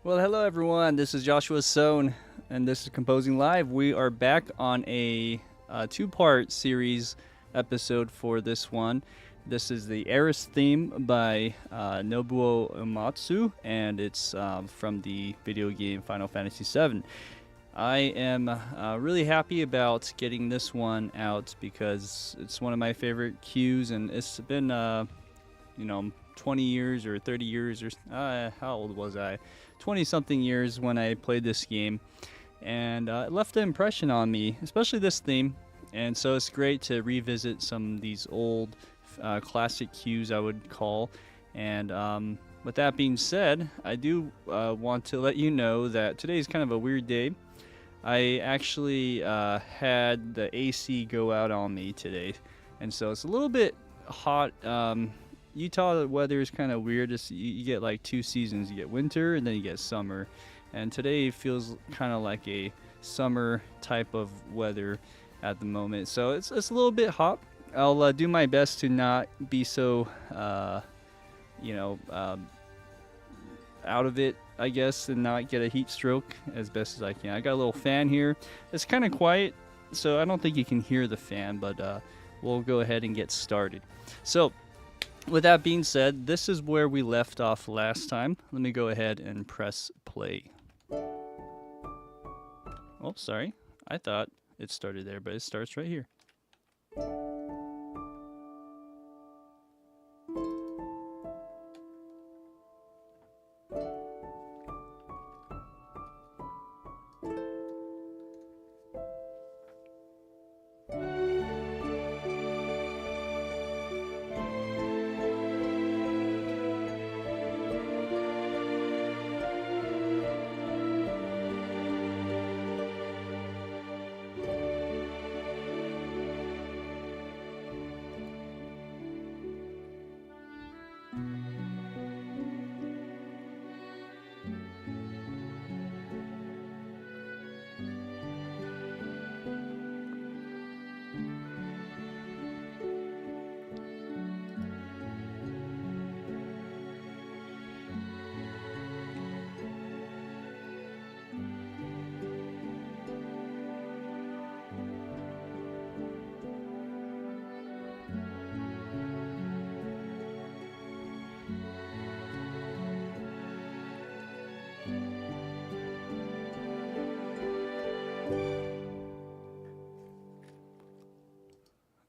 Well, hello everyone. This is Joshua Sohn, and this is Composing Live. We are back on a two-part series episode for this one. This is the Aerith theme by Nobuo Uematsu, and it's from the video game Final Fantasy VII. I am really happy about getting this one out because it's one of my favorite cues, and it's been, 20 years or 30 years or how old was I? 20 something years when I played this game, and it left an impression on me, especially this theme. And so it's great to revisit some of these old classic cues, I would call. And with that being said, I do want to let you know that today is kind of a weird day. I actually had the AC go out on me today, and so it's a little bit hot. Utah weather is kind of weird. You get like two seasons. You get winter and then you get summer. And today feels kind of like a summer type of weather at the moment. So it's a little bit hot. I'll do my best to not be so, out of it, I guess, and not get a heat stroke as best as I can. I got a little fan here. It's kind of quiet, so I don't think you can hear the fan, but we'll go ahead and get started. So, with that being said, this is where we left off last time. Let me go ahead and press play. Oh, sorry. I thought it started there, but it starts right here.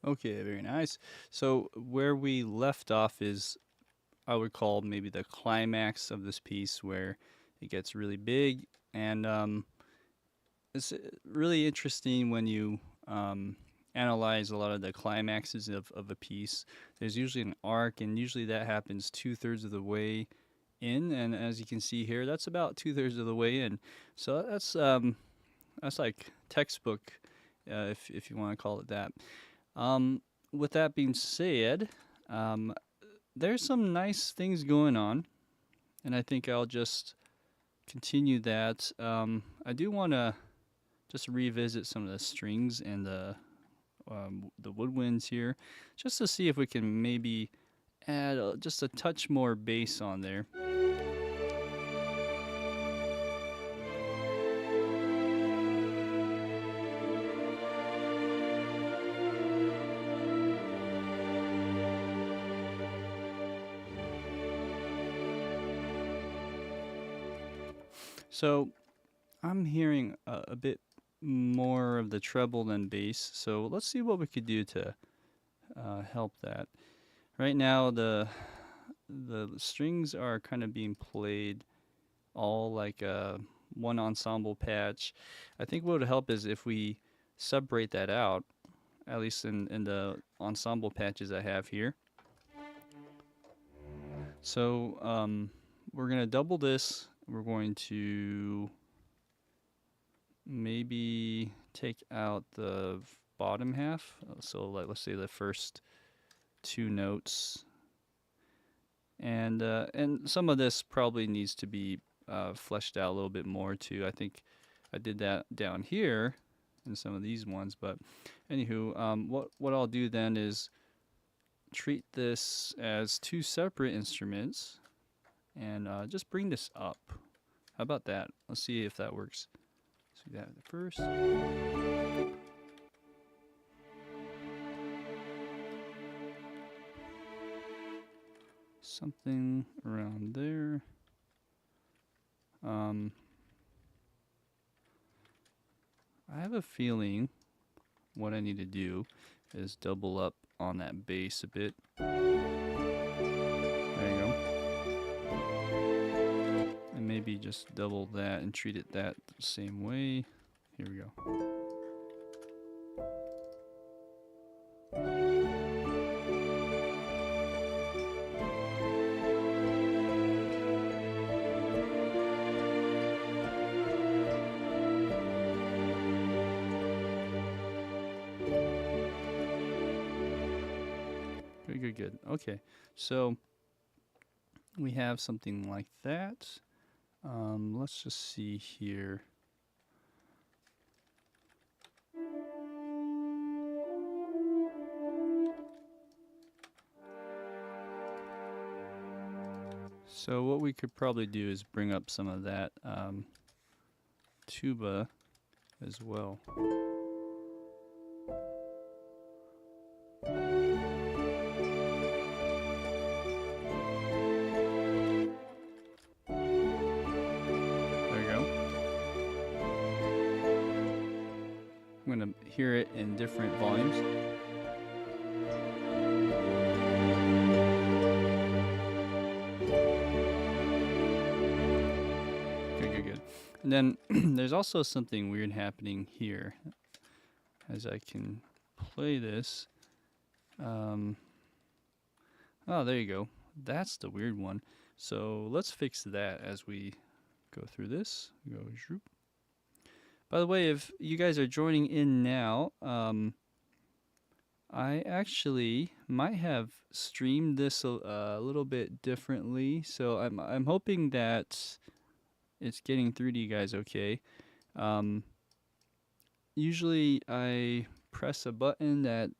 Okay, very nice. So where we left off is, I would call maybe the climax of this piece, where it gets really big, and it's really interesting when you analyze a lot of the climaxes of a piece. There's usually an arc, and usually that happens 2/3 of the way in, and as you can see here, that's about 2/3 of the way in. So that's like textbook, if you want to call it that. With that being said, there's some nice things going on, and I think I'll just continue that. I do want to just revisit some of the strings and the woodwinds here, just to see if we can maybe add just a touch more bass on there. So I'm hearing a bit more of the treble than bass, so let's see what we could do to help that. Right now the strings are kind of being played all like one ensemble patch. I think what would help is if we separate that out, at least in the ensemble patches I have here. So we're going to double this. We're going to maybe take out the bottom half. So let's say the first two notes. And some of this probably needs to be fleshed out a little bit more too. I think I did that down here in some of these ones. But anywho, what I'll do then is treat this as two separate instruments and just bring this up. How about that? Let's see if that works. Let's do that first. Something around there. I have a feeling what I need to do is double up on that bass a bit. There you go. And maybe just double that and treat it that same way. Here we go. Good. Okay, so we have something like that. Let's just see here. So what we could probably do is bring up some of that tuba as well. I'm going to hear it in different volumes. Good. And then there's also something weird happening here as I can play this. Oh, there you go. That's the weird one. So let's fix that as we go through this. Go zoop. By the way, if you guys are joining in now, I actually might have streamed this a little bit differently, so I'm hoping that it's getting through to you guys okay. Usually I press a button that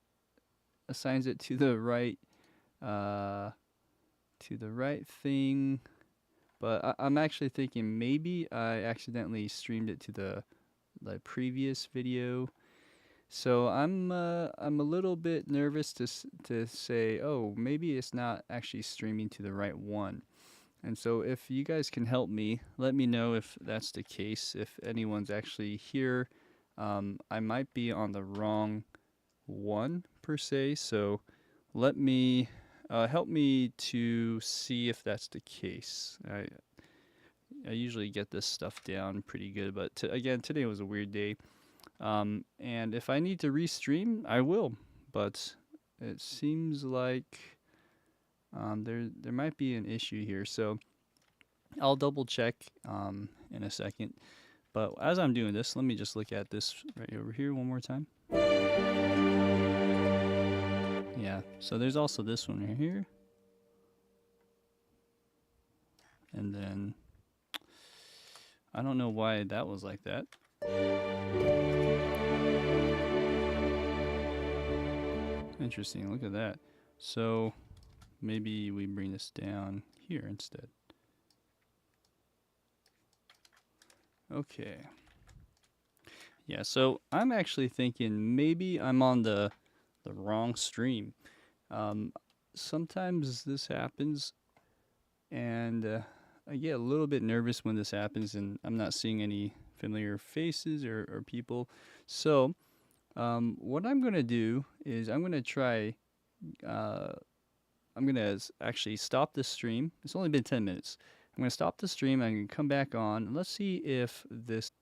assigns it to the right thing, but I'm actually thinking maybe I accidentally streamed it to the previous video, so I'm a little bit nervous to say, oh, maybe it's not actually streaming to the right one. And so if you guys can help me, let me know if that's the case. If anyone's actually here, I might be on the wrong one per se, so let me help me to see if that's the case. I usually get this stuff down pretty good, but again, today was a weird day. And if I need to restream, I will. But it seems like there might be an issue here, so I'll double check in a second. But as I'm doing this, let me just look at this right over here one more time. Yeah, so there's also this one right here. And then I don't know why that was like that. Interesting, look at that. So maybe we bring this down here instead. Okay. Yeah, so I'm actually thinking maybe I'm on the wrong stream. Sometimes this happens, and I get a little bit nervous when this happens and I'm not seeing any familiar faces or people. So what I'm going to do is I'm going to try, I'm going to actually stop this stream. It's only been 10 minutes. I'm going to stop the stream. I'm going to come back on. And let's see if this...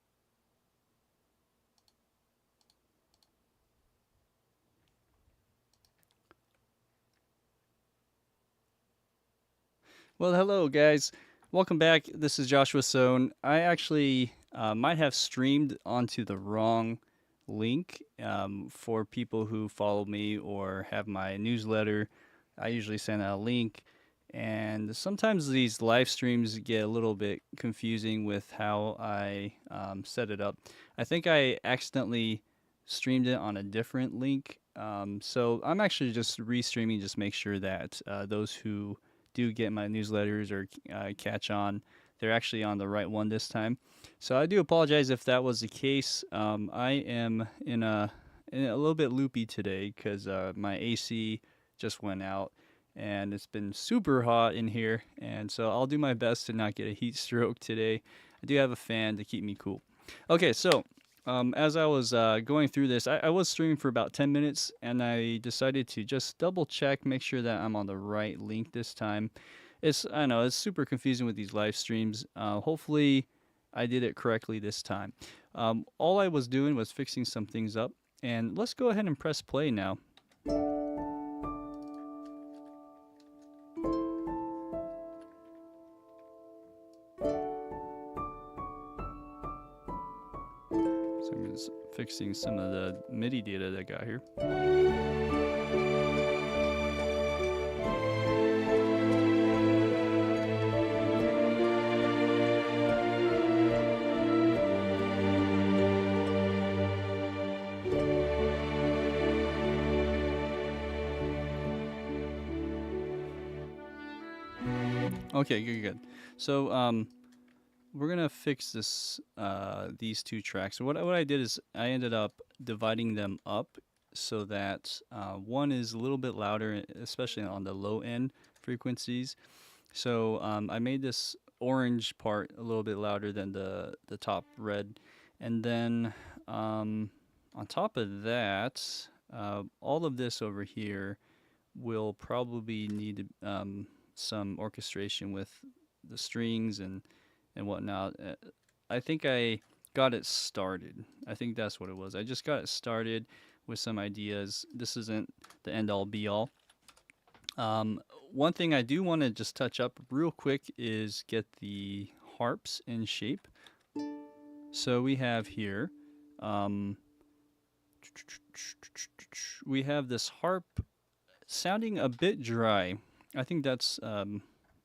Well, hello guys. Welcome back. This is Joshua Sohn. I actually might have streamed onto the wrong link for people who follow me or have my newsletter. I usually send out a link, and sometimes these live streams get a little bit confusing with how I set it up. I think I accidentally streamed it on a different link, so I'm actually just restreaming, just make sure that those who do get my newsletters or catch on they're actually on the right one this time. So I do apologize if that was the case. I am in a little bit loopy today because my AC just went out and it's been super hot in here, and so I'll do my best to not get a heat stroke today. I do have a fan to keep me cool. Okay, so as I was going through this, I was streaming for about 10 minutes, and I decided to just double check, make sure that I'm on the right link this time. I know it's super confusing with these live streams. Hopefully, I did it correctly this time. All I was doing was fixing some things up, and let's go ahead and press play now. So I'm just fixing some of the MIDI data that I got here. Okay, good. So we're gonna fix this these two tracks. So what I did is I ended up dividing them up so that one is a little bit louder, especially on the low end frequencies. So I made this orange part a little bit louder than the top red, and then on top of that, all of this over here will probably need some orchestration with the strings and whatnot. I think I got it started. I think that's what it was. I just got it started with some ideas. This isn't the end all be all. One thing I do want to just touch up real quick is get the harps in shape. So we have here, we have this harp sounding a bit dry. I think that's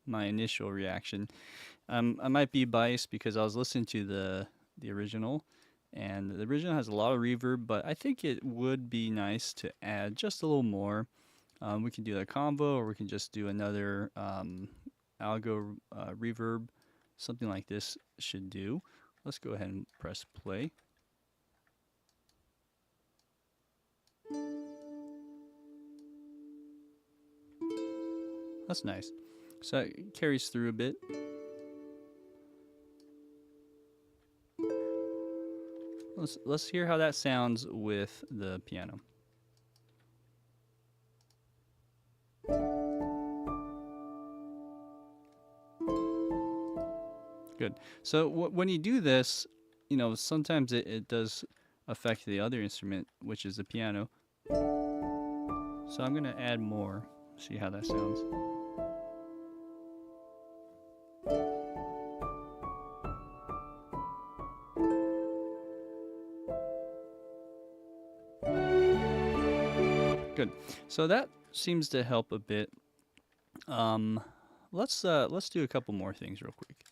my initial reaction. I might be biased because I was listening to the original, and the original has a lot of reverb, but I think it would be nice to add just a little more. We can do a combo, or we can just do another algo reverb. Something like this should do. Let's go ahead and press play. That's nice. So it carries through a bit. Let's hear how that sounds with the piano. Good. So when you do this, you know, sometimes it does affect the other instrument, which is the piano. So I'm going to add more, see how that sounds. Good. So that seems to help a bit. Let's do a couple more things real quick.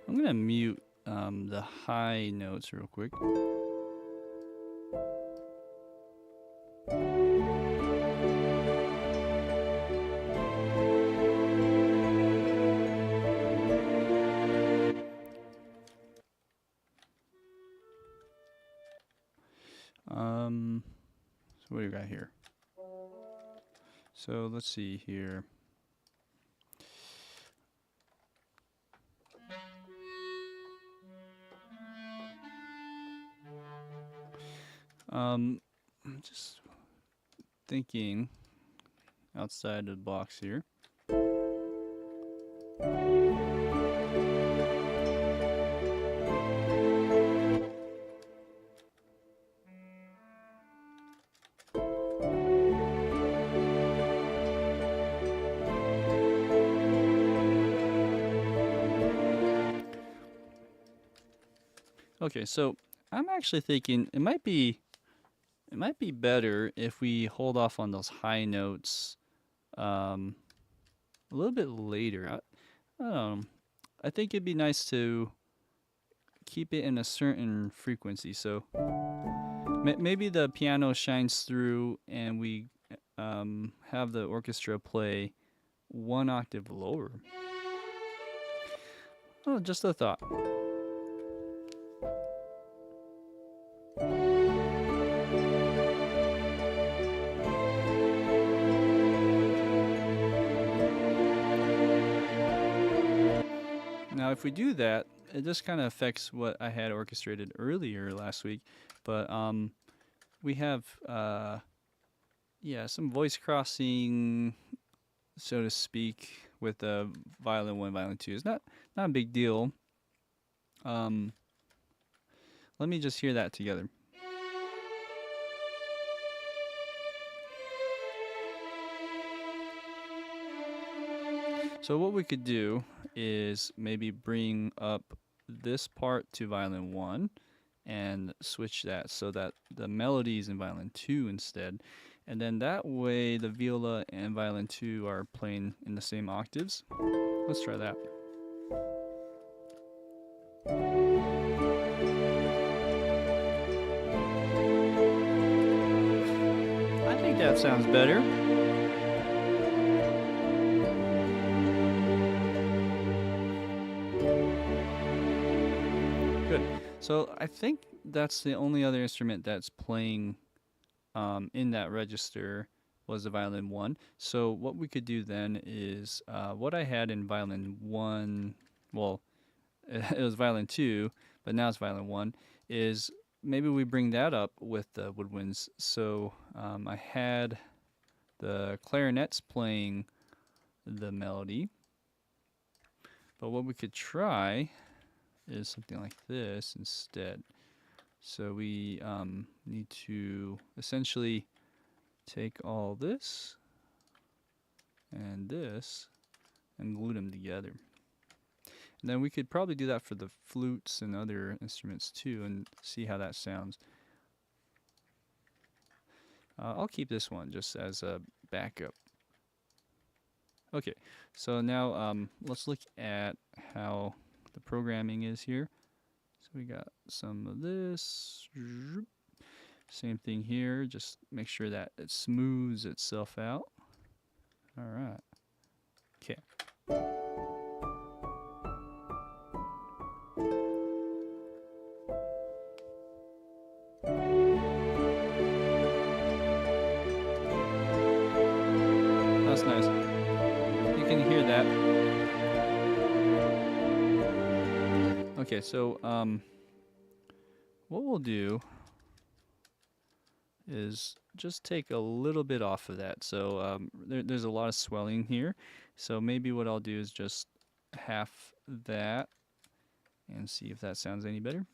I'm gonna mute the high notes real quick. So what do we got here? So let's see here. I'm just thinking outside the box here. Okay, so I'm actually thinking it might be better if we hold off on those high notes a little bit later. I don't know. I think it'd be nice to keep it in a certain frequency. So Maybe the piano shines through and we have the orchestra play one octave lower. Oh, just a thought. Now, if we do that, it just kind of affects what I had orchestrated earlier last week, but we have some voice crossing, so to speak, with the violin 1, violin 2. It's not a big deal. Let me just hear that together. So what we could do is maybe bring up this part to violin 1 and switch that so that the melody is in violin 2 instead. And then that way the viola and violin 2 are playing in the same octaves. Let's try that. I think that sounds better. Good. So I think that's the only other instrument that's playing in that register was the violin 1. So what we could do then is what I had in violin 1, well, it was violin 2, but now it's violin 1, is maybe we bring that up with the woodwinds. So I had the clarinets playing the melody, but what we could try is something like this instead. So we need to essentially take all this and glue them together. And then we could probably do that for the flutes and other instruments too and see how that sounds. I'll keep this one just as a backup. Okay, so now let's look at how the programming is here. So we got some of this. Same thing here. Just make sure that it smooths itself out. All right. Okay. That's nice. You can hear that. Okay, so what we'll do is just take a little bit off of that. So there's a lot of swelling here. So maybe what I'll do is just half that and see if that sounds any better.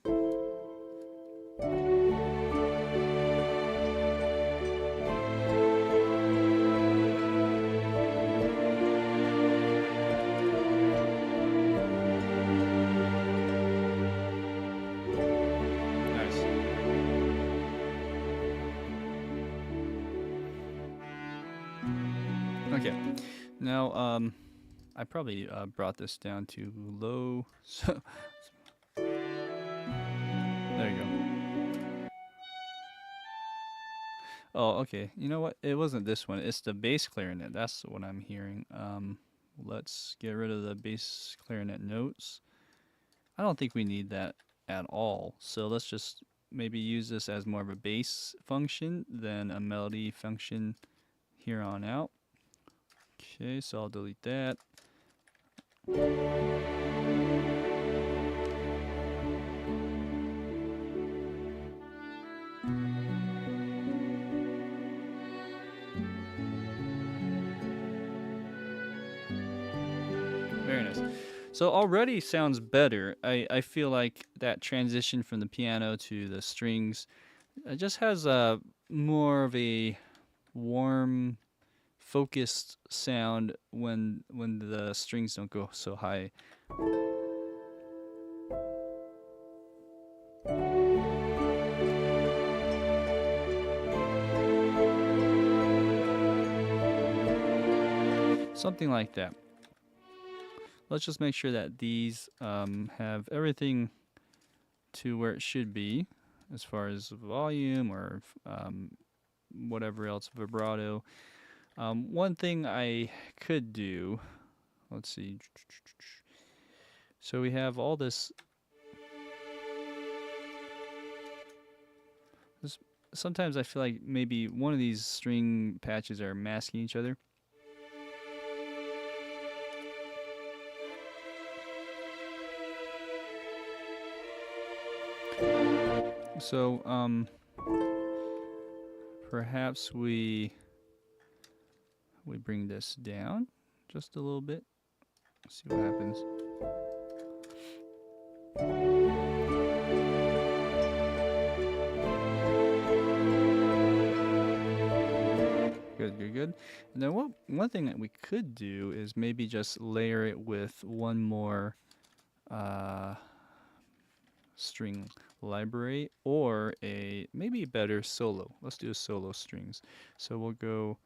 Okay, now I probably brought this down too low, so there you go. Oh, okay, you know what? It wasn't this one. It's the bass clarinet. That's what I'm hearing. Let's get rid of the bass clarinet notes. I don't think we need that at all, so let's just maybe use this as more of a bass function than a melody function here on out. Okay, so I'll delete that. Very nice. So already sounds better. I feel like that transition from the piano to the strings just has a more of a warm, focused sound when the strings don't go so high. Something like that. Let's just make sure that these have everything to where it should be. as far as volume or whatever else, vibrato. One thing I could do, let's see. So we have all this. Sometimes I feel like maybe one of these string patches are masking each other. So, perhaps we bring this down just a little bit. See what happens. Good. And then one thing that we could do is maybe just layer it with one more string library, or maybe better solo. Let's do a solo strings. So we'll go,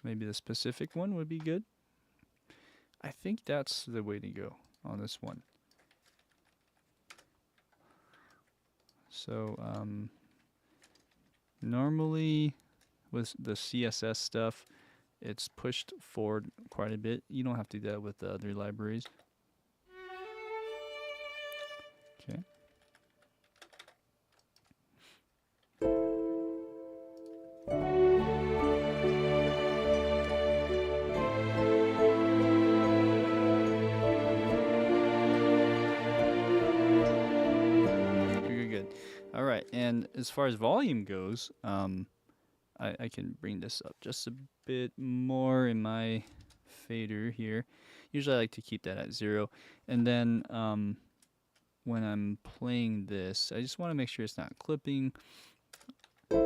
maybe the specific one would be good. I think that's the way to go on this one. So normally with the CSS stuff, it's pushed forward quite a bit. You don't have to do that with the other libraries. Okay. Good. All right, and as far as volume goes, I can bring this up just a bit more in my fader here. Usually I like to keep that at 0. And then when I'm playing this, I just want to make sure it's not clipping. It's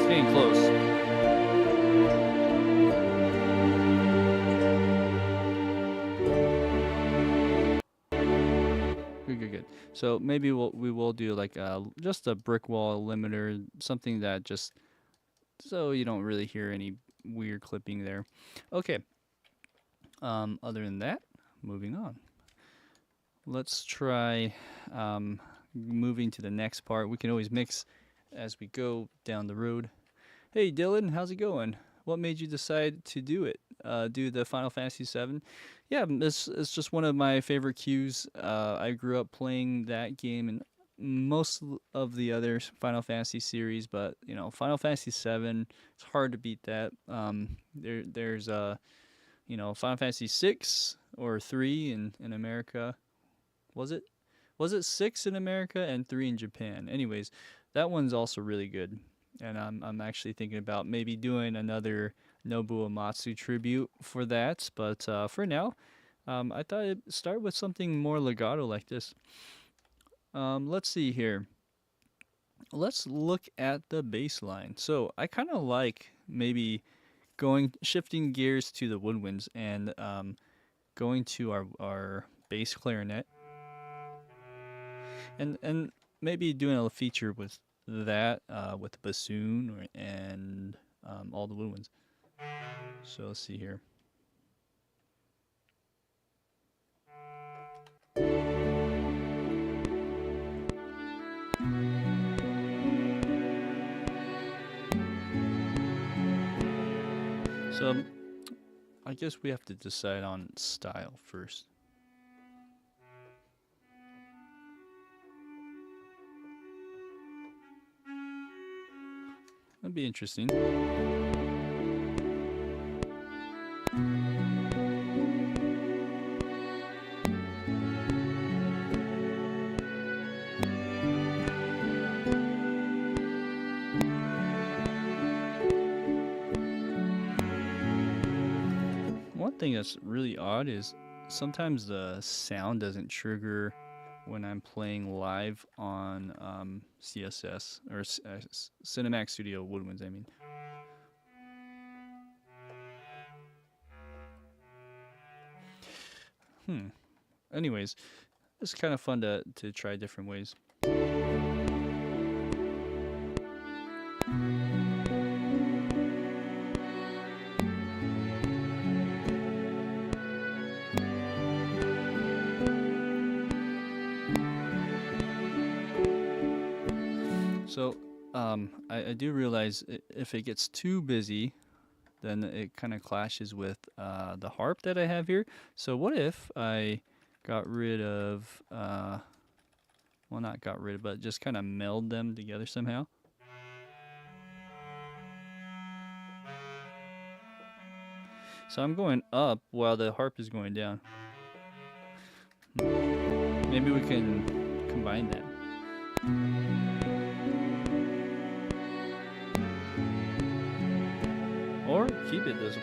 getting close. Good. So maybe we will do like just a brick wall limiter, something that just so you don't really hear any weird clipping there. Okay. Other than that, moving on. Let's try moving to the next part. We can always mix as we go down the road. Hey Dylan, how's it going? What made you decide to do it? Do the Final Fantasy VII? Yeah, it's just one of my favorite cues. I grew up playing that game and most of the other Final Fantasy series, but you know, Final Fantasy VII, it's hard to beat that. There's Final Fantasy VI or 3 in America. Was it 6 in America and 3 in Japan? Anyways, that one's also really good. And I'm actually thinking about maybe doing another Nobuo Uematsu tribute for that. But for now, I thought I'd start with something more legato like this. Let's see here. Let's look at the bass line. So I kind of like maybe shifting gears to the woodwinds and going to our bass clarinet. And maybe doing a feature with that with the bassoon and all the woodwinds. So let's see here. So I guess we have to decide on style first. That'd be interesting. One thing that's really odd is sometimes the sound doesn't trigger when I'm playing live on CSS or Cinematic Studio Woodwinds, I mean. Anyways, it's kind of fun to try different ways. So I do realize if it gets too busy, then it kind of clashes with the harp that I have here. So what if I got rid of, well, not got rid of, but just kind of meld them together somehow? So I'm going up while the harp is going down. Maybe we can combine that. Or keep it this way.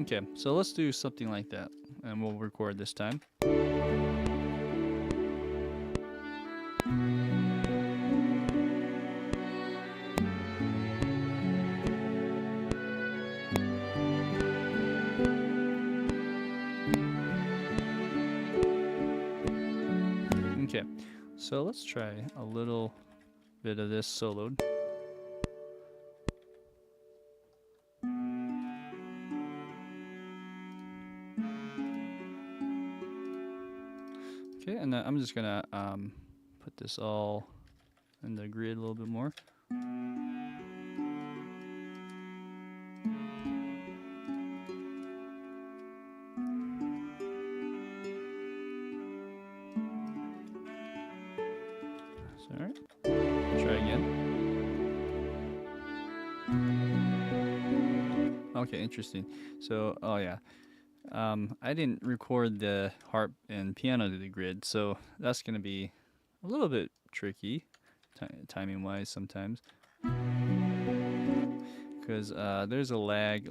Okay, so let's do something like that, and we'll record this time. Okay, so let's try a little bit of this soloed. Okay, and I'm just gonna put this all in the grid a little bit more. Alright, try again. Okay, interesting. So, oh yeah, I didn't record the harp and piano to the grid, so that's gonna be a little bit tricky, timing-wise sometimes, because there's a lag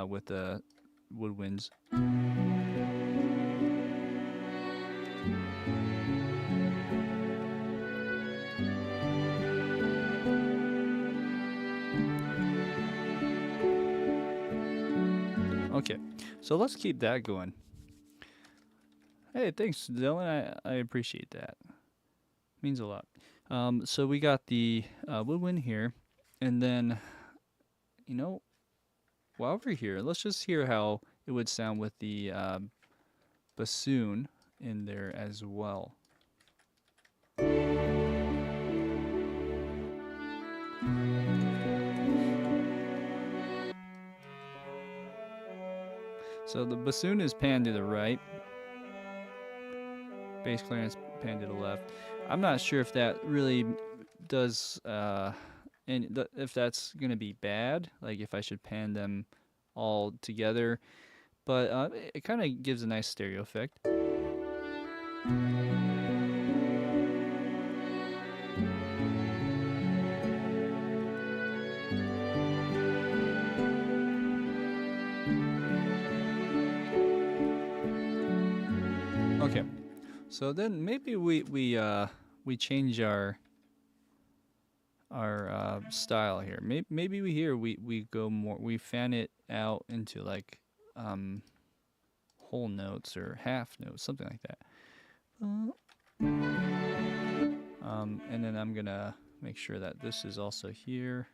with the Woodwinds. Okay, so let's keep that going. Hey, thanks, Dylan. I appreciate that. Means a lot. So we got the woodwind here, and then, you know, while we're here, let's just hear how it would sound with the bassoon in there as well. So the bassoon is panned to the right, bass clarinet's panned to the left. I'm not sure if that really does, if that's gonna be bad, like if I should pan them all together, but it kind of gives a nice stereo effect. Okay, so then maybe we change our style here. Maybe we go more, we fan it out into like whole notes or half notes, something like that. And then I'm gonna make sure that this is also here.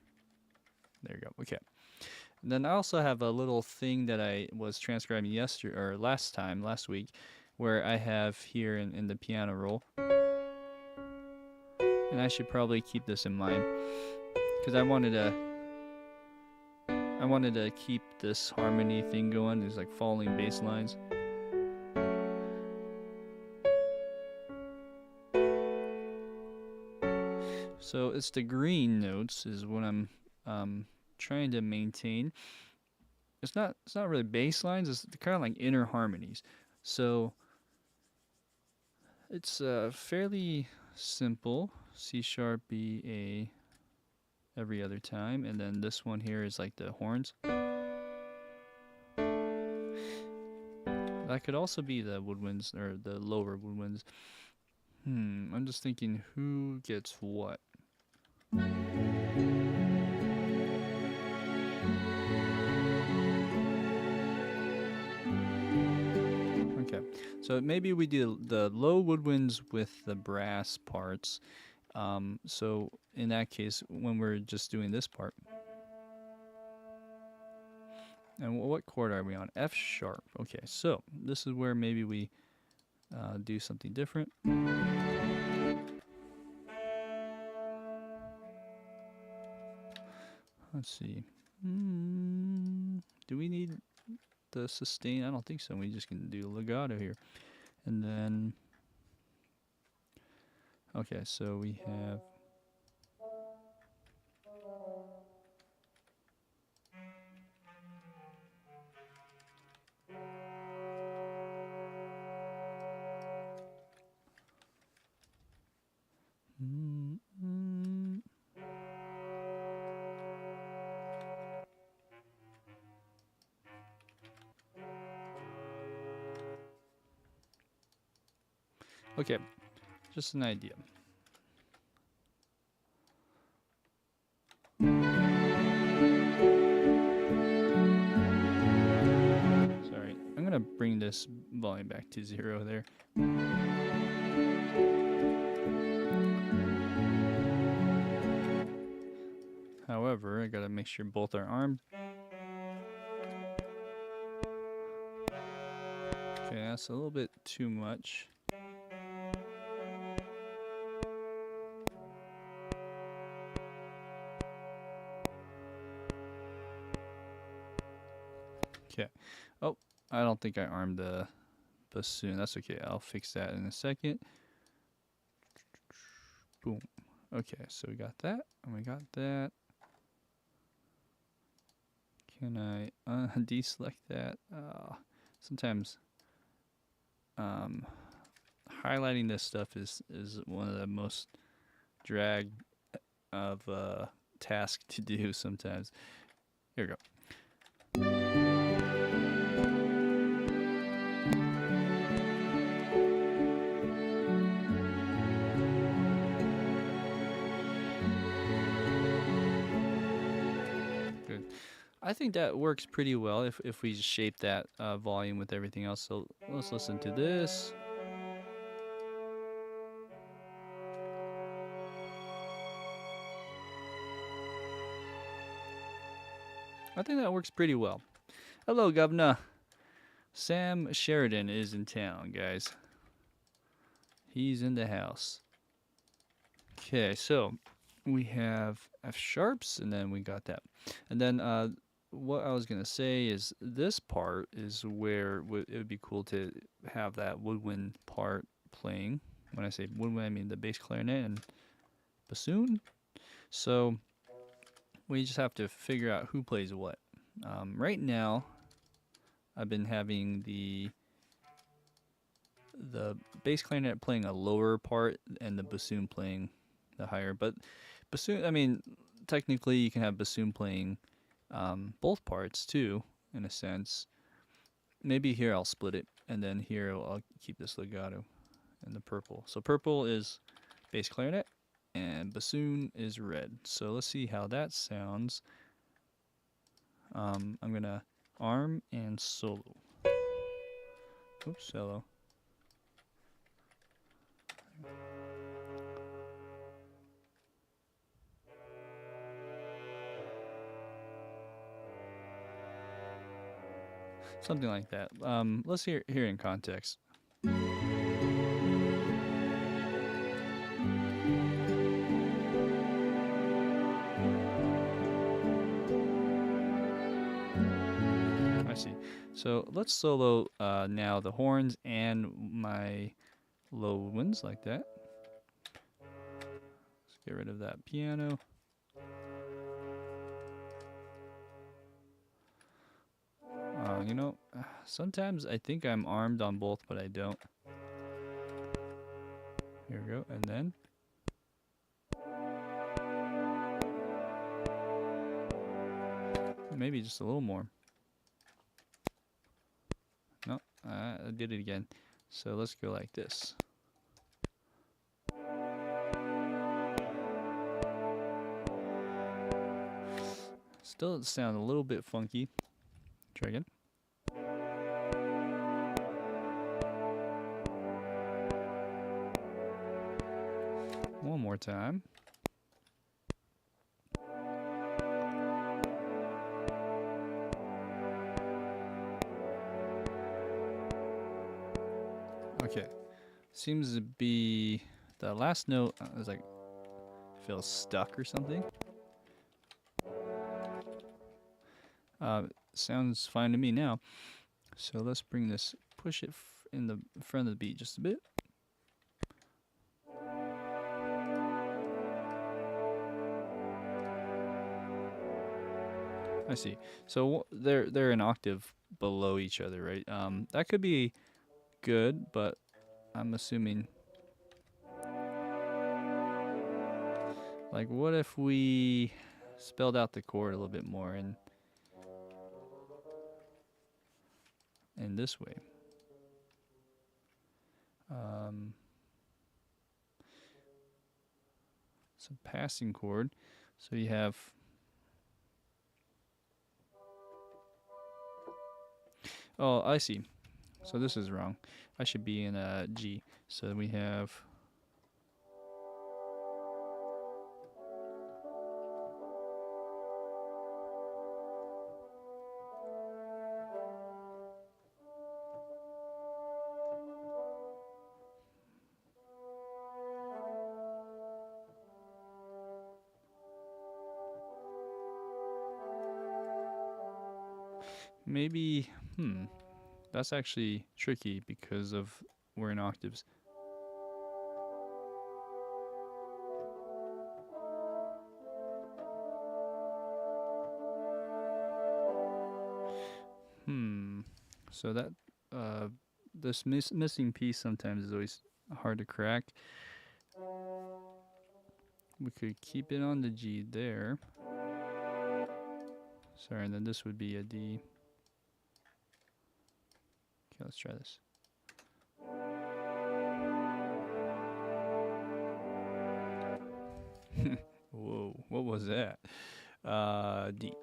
There you go. Okay. And then I also have a little thing that I was transcribing last week, where I have here in the piano roll. And I should probably keep this in mind, because I wanted to keep this harmony thing going. There's like falling bass lines. So it's the green notes is what I'm trying to maintain. It's not really bass lines. It's kind of like inner harmonies. So it's fairly simple. C sharp, B, A, every other time, and then this one here is like the horns. That could also be the woodwinds, or the lower woodwinds. I'm just thinking who gets what. Okay, so maybe we do the low woodwinds with the brass parts. So in that case, when we're just doing this part, and what chord are we on? F sharp. Okay, so this is where maybe we do something different. Let's see. Do we need the sustain? I don't think so. We just can do legato here. And then, okay, so we have. Okay, just an idea. Sorry, I'm gonna bring this volume back to 0 there. However, I gotta make sure both are armed. Okay, that's a little bit too much. Okay. Oh, I don't think I armed the bassoon. That's okay. I'll fix that in a second. Boom. Okay, so we got that, and we got that. Can I deselect that? Sometimes highlighting this stuff is one of the most drag of task to do sometimes. Here we go. Good. I think that works pretty well if we shape that volume with everything else. So let's listen to this. I think that works pretty well. Hello, Governor. Sam Sheridan is in town, guys. He's in the house. Okay, so we have F sharps, and then we got that. And then what I was going to say is this part is where it would be cool to have that woodwind part playing. When I say woodwind, I mean the bass clarinet and bassoon. So we just have to figure out who plays what. Right now, I've been having the bass clarinet playing a lower part and the bassoon playing the higher. But bassoon, I mean, technically you can have bassoon playing both parts too, in a sense. Maybe here I'll split it, and then here I'll keep this legato and the purple. So purple is bass clarinet, and bassoon is red. So let's see how that sounds. I'm gonna arm and solo. Oops, cello. Something like that. Let's hear in context. I see. So let's solo now the horns and my low winds like that. Let's get rid of that piano. You know, sometimes I think I'm armed on both, but I don't. Here we go, and then. Maybe just a little more. No, I did it again. So let's go like this. Still sound a little bit funky. Try again. One more time. Okay, Seems to be the last note is like feels stuck or something. Sounds fine to me now. So let's bring this, push it in the front of the beat just a bit. I see. So they're an octave below each other, right? That could be good, but I'm assuming. Like, what if we spelled out the chord a little bit more in this way? It's a passing chord, so you have. Oh, I see. So this is wrong. I should be in a G. So we have. Maybe, that's actually tricky because of we're in octaves. So that, this missing piece sometimes is always hard to crack. We could keep it on the G there. Sorry, and then this would be a D. Okay, let's try this. Whoa, what was that? D.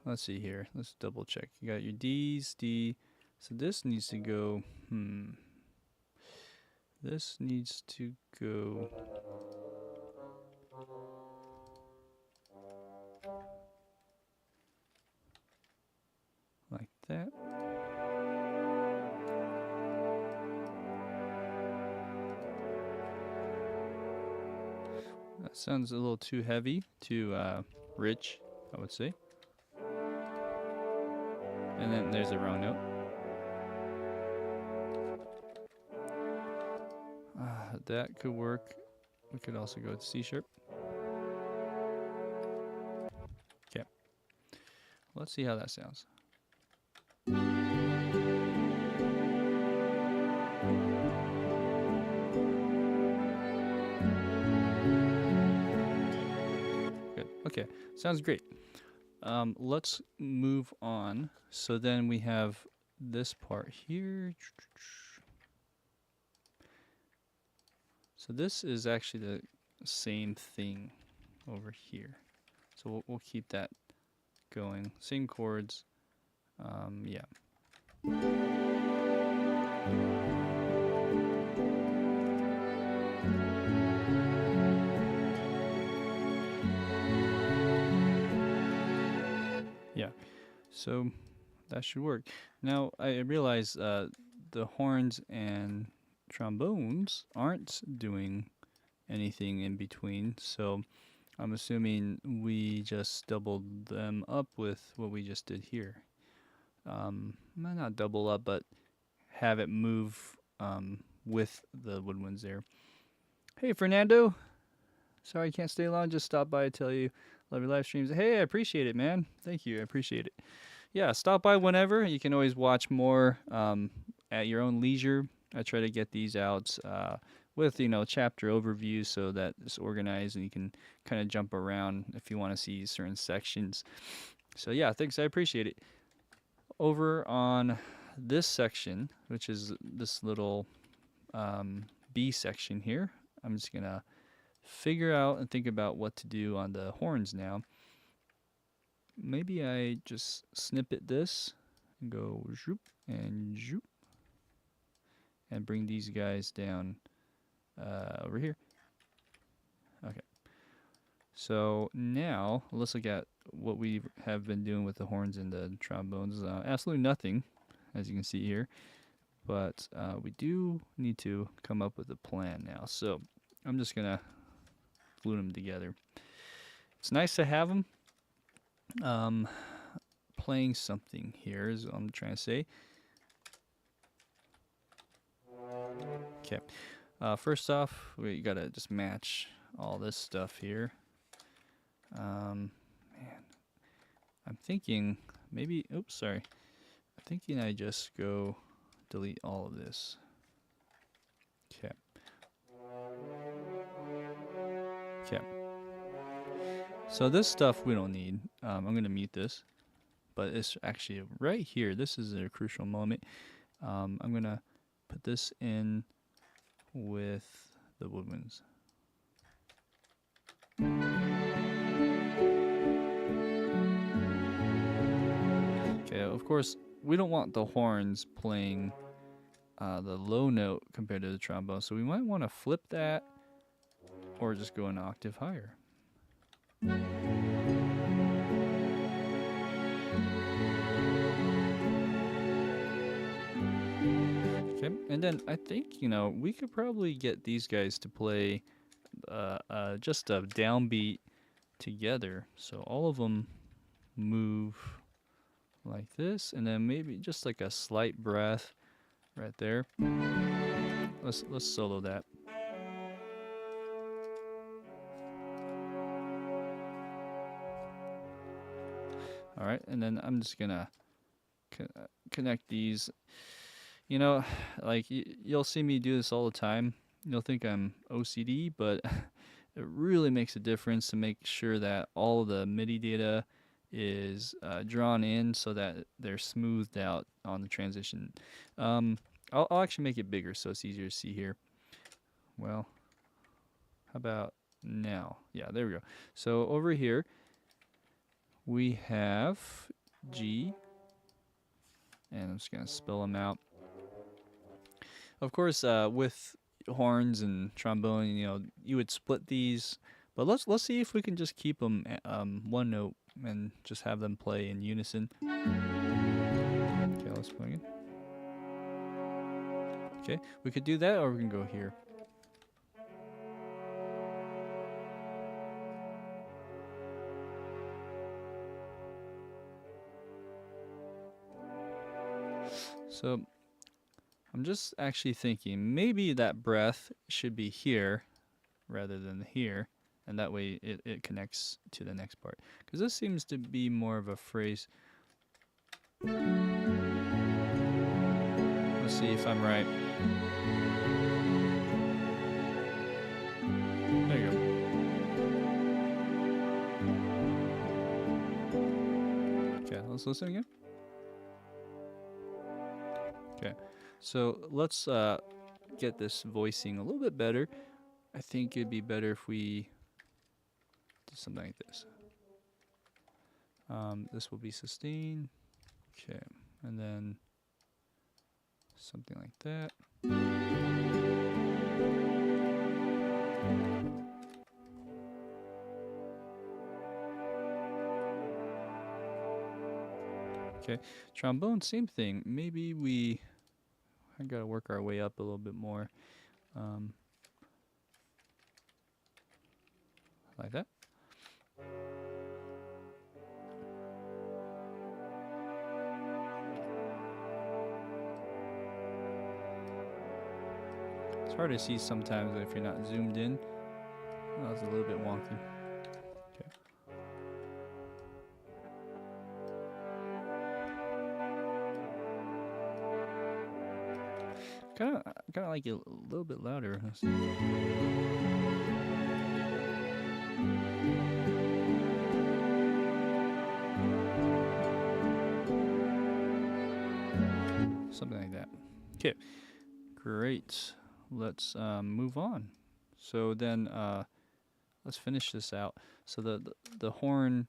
Let's see here. Let's double check. You got your D's, D. So this needs to go, This needs to go like that. That sounds a little too heavy, too rich, I would say. And then there's the wrong note. That could work. We could also go to C sharp. Okay. Let's see how that sounds. Good. Okay. Sounds great. Let's move on. So then we have this part here. So this is actually the same thing over here. So we'll keep that going. Same chords. Yeah. Yeah. So that should work. Now I realize the horns and trombones aren't doing anything in between, so I'm assuming we just doubled them up with what we just did here. Not double up, but have it move with the woodwinds there. Hey, Fernando. Sorry I can't stay long. Just stop by to tell you love your live streams. Hey, I appreciate it, man. Thank you. I appreciate it. Yeah, stop by whenever. You can always watch more at your own leisure. I try to get these out with, chapter overviews so that it's organized and you can kind of jump around if you want to see certain sections. So yeah, thanks. I appreciate it. Over on this section, which is this little B section here, I'm just going to figure out and think about what to do on the horns now. Maybe I just snippet this and go zoop and zoop and bring these guys down over here. Okay. So now let's look at what we have been doing with the horns and the trombones. Absolutely nothing, as you can see here. but we do need to come up with a plan now. So I'm just gonna glue them together. It's nice to have them playing something here is what I'm trying to say. Okay, first off, we gotta just match all this stuff here. Man, I'm thinking maybe, oops, sorry. I'm thinking I just go delete all of this. Okay. Okay. So this stuff we don't need. I'm going to mute this, but it's actually right here. This is a crucial moment. I'm going to put this in with the Woodwinds. Okay, of course, we don't want the horns playing the low note compared to the trombone, so we might want to flip that or just go an octave higher. Okay, and then I think, you know, we could probably get these guys to play just a downbeat together. So all of them move like this, and then maybe just like a slight breath right there. Let's solo that. All right, and then I'm just gonna connect these. You know, like you'll see me do this all the time. You'll think I'm OCD, but it really makes a difference to make sure that all the MIDI data is drawn in so that they're smoothed out on the transition. I'll actually make it bigger so it's easier to see here. Well, how about now? Yeah, there we go. So over here, we have G, and I'm just going to spell them out. Of course, with horns and trombone, you know, you would split these, but let's see if we can just keep them one note and just have them play in unison. Okay, let's play again. Okay, we could do that, or we can go here. So I'm just actually thinking maybe that breath should be here rather than here, and that way it connects to the next part. Because this seems to be more of a phrase. Let's see if I'm right. There you go. Okay, let's listen again. Okay, so let's get this voicing a little bit better. I think it'd be better if we did something like this. This will be sustain. Okay, and then something like that. Okay, trombone, same thing. Maybe I gotta work our way up a little bit more. Like that. It's hard to see sometimes if you're not zoomed in. Oh, it's a little bit wonky. Okay. Kind of like it a little bit louder. Something like that. Okay, great. Let's move on. So then let's finish this out. So the horn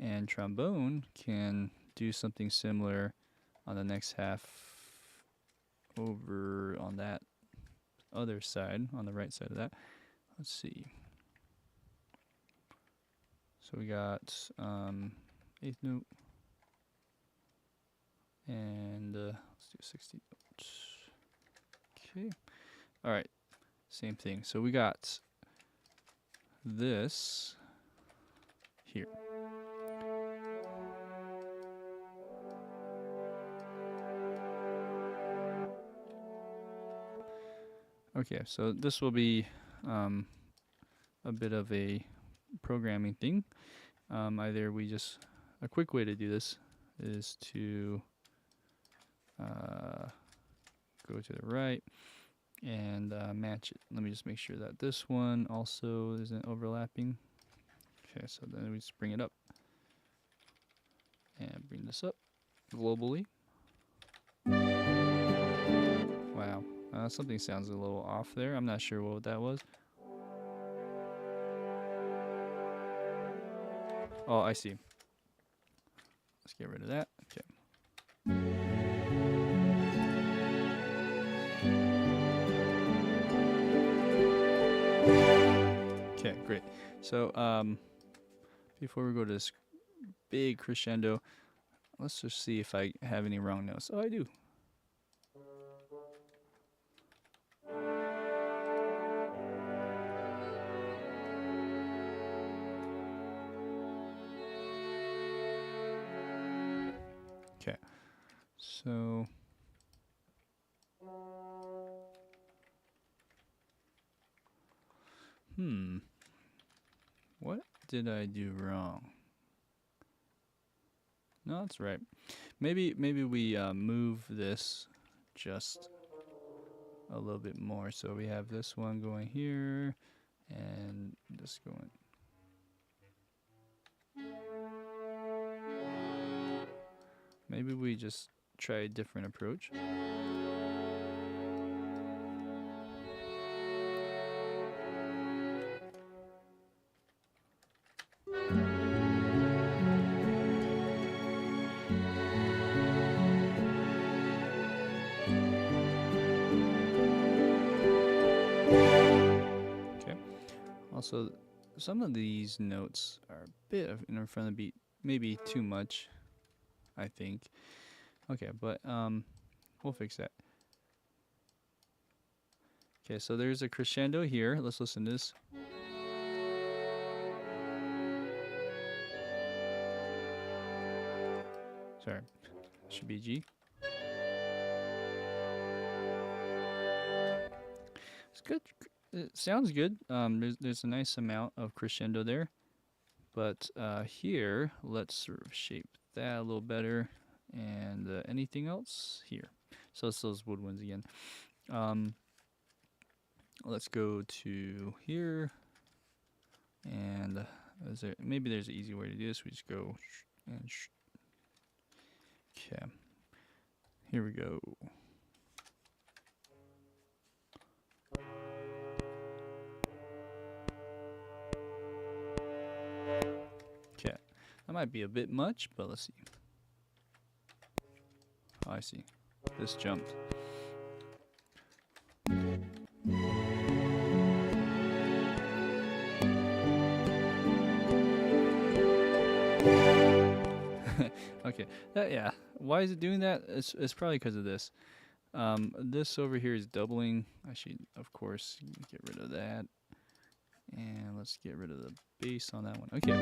and trombone can do something similar on the next half over on that other side, on the right side of that. Let's see. So we got eighth note and and let's do 60 notes. Okay. All right. Same thing. So we got this here. Okay, so this will be a bit of a programming thing. Either we just, a quick way to do this is to go to the right and match it. Let me just make sure that this one also isn't overlapping. Okay, so then we just bring it up and bring this up globally. Wow, something sounds a little off there. I'm not sure what that was. Oh, I see. Let's get rid of that. Okay. Okay, great. So before we go to this big crescendo, let's just see if I have any wrong notes. Oh, I do. Okay, so what did I do wrong? No, that's right. Maybe we move this just a little bit more. So we have this one going here, and this going. Maybe we just try a different approach. Okay. Also, some of these notes are a bit in front of the beat, maybe too much, I think. Okay, but we'll fix that. Okay, so there's a crescendo here. Let's listen to this. Sorry, should be G. It's good. It sounds good. There's a nice amount of crescendo there, but here, let's sort of shape that a little better. And anything else here? So it's those woodwinds again. Let's go to here, and maybe there's an easy way to do this. We just go and okay. Here we go. Okay, that might be a bit much, but let's see. Oh, I see. This jumped. Okay, yeah. Why is it doing that? It's probably because of this. This over here is doubling. I should, of course, get rid of that. And let's get rid of the bass on that one. Okay.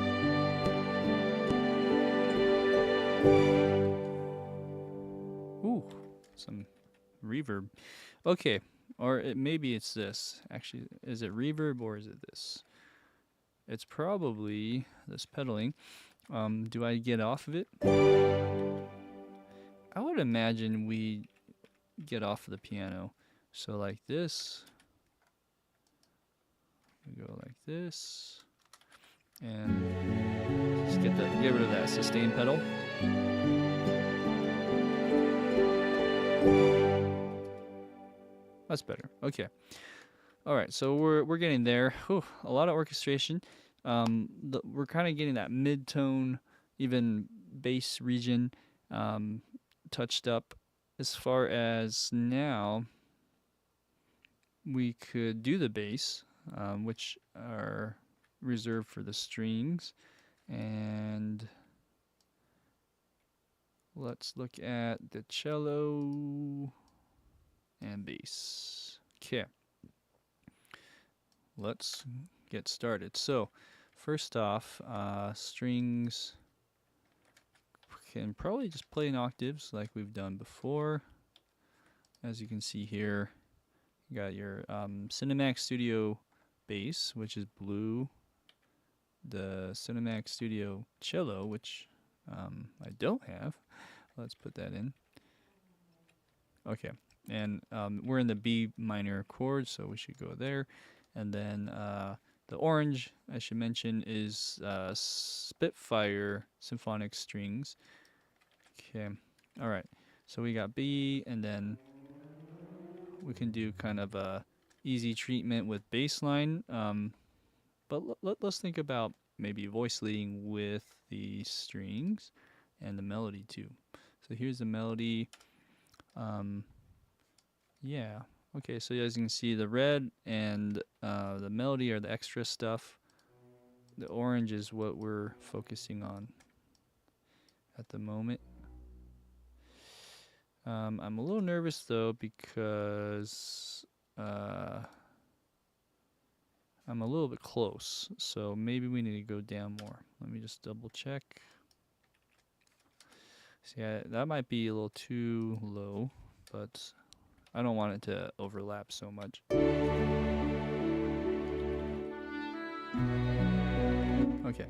Ooh, some reverb. Okay, or maybe it's this. Actually, is it reverb or is it this? It's probably this pedaling. Do I get off of it? I would imagine we get off of the piano. So like this. We go like this. And just get rid of that sustain pedal. That's better. Okay. All right, so we're getting there. Whew, a lot of orchestration. We're kind of getting that mid-tone, even bass region touched up. As far as now, we could do the bass, which are reserved for the strings, and Let's look at the cello and bass. Okay. Let's get started. So, first off, strings can probably just play in octaves like we've done before. As you can see here, you got your Cinemax Studio bass, which is blue. The Cinemax Studio cello, which I don't have. Let's put that in. Okay, and we're in the B minor chord, so we should go there. And then the orange, I should mention, is Spitfire symphonic strings. Okay, all right. So we got B, and then we can do kind of a easy treatment with bass line. But let's think about maybe voice leading with the strings and the melody too. So here's the melody. Yeah. Okay, so as you can see, the red and the melody are the extra stuff. The orange is what we're focusing on at the moment. I'm a little nervous though because I'm a little bit close, so maybe we need to go down more. Let me just double check. See, that might be a little too low, but I don't want it to overlap so much. Okay,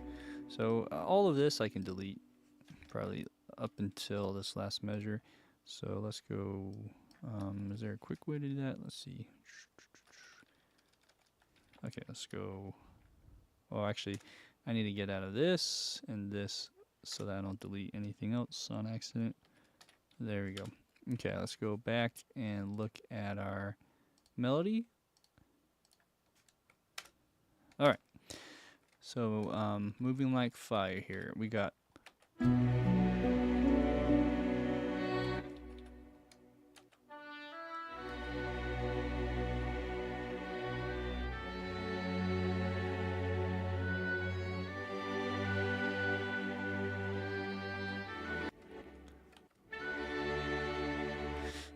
so all of this I can delete probably up until this last measure. So let's go, is there a quick way to do that? Let's see. Okay, let's go. Oh, actually, I need to get out of this and this so that I don't delete anything else on accident. There we go. Okay, let's go back and look at our melody. All right. So, moving like fire here. We got.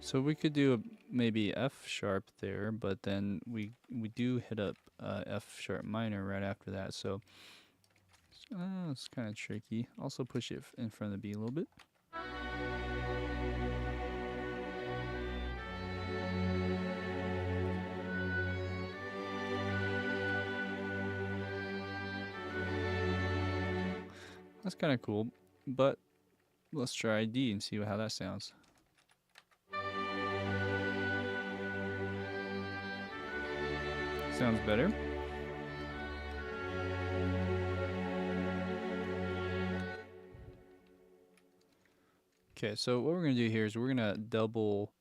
So we could do maybe F sharp there, but then we do hit up F sharp minor right after that. So it's kind of tricky. Also push it in front of the B a little bit. That's kind of cool, but let's try D and see how that sounds. Sounds better. Okay, so what we're going to do here is we're going to double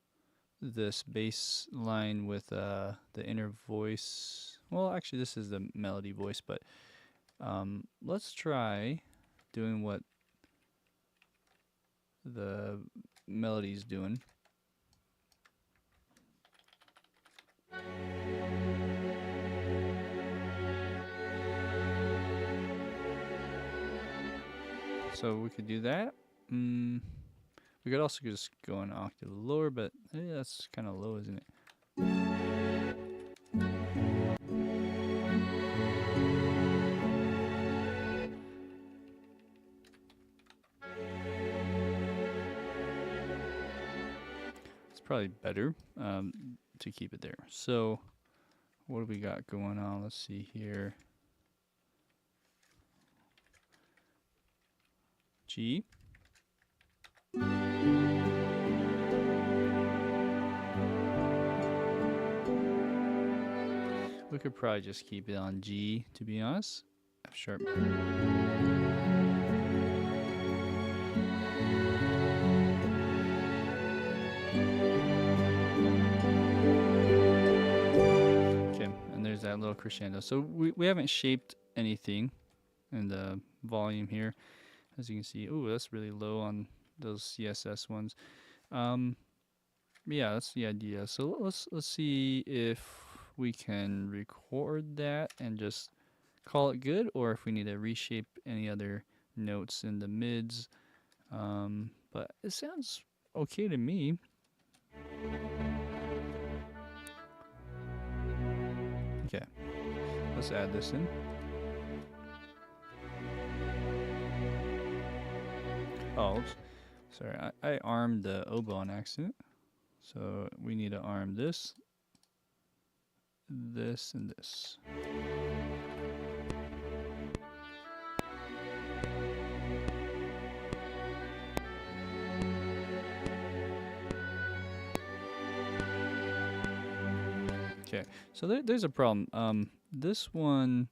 this bass line with the inner voice. Well, actually, this is the melody voice, but let's try doing what the melody's doing. So we could do that. We could also just go an octave lower, but that's kind of low, isn't it? It's probably better to keep it there. So what do we got going on? Let's see here. G. We could probably just keep it on G, to be honest. F sharp. Okay, and there's that little crescendo. So we haven't shaped anything in the volume here. As you can see, ooh, that's really low on those CSS ones. Yeah, that's the idea. So let's see if we can record that and just call it good, or if we need to reshape any other notes in the mids. But it sounds okay to me. Okay, let's add this in. Oh, oops. Sorry, I armed the oboe on accident. So we need to arm this, this, and this. Okay, so there's a problem. This one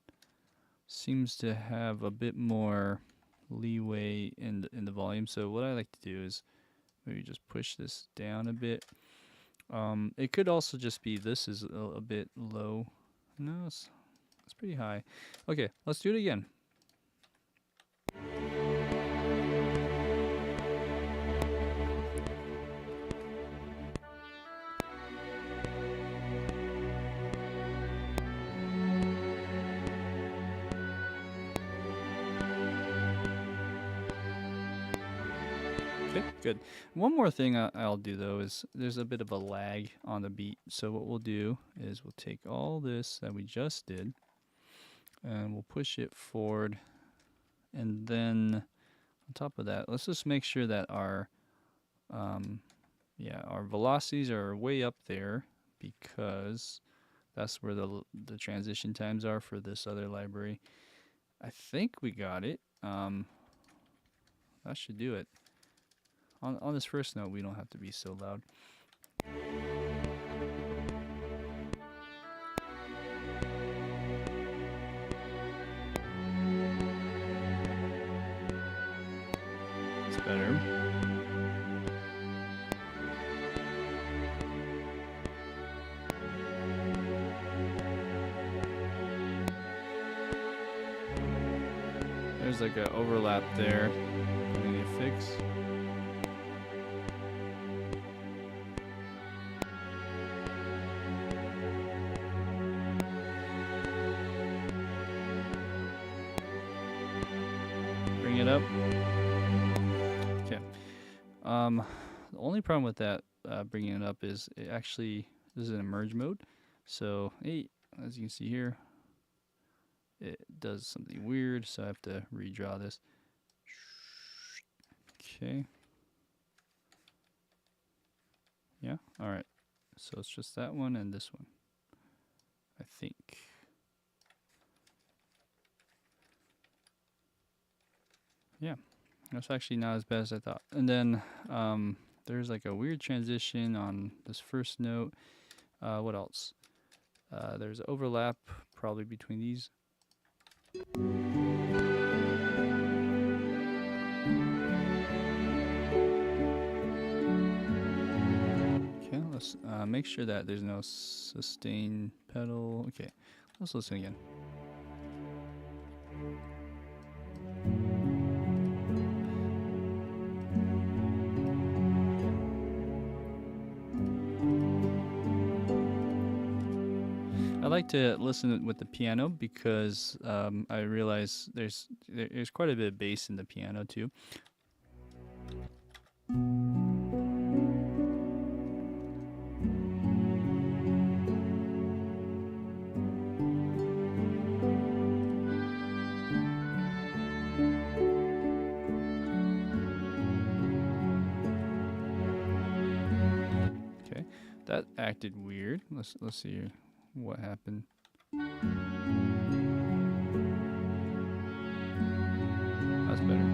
seems to have a bit more leeway in the volume. So what I like to do is maybe just push this down a bit. It could also just be this is a bit low. No, it's pretty high. Okay, let's do it again. Okay, good. One more thing I'll do though is there's a bit of a lag on the beat. So what we'll do is we'll take all this that we just did and we'll push it forward. And then on top of that, let's just make sure that our our velocities are way up there because that's where the transition times are for this other library. I think we got it. That should do it. On this first note, we don't have to be so loud. It's better. There's like an overlap there. We need to fix. Bring it up. Okay. The only problem with that bringing it up is it actually this is in a merge mode. So as you can see here, it does something weird. So I have to redraw this. Okay. Yeah. All right. So it's just that one and this one, I think. Yeah, that's actually not as bad as I thought. And then there's like a weird transition on this first note. What else? There's overlap probably between these. Okay, let's make sure that there's no sustain pedal. Okay, let's listen again. I like to listen with the piano because I realize there's quite a bit of bass in the piano too. Okay, that acted weird. Let's see what happened. That's better.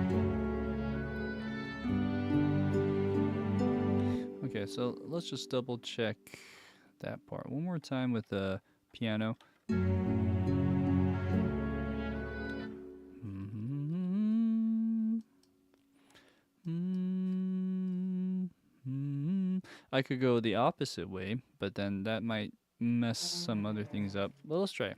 Okay, so let's just double check that part one more time with the piano. I could go the opposite way, but then that might mess some other things up. Well, let's try.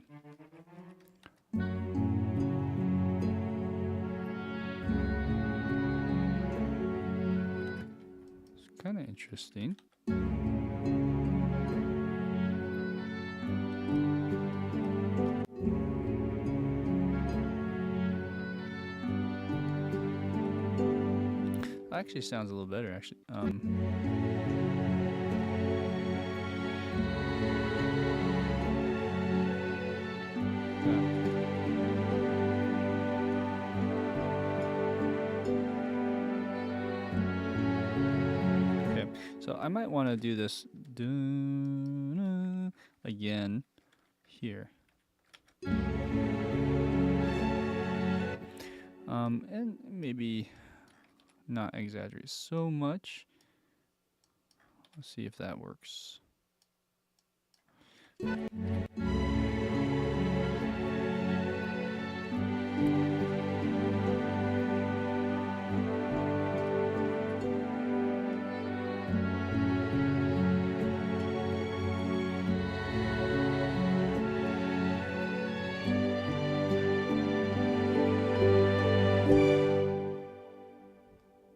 It's kind of interesting. actually sounds a little better, actually. Okay, so I might want to do this again here. And maybe not exaggerate so much. Let's see if that works.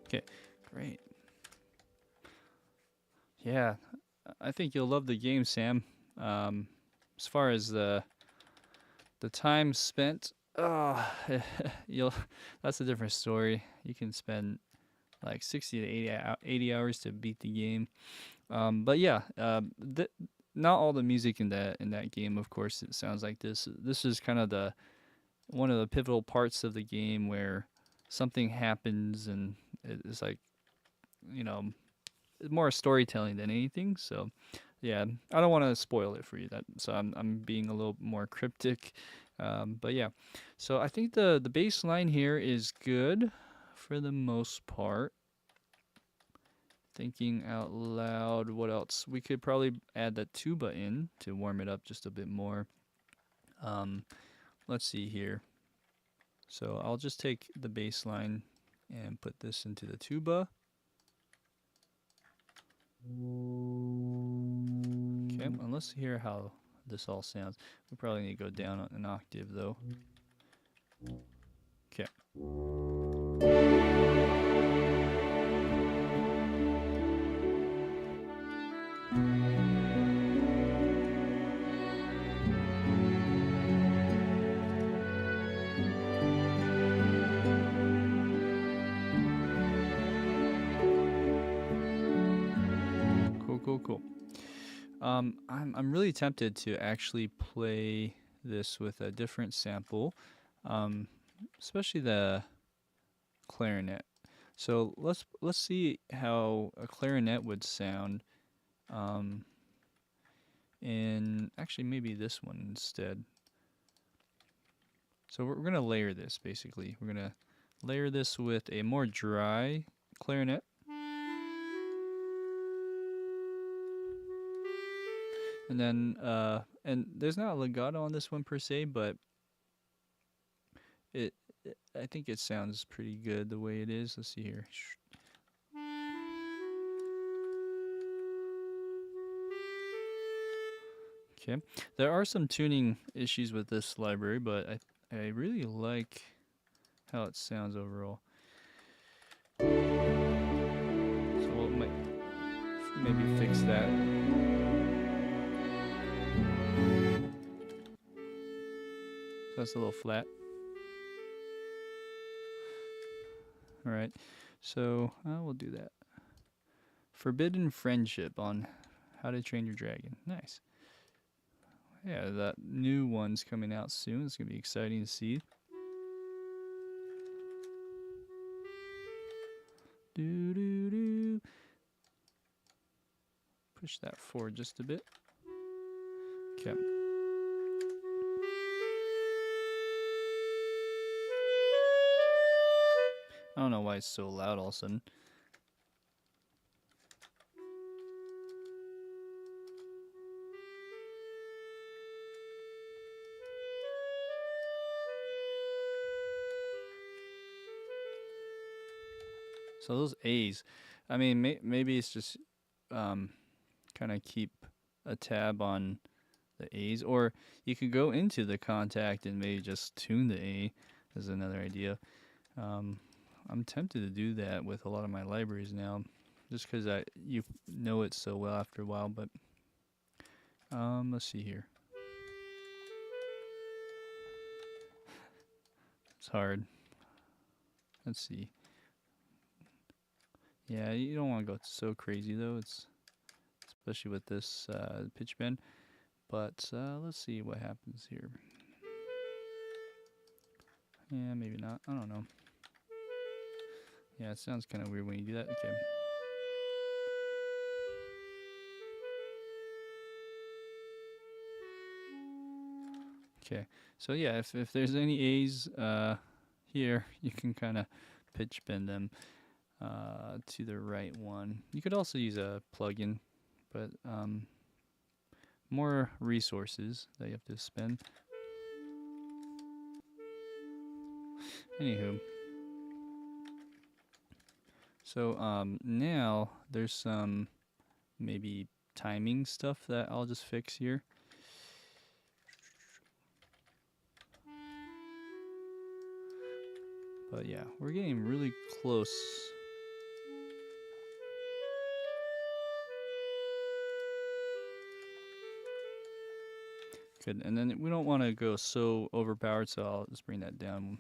Okay, great. Yeah, I think you'll love the game, Sam. As far as the time spent, that's a different story. You can spend like 60 to 80 hours to beat the game. But yeah, not all the music in that game, of course, it sounds like this. This is kind of one of the pivotal parts of the game where something happens and it's like, you know, more storytelling than anything. So, yeah, I don't want to spoil it for you. So I'm being a little more cryptic. But yeah, so I think the bass line here is good for the most part. Thinking out loud, what else? We could probably add that tuba in to warm it up just a bit more. Let's see here. So I'll just take the bass line and put this into the tuba. Okay, and let's hear how this all sounds. We probably need to go down an octave though. Okay. Cool. I'm really tempted to actually play this with a different sample, especially the clarinet. So let's see how a clarinet would sound, in actually maybe this one instead. So we're gonna layer this basically. We're gonna layer this with a more dry clarinet. And then, and there's not a legato on this one per se, but I think it sounds pretty good the way it is. Let's see here. Okay, there are some tuning issues with this library, but I really like how it sounds overall. So we'll maybe fix that. So that's a little flat. All right, so we'll do that. Forbidden Friendship on How to Train Your Dragon. Nice. Yeah, that new one's coming out soon. It's gonna be exciting to see. Push that forward just a bit. Okay. I don't know why it's so loud all of a sudden. So those A's, I mean, maybe it's just kind of keep a tab on the A's, or you could go into the contact and maybe just tune the A is another idea. I'm tempted to do that with a lot of my libraries now, just because you know it so well after a while. But let's see here. It's hard. Let's see. Yeah, you don't want to go so crazy though. It's especially with this pitch bend. But let's see what happens here. Yeah, maybe not. I don't know. Yeah, it sounds kind of weird when you do that. Okay. Okay. So yeah, if there's any A's here, you can kind of pitch bend them to the right one. You could also use a plugin, but more resources that you have to spend. Anywho. So now there's some maybe timing stuff that I'll just fix here. But yeah, we're getting really close. Good, and then we don't want to go so overpowered, so I'll just bring that down.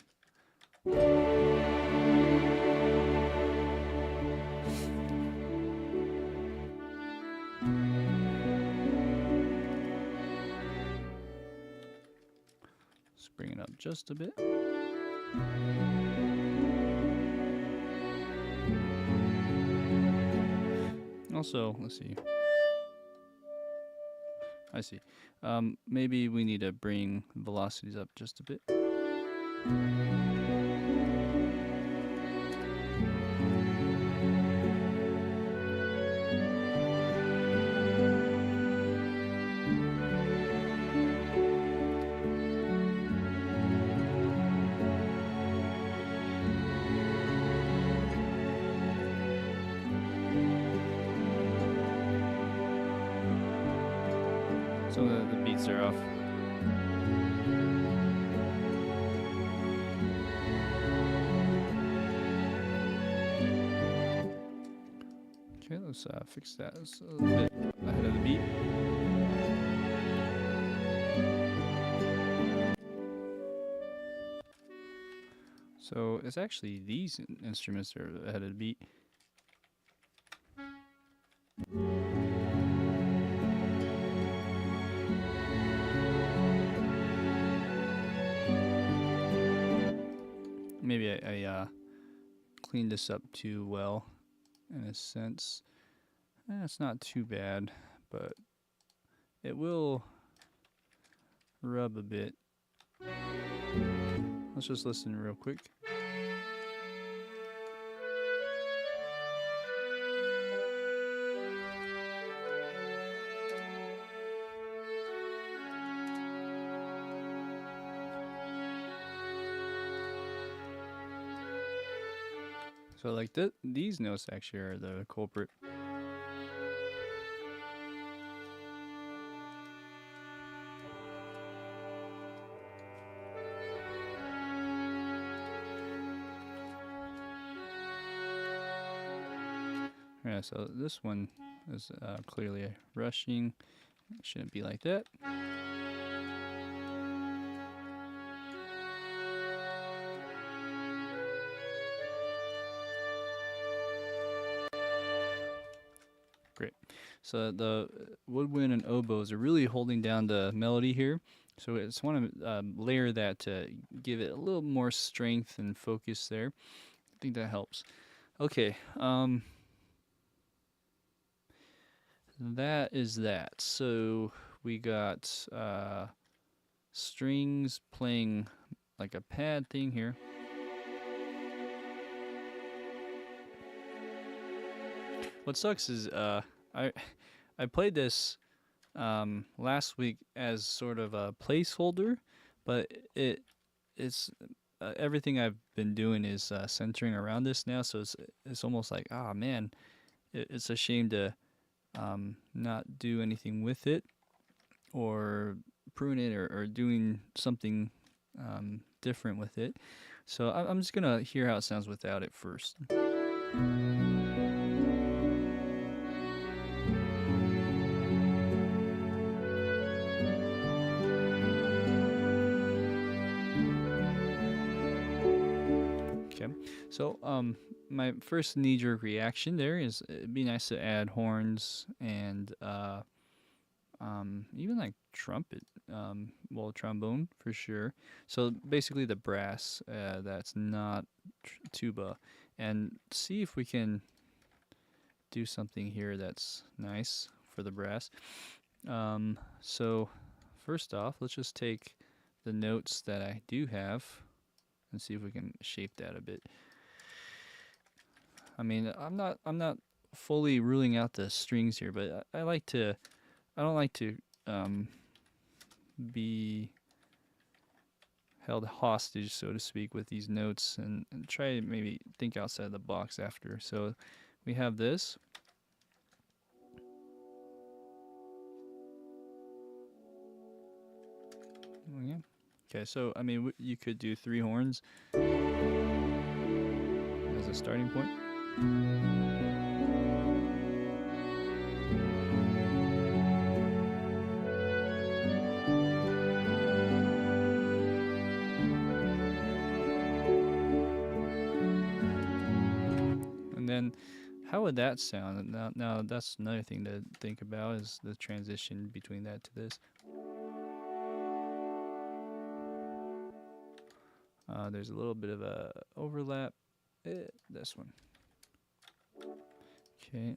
Just bring it up just a bit. Also, let's see. I see. Maybe we need to bring velocities up just a bit. So the beats are off. Okay, let's fix that. It's a little bit ahead of the beat. So it's actually these instruments that are ahead of the beat. Maybe I cleaned this up too well, in a sense. It's not too bad, but it will rub a bit. Let's just listen real quick. So like these notes actually are the culprit. Yeah, so this one is clearly a rushing. It shouldn't be like that. Great. So the woodwind and oboes are really holding down the melody here. So I just want to layer that to give it a little more strength and focus there. I think that helps. Okay. That is that. So we got strings playing like a pad thing here. What sucks is I played this last week as sort of a placeholder, but it's everything I've been doing is centering around this now. So it's almost like, ah, man, it's a shame to not do anything with it or prune it or doing something different with it. So I'm just gonna hear how it sounds without it first. Okay, so my first knee-jerk reaction there is it'd be nice to add horns and even like trumpet, well, trombone for sure. So basically the brass that's not tuba, and see if we can do something here that's nice for the brass. So first off, let's just take the notes that I do have and see if we can shape that a bit. I mean, I'm not fully ruling out the strings here, but I like to. I don't like to be held hostage, so to speak, with these notes, and try to maybe think outside the box after. So we have this. Oh, yeah. Okay, so I mean, you could do 3 horns as a starting point. And then, how would that sound? Now that's another thing to think about is the transition between that to this. There's a little bit of a overlap. This one. Okay.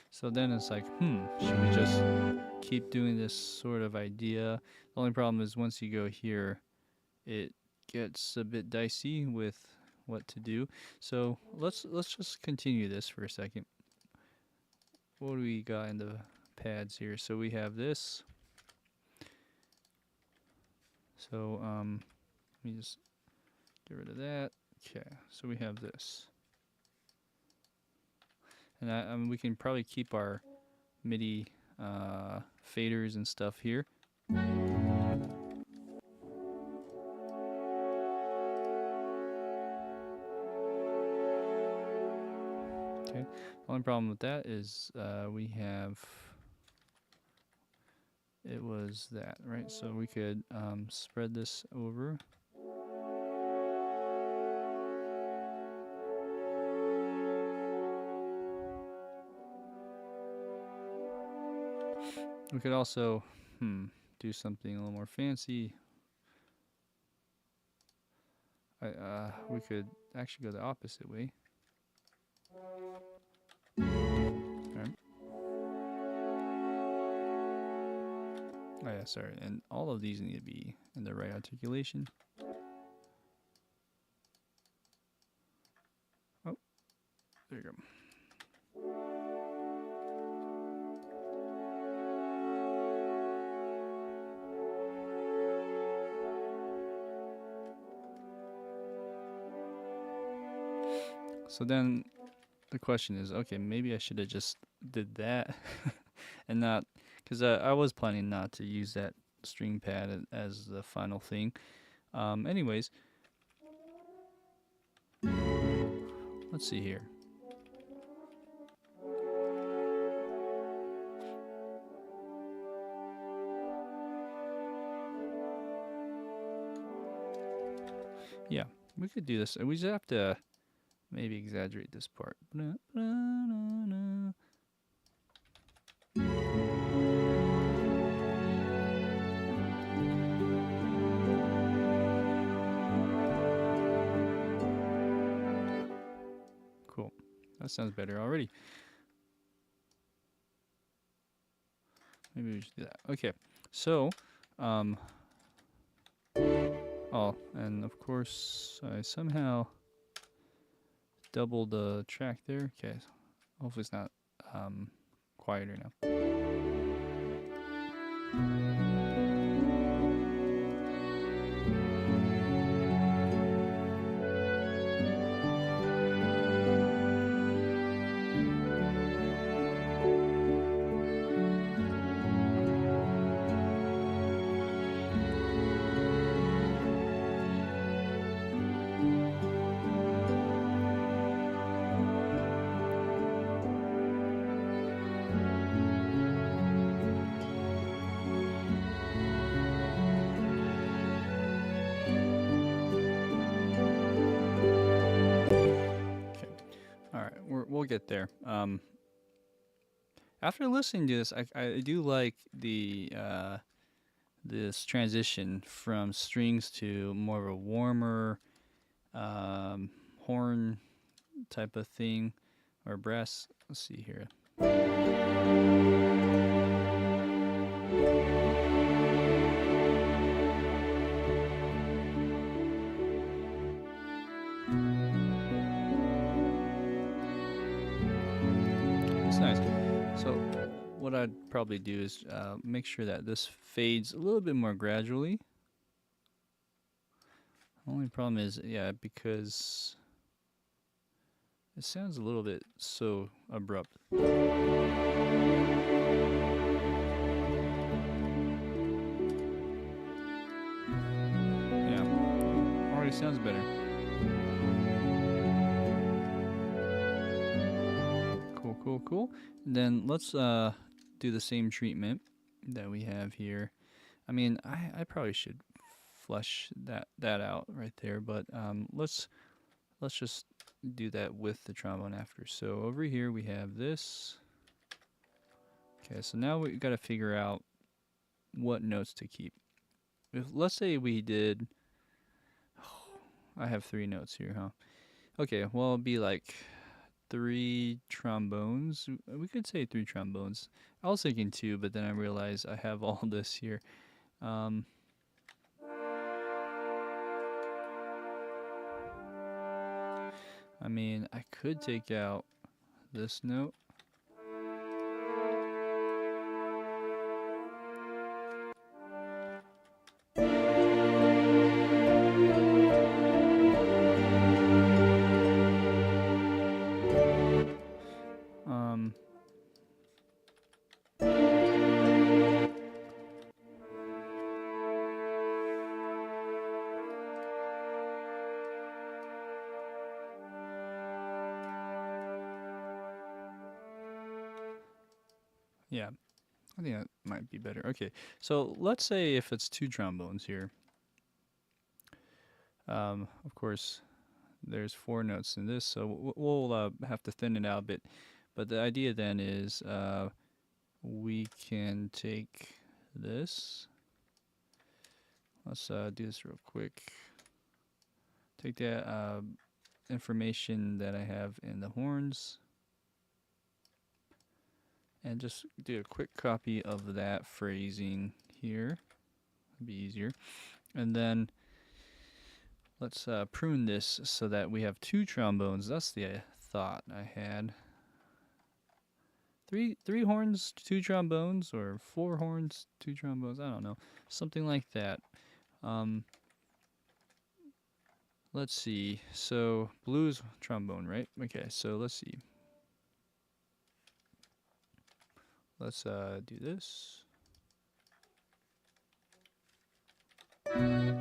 So then it's like, should we just keep doing this sort of idea? The only problem is once you go here, it gets a bit dicey with what to do. So let's just continue this for a second. What do we got in the pads here? So we have this. So let me just get rid of that. Okay, so we have this. And I mean, we can probably keep our MIDI faders and stuff here. Okay, the only problem with that is we have, it was that, right? So we could spread this over. We could also do something a little more fancy. We could actually go the opposite way. Right. Oh yeah, sorry. And all of these need to be in the right articulation. Oh, there you go. So then the question is, okay, maybe I should have just did that and not, because I was planning not to use that string pad as the final thing. Anyways, let's see here. Yeah, we could do this. We just have to maybe exaggerate this part. Cool. That sounds better already. Maybe we should do that. Okay. So, oh, and of course, I somehow doubled the track there. Okay. Hopefully it's not quieter now. get there. After listening to this, I do like the this transition from strings to more of a warmer horn type of thing, or brass. Let's see here. It's nice. So what I'd probably do is make sure that this fades a little bit more gradually. Only problem is, yeah, because it sounds a little bit so abrupt. Yeah, already sounds better. Cool. Then let's do the same treatment that we have here. I mean, I probably should flesh that out right there, but let's just do that with the trombone after. So over here we have this. Okay, so now we got to figure out what notes to keep. Let's say we did. I have 3 notes here, huh? Okay, well it'll be like 3 trombones. We could say 3 trombones. I was thinking 2, but then I realized I have all this here. I mean, I could take out this note. Yeah, I think that might be better. Okay, so let's say if it's 2 trombones here. Of course, there's 4 notes in this, so we'll have to thin it out a bit. But the idea then is we can take this. Let's do this real quick. Take that information that I have in the horns and just do a quick copy of that phrasing here. It'd be easier. And then let's prune this so that we have 2 trombones. That's the thought I had. Three horns, 2 trombones, or 4 horns, 2 trombones. I don't know, something like that. Let's see. So blues trombone, right? Okay. So let's see. Let's do this. Okay.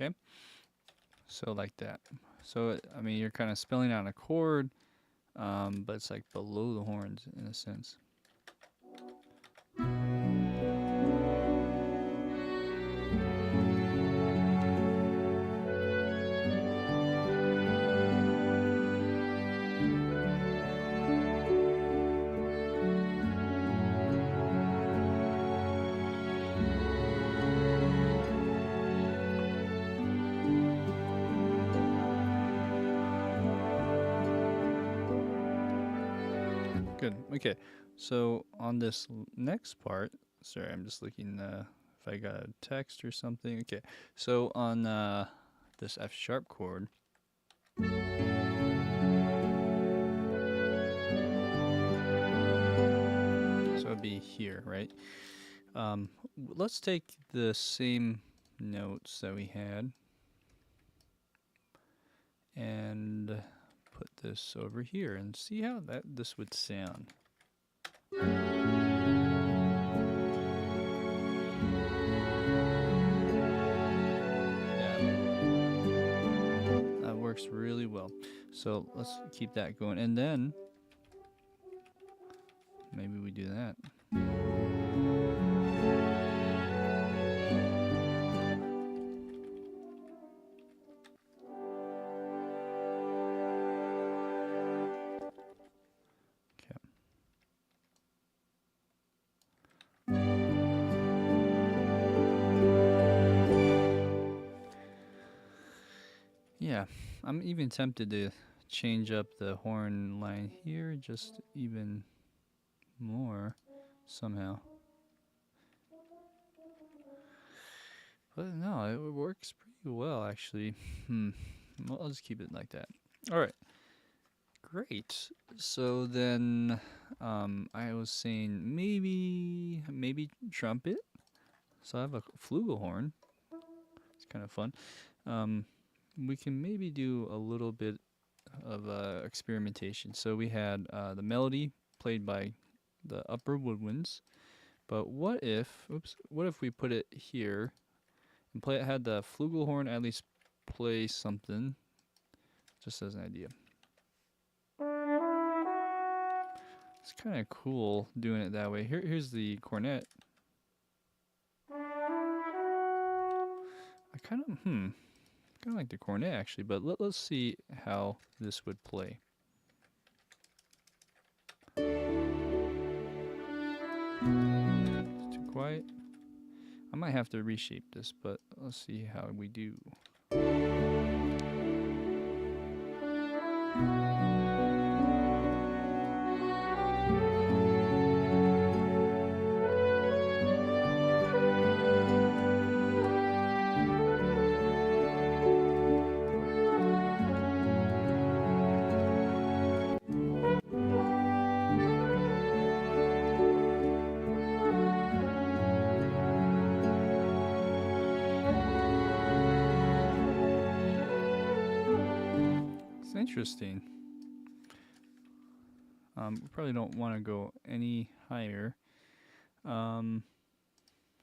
Okay, so like that. So I mean, you're kind of spelling out a chord, but it's like below the horns in a sense. Good. Okay. So on this next part, sorry, I'm just looking if I got a text or something. Okay. So on this F sharp chord, so it'd be here, right? Let's take the same notes that we had. and put this over here and see how this would sound. Works really well. So let's keep that going, and then maybe we do that. Okay. Yeah, I'm even tempted to change up the horn line here just even more somehow. But no, it works pretty well actually. Well, I'll just keep it like that. All right. Great. So then I was saying maybe trumpet. So I have a flugelhorn. It's kind of fun. We can maybe do a little bit of experimentation. So we had the melody played by the upper woodwinds, but what if we put it here and had the flugelhorn at least play something, just as an idea. It's kind of cool doing it that way. Here's the cornet. I kind of like the cornet actually, but let's see how this would play. It's too quiet. I might have to reshape this, but let's see how we do. Interesting. We probably don't want to go any higher.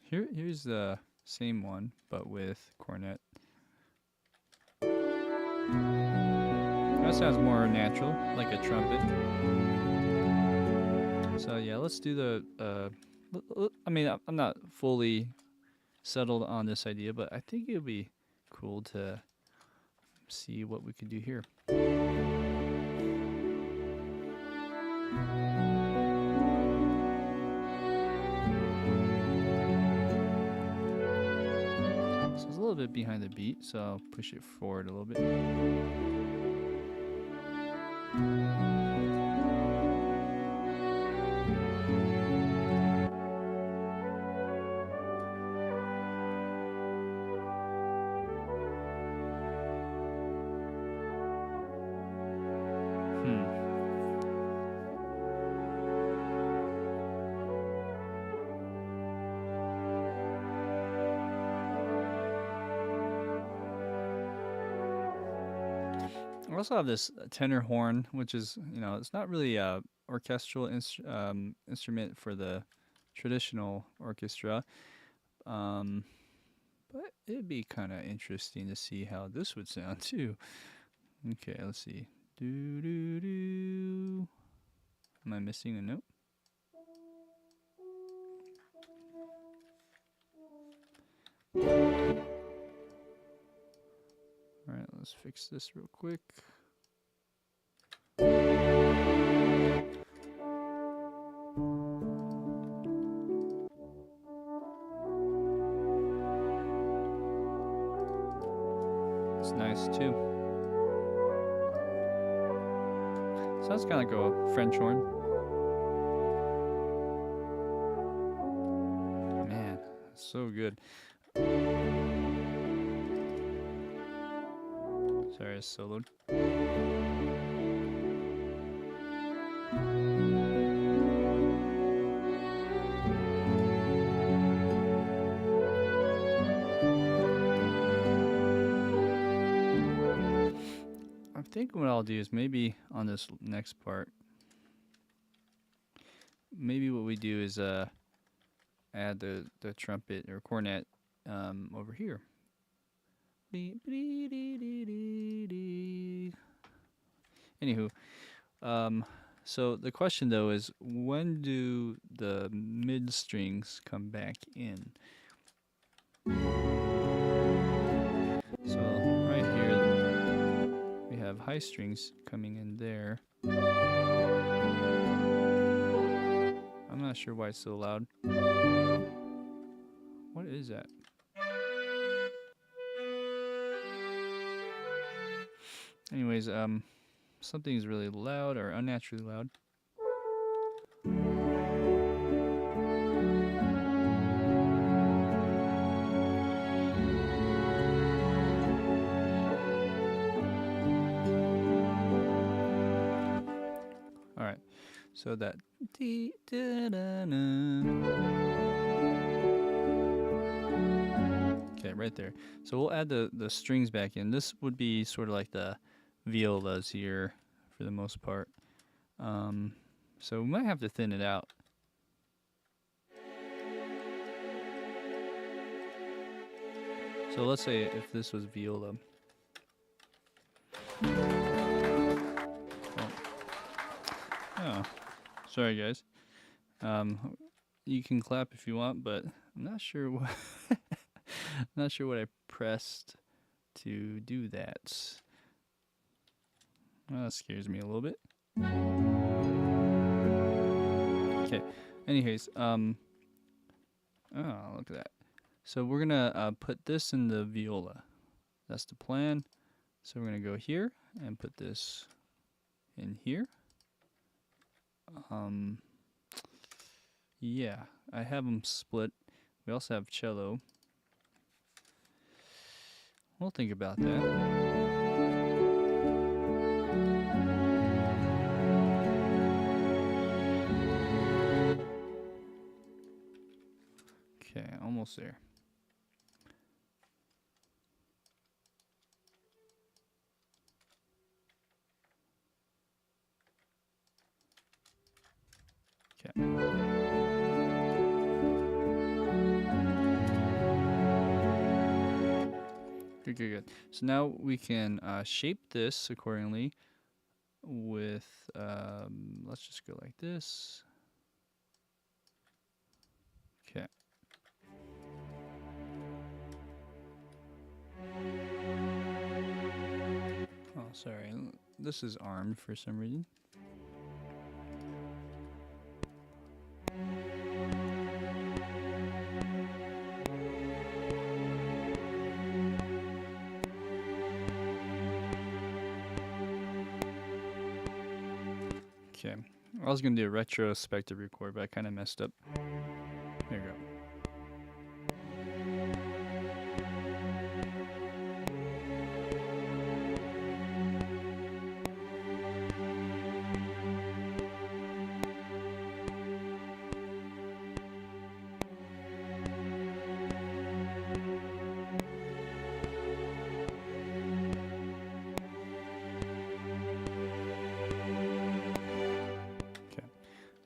Here's the same one, but with cornet. That sounds more natural, like a trumpet. So yeah, let's do the. I mean, I'm not fully settled on this idea, but I think it would be cool to see what we could do here. So it's a little bit behind the beat, so I'll push it forward a little bit. I also have this tenor horn, which is, it's not really a orchestral instrument for the traditional orchestra, but it'd be kind of interesting to see how this would sound too. Okay, let's see. Do do do. Am I missing a note? All right, let's fix this real quick. It's nice too. Sounds kind of like a French horn. Man, so good. Sorry, I soloed. think what I'll do is maybe on this next part, maybe what we do is add the trumpet or cornet over here. Anywho, so the question though is, when do the mid strings come back in? So right here we have high strings coming in there. I'm not sure why it's so loud. What is that? Anyways, something is really loud or unnaturally loud. Alright, so that okay, right there. So we'll add the strings back in. This would be sort of like the violas here for the most part. So we might have to thin it out. So let's say if this was viola. Oh, sorry guys. You can clap if you want, but I'm not sure what not sure what I pressed to do that. That scares me a little bit. Okay. Anyways, oh, look at that. So we're gonna put this in the viola. That's the plan. So we're gonna go here and put this in here. Yeah, I have them split. We also have cello. We'll think about that. Okay, almost there. Okay. Good. So now we can shape this accordingly with, let's just go like this. Okay. Oh, sorry. This is armed for some reason. Okay, I was gonna do a retrospective record, but I kind of messed up. There you go.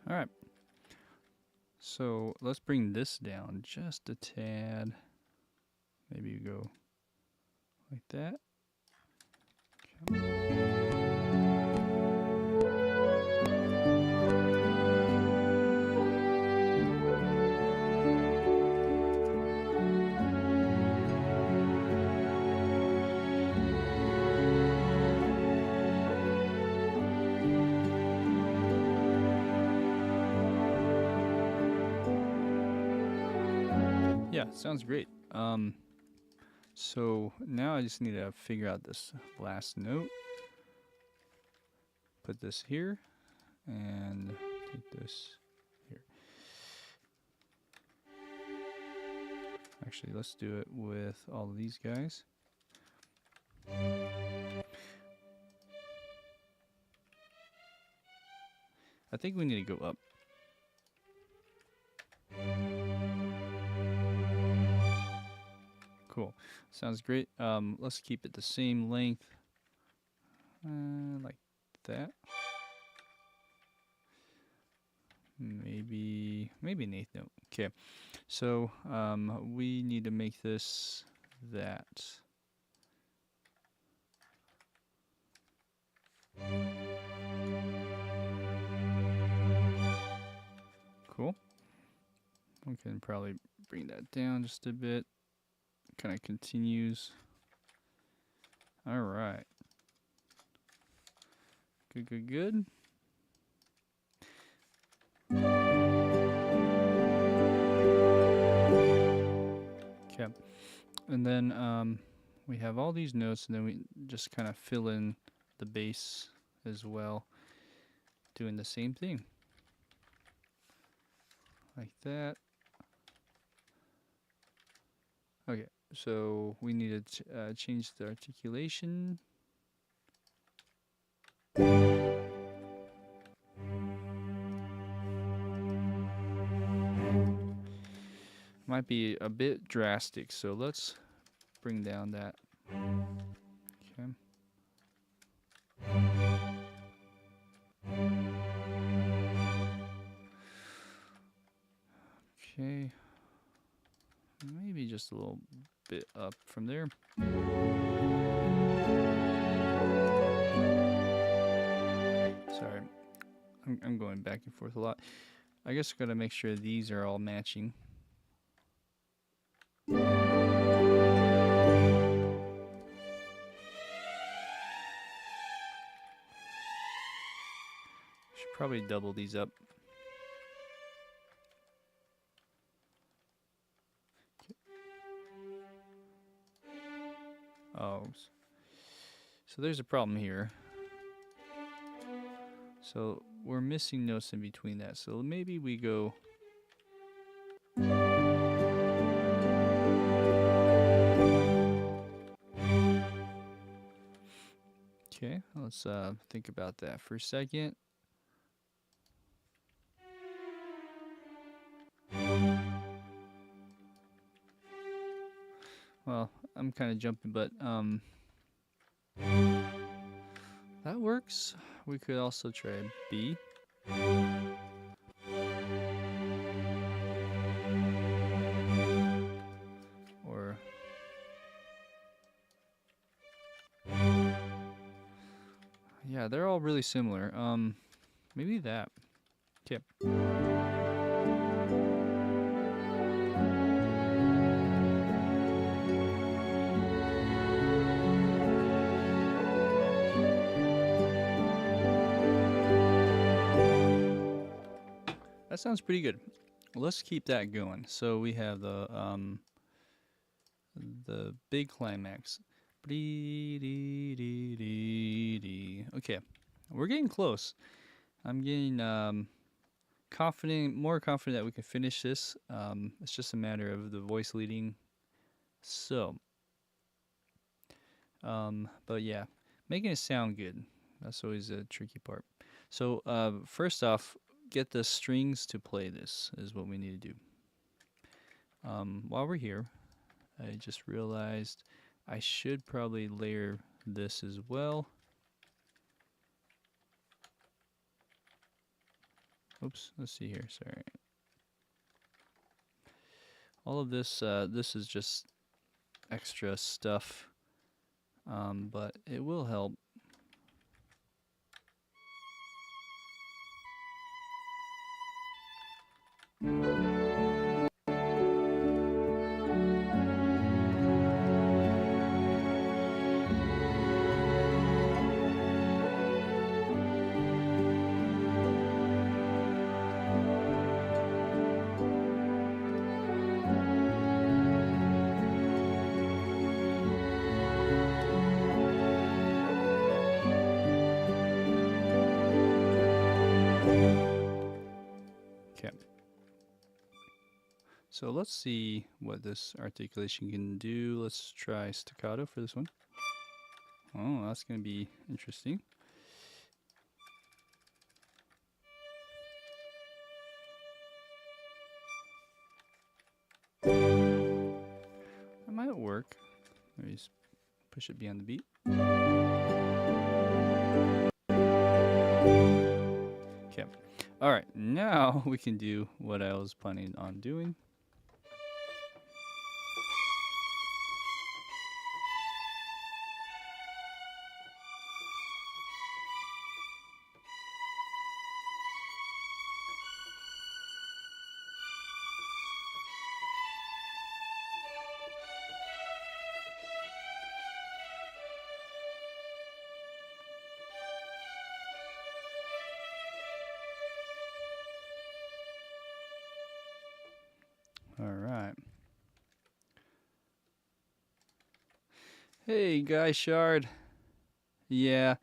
Alright, so let's bring this down just a tad. Maybe you go like that. Okay. Yeah, sounds great. So now I just need to figure out this last note. Put this here and take this here. Actually, let's do it with all of these guys. I think we need to go up. Cool. Sounds great. Let's keep it the same length. like that. Maybe an eighth note. Okay, so we need to make this that. Cool. We can probably bring that down just a bit. Kind of continues. All right. Good, good, good. Okay. And then we have all these notes, and then we just kind of fill in the bass as well, doing the same thing. Like that. Okay, so we need to change the articulation. Might be a bit drastic, so let's bring down that. Okay. Okay. Maybe just a little bit up from there. Sorry, I'm going back and forth a lot. I guess I gotta make sure these are all matching. Should probably double these up. Oh, so there's a problem here. So we're missing notes in between that. So maybe we go. Okay, let's think about that for a second. Well, I'm kind of jumping, but that works. We could also try B. Or yeah, they're all really similar. Maybe that. Okay. That sounds pretty good. Let's keep that going. So we have the big climax. Okay, we're getting close. I'm getting more confident that we can finish this. It's just a matter of the voice leading. So, but yeah, making it sound good. That's always a tricky part. So first off, get the strings to play this is what we need to do. While we're here, I just realized I should probably layer this as well. Oops, let's see here, sorry. All of this, this is just extra stuff, but it will help. Okay. So let's see what this articulation can do. Let's try staccato for this one. Oh, that's going to be interesting. That might work. Let me just push it beyond the beat. Okay. All right. Now we can do what I was planning on doing. All right. Hey, Guy Shard. Yeah,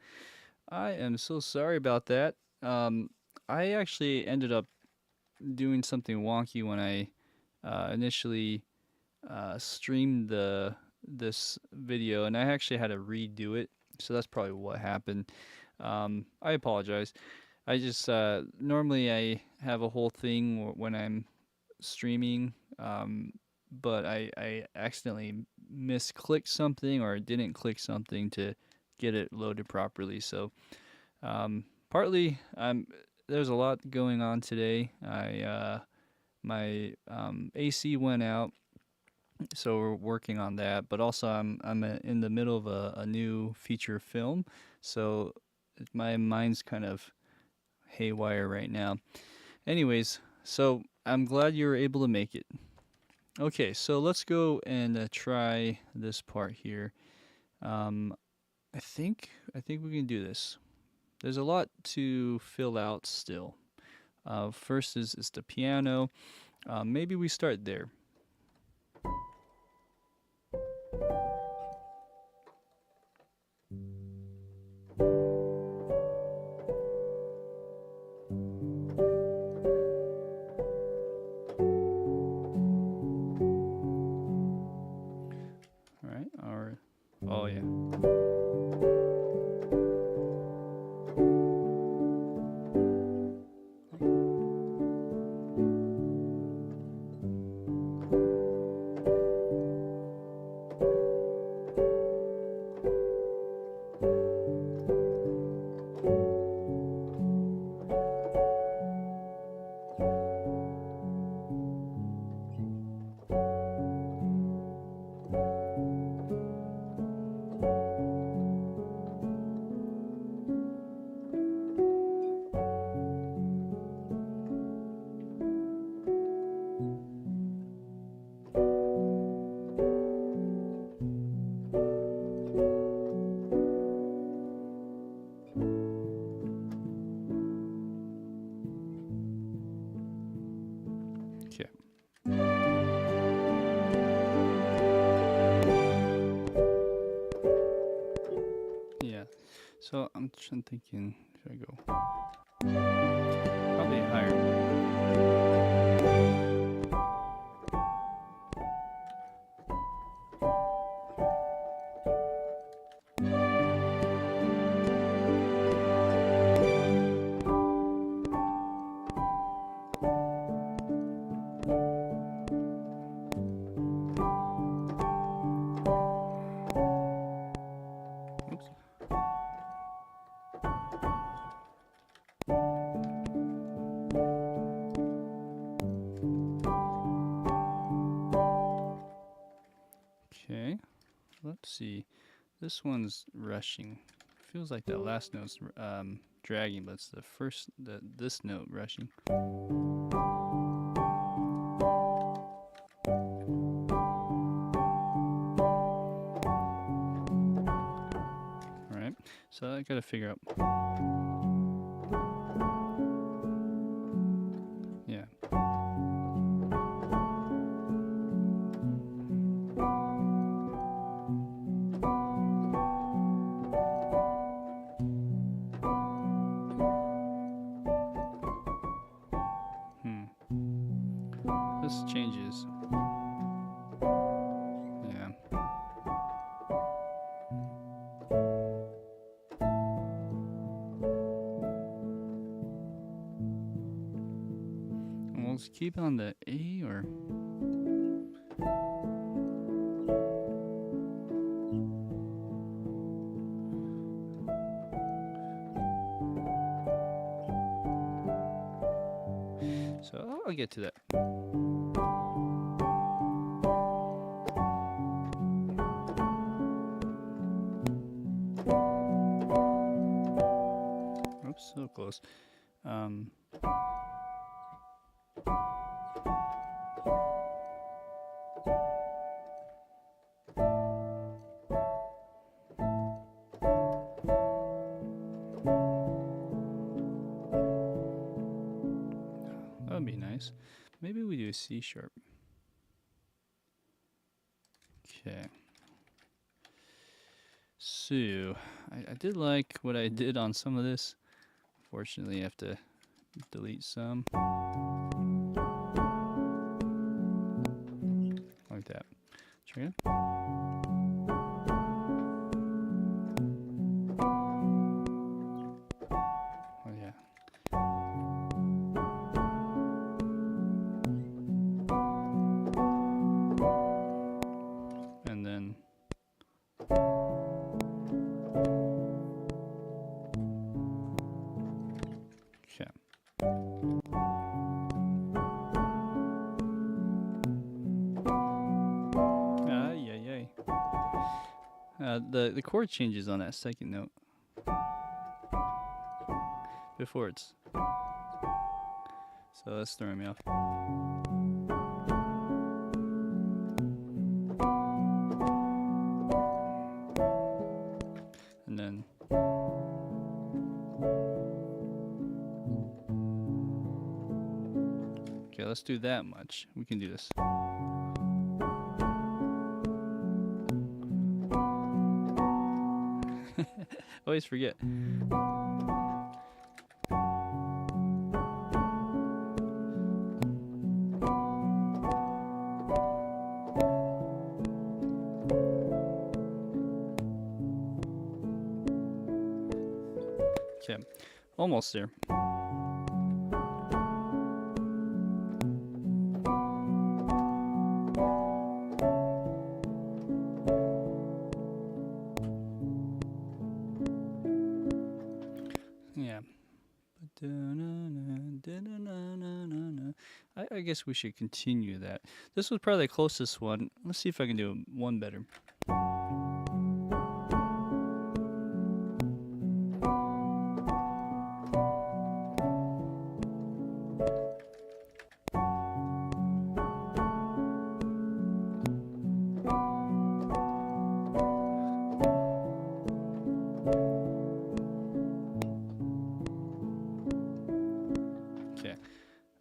I am so sorry about that. I actually ended up doing something wonky when I initially streamed this video, and I actually had to redo it. So that's probably what happened. I apologize. I just normally I have a whole thing when I'm streaming, but I accidentally misclicked something or didn't click something to get it loaded properly. So partly there's a lot going on today. My AC went out, so we're working on that. But also I'm in the middle of a new feature film, so my mind's kind of haywire right now. Anyways, so I'm glad you were able to make it. Okay, so let's go and try this part here. I think we can do this. There's a lot to fill out still. First is the piano. Maybe we start there. All right. Oh yeah. Okay. Yeah. So I'm thinking, should I go probably higher? Oops. Okay. Let's see. This one's rushing. Feels like that last note's dragging, but it's this note rushing. All right. So I gotta figure out. Yeah. This changes. Yeah. And we'll just keep on the A or. get to that. Oops, so close. That would be nice. Maybe we do a C sharp. Okay. So, I did like what I did on some of this. Fortunately, I have to delete some. Like that. Try again. Oh yeah. And then okay. The chord changes on that second note before it's, so that's throwing me off. And then okay, let's do that much. We can do this. Always forget. Okay, almost there. Yeah. I guess we should continue that. This was probably the closest one. Let's see if I can do one better.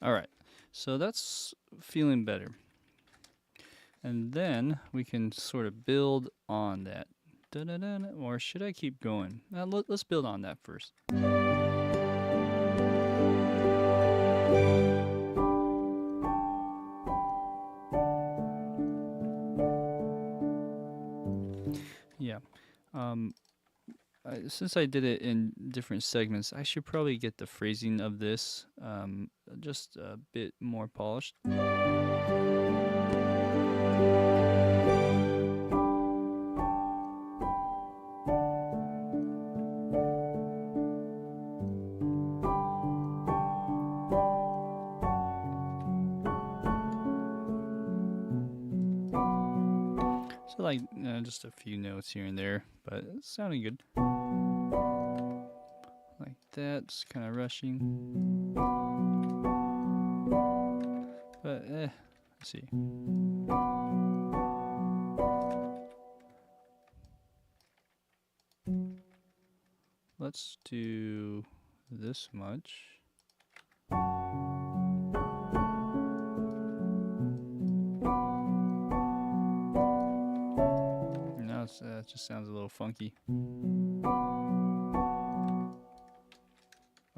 Alright, so that's feeling better. And then we can sort of build on that. Or should I keep going? Let's build on that first. Yeah. Since I did it in different segments, I should probably get the phrasing of this just a bit more polished. So like just a few notes here and there, but it's sounding good. Like that, just kind of rushing. But let's see. Let's do this much. Now it just sounds a little funky.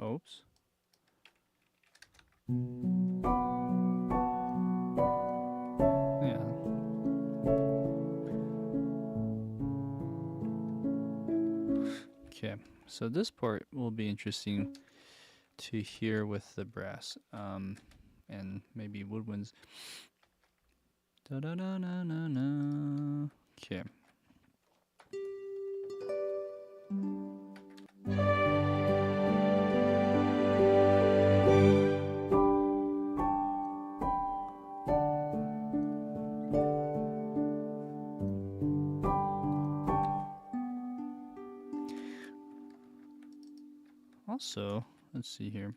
Oops. Yeah. Okay, so this part will be interesting to hear with the brass and maybe woodwinds. Da da da na na na. Okay. also, let's see here.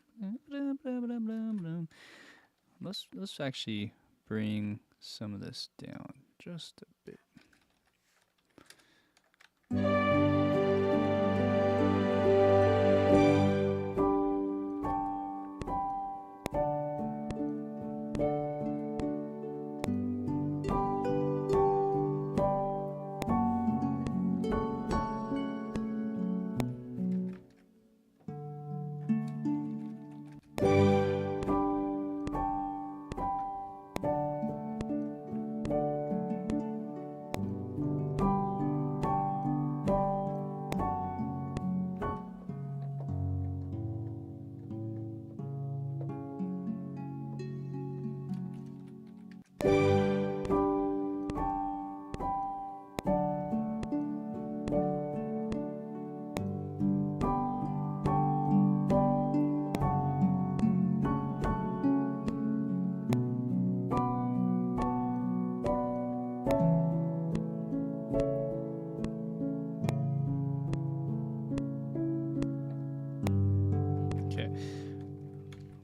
Let's actually bring some of this down just a bit.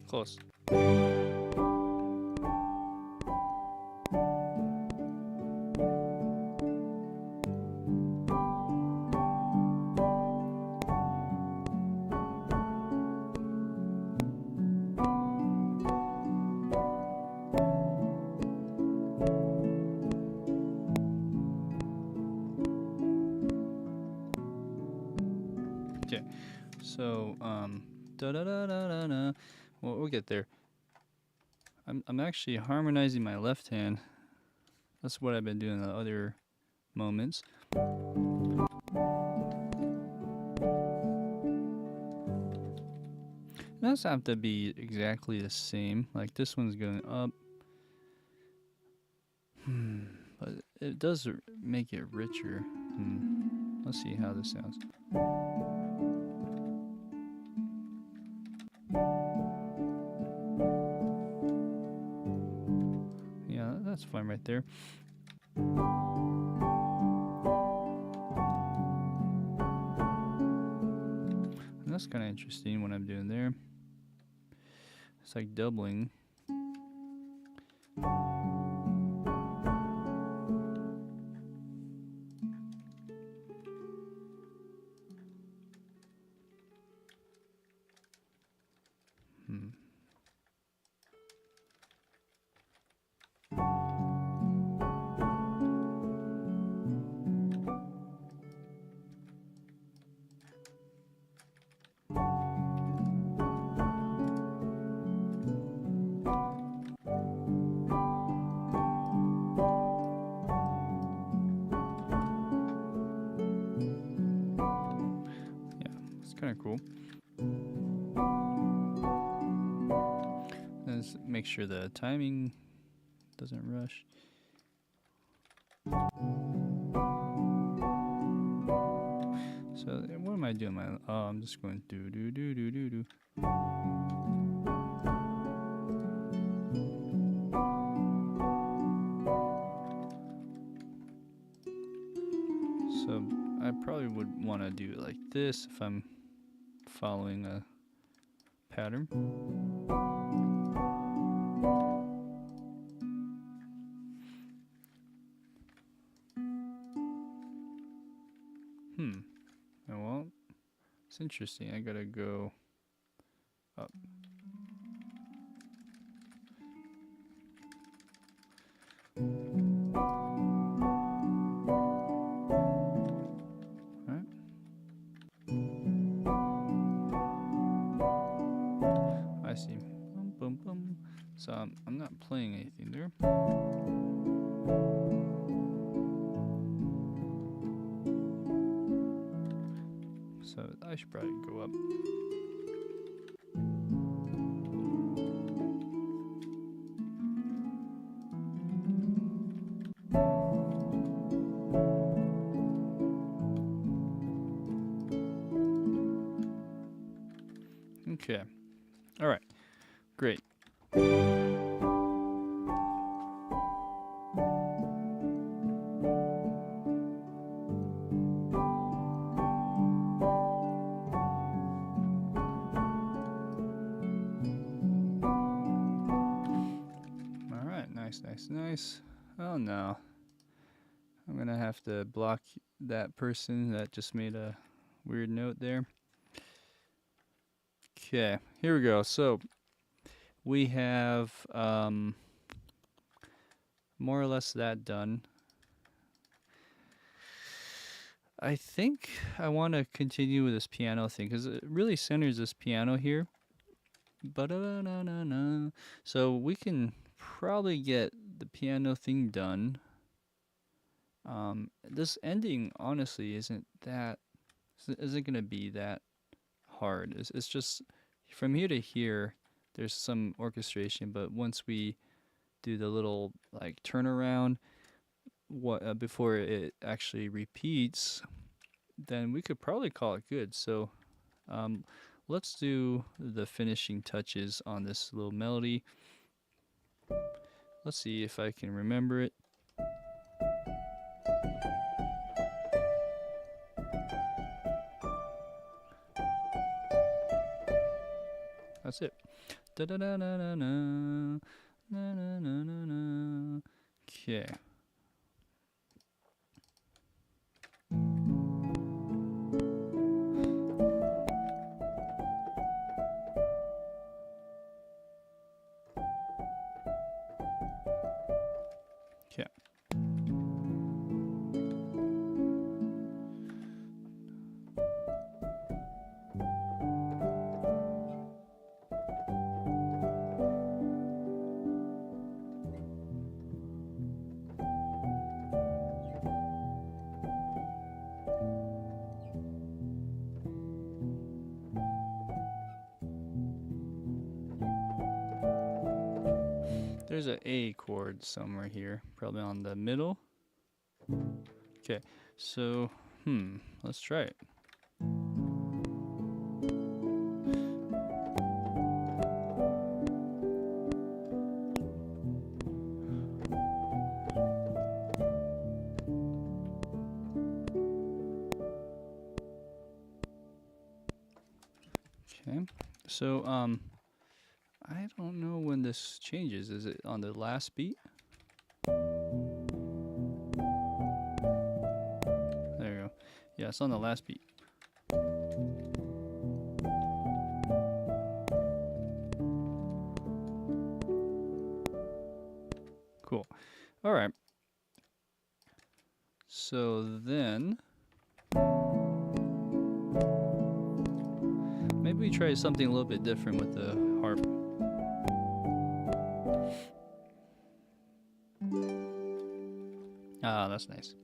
Close. Okay, so da da da da da da. Well, we'll get there. I'm actually harmonizing my left hand. That's what I've been doing in the other moments. It doesn't have to be exactly the same. Like this one's going up. But it does make it richer. Let's see how this sounds. Yeah, that's fine right there. And that's kind of interesting what I'm doing there. It's like doubling. Kind of cool. Let's make sure the timing doesn't rush. So what am I doing? I'm just going do do do do do do. So I probably would want to do it like this if I'm following a pattern. Well, it's interesting. I gotta go up. See. Boom, boom, boom. So I'm not playing anything there. So I should probably go up. Okay. All right. Great. Nice, nice. Oh no. I'm gonna have to block that person that just made a weird note there. Okay, here we go. So we have more or less that done. I think I want to continue with this piano thing because it really centers this piano here. Ba-da-na-na-na. So we can probably get the piano thing done. This ending honestly isn't gonna be that hard. It's just from here to here. There's some orchestration, but once we do the little like turnaround, before it actually repeats, then we could probably call it good. So, let's do the finishing touches on this little melody. Let's see if I can remember it. That's it. Da da da da da na na na na na na. Okay. Okay. There's an A chord somewhere here, probably on the middle. Okay, so, let's try it. Okay, so, I don't know when this changes. Is it on the last beat? There you go. Yeah, it's on the last beat. Cool. All right. So then, maybe we try something a little bit different with the harp. Ah, that's nice.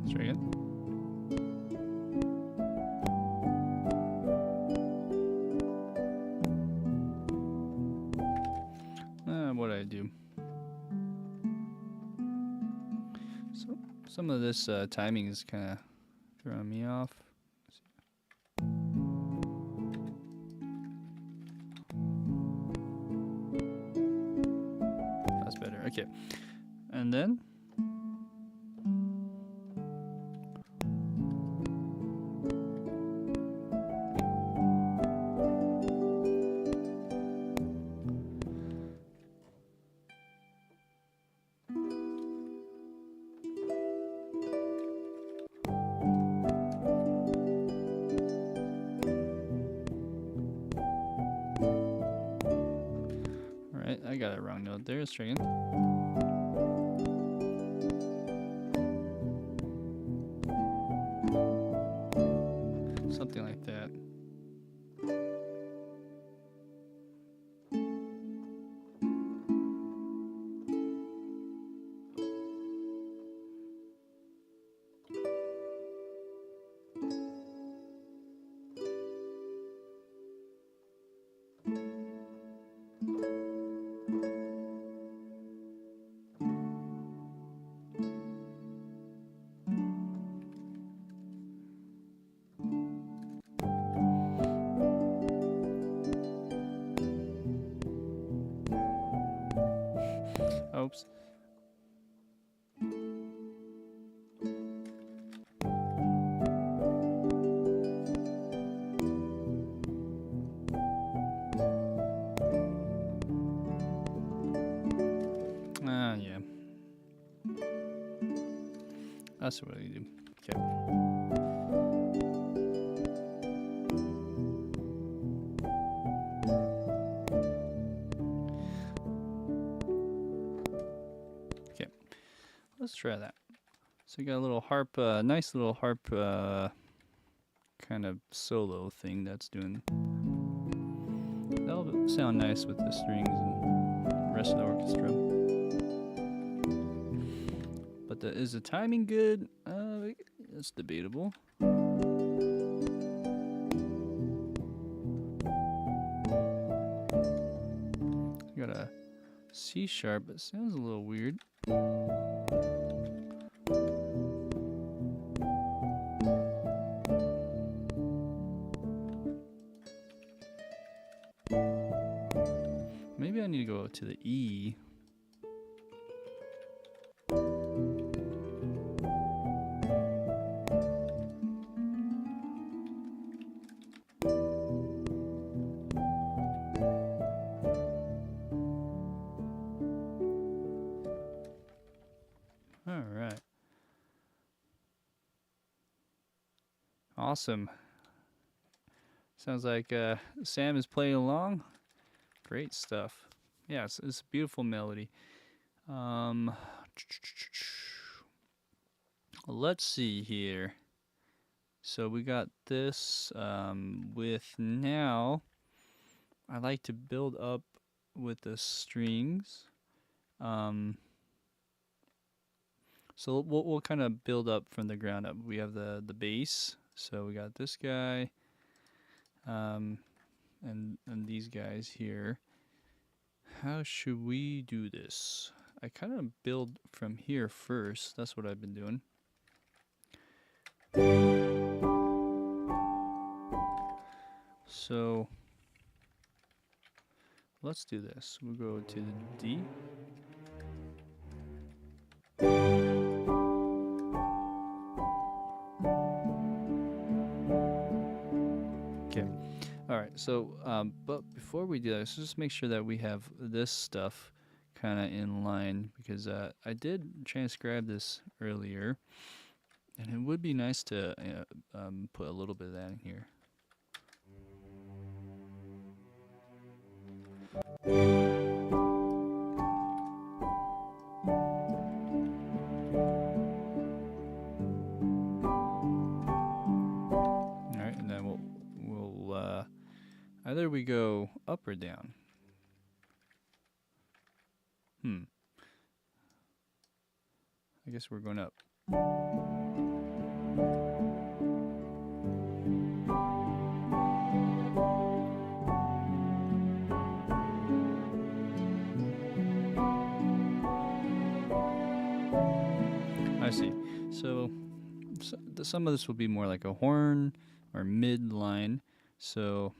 Let's try again. What did I do? So some of this timing is kind of throwing me off. That's better. Okay, and then. Alright, I got a wrong note there. Let's try again. Something like that. That's what I do. Okay. Okay. Let's try that. So you got a little harp, nice little harp kind of solo thing that's doing. That'll sound nice with the strings and the rest of the orchestra. But is the timing good? It's debatable. You got a C sharp. It sounds a little weird. Maybe I need to go to the E. All right. Awesome. Sounds like Sam is playing along. Great stuff. Yeah, it's a beautiful melody. Let's see here. So we got this with now. I like to build up with the strings. So we'll kind of build up from the ground up. We have the bass. So we got this guy, and these guys here. How should we do this? I kind of build from here first. That's what I've been doing. So let's do this. We'll go to the D. Okay. All right. So, but before we do that, let's just make sure that we have this stuff kind of in line, because I did transcribe this earlier, and it would be nice to put a little bit of that in here. All right, and then we'll either we go up or down. I guess we're going up. I see. So some of this will be more like a horn or mid line. So,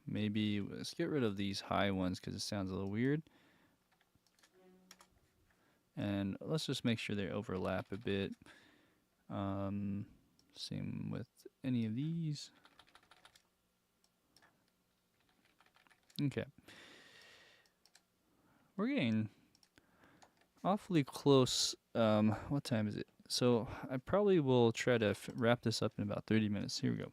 maybe let's get rid of these high ones because it sounds a little weird. And let's just make sure they overlap a bit. Same with any of these. Okay. We're getting awfully close. What time is it? So I probably will try to wrap this up in about 30 minutes. Here we go.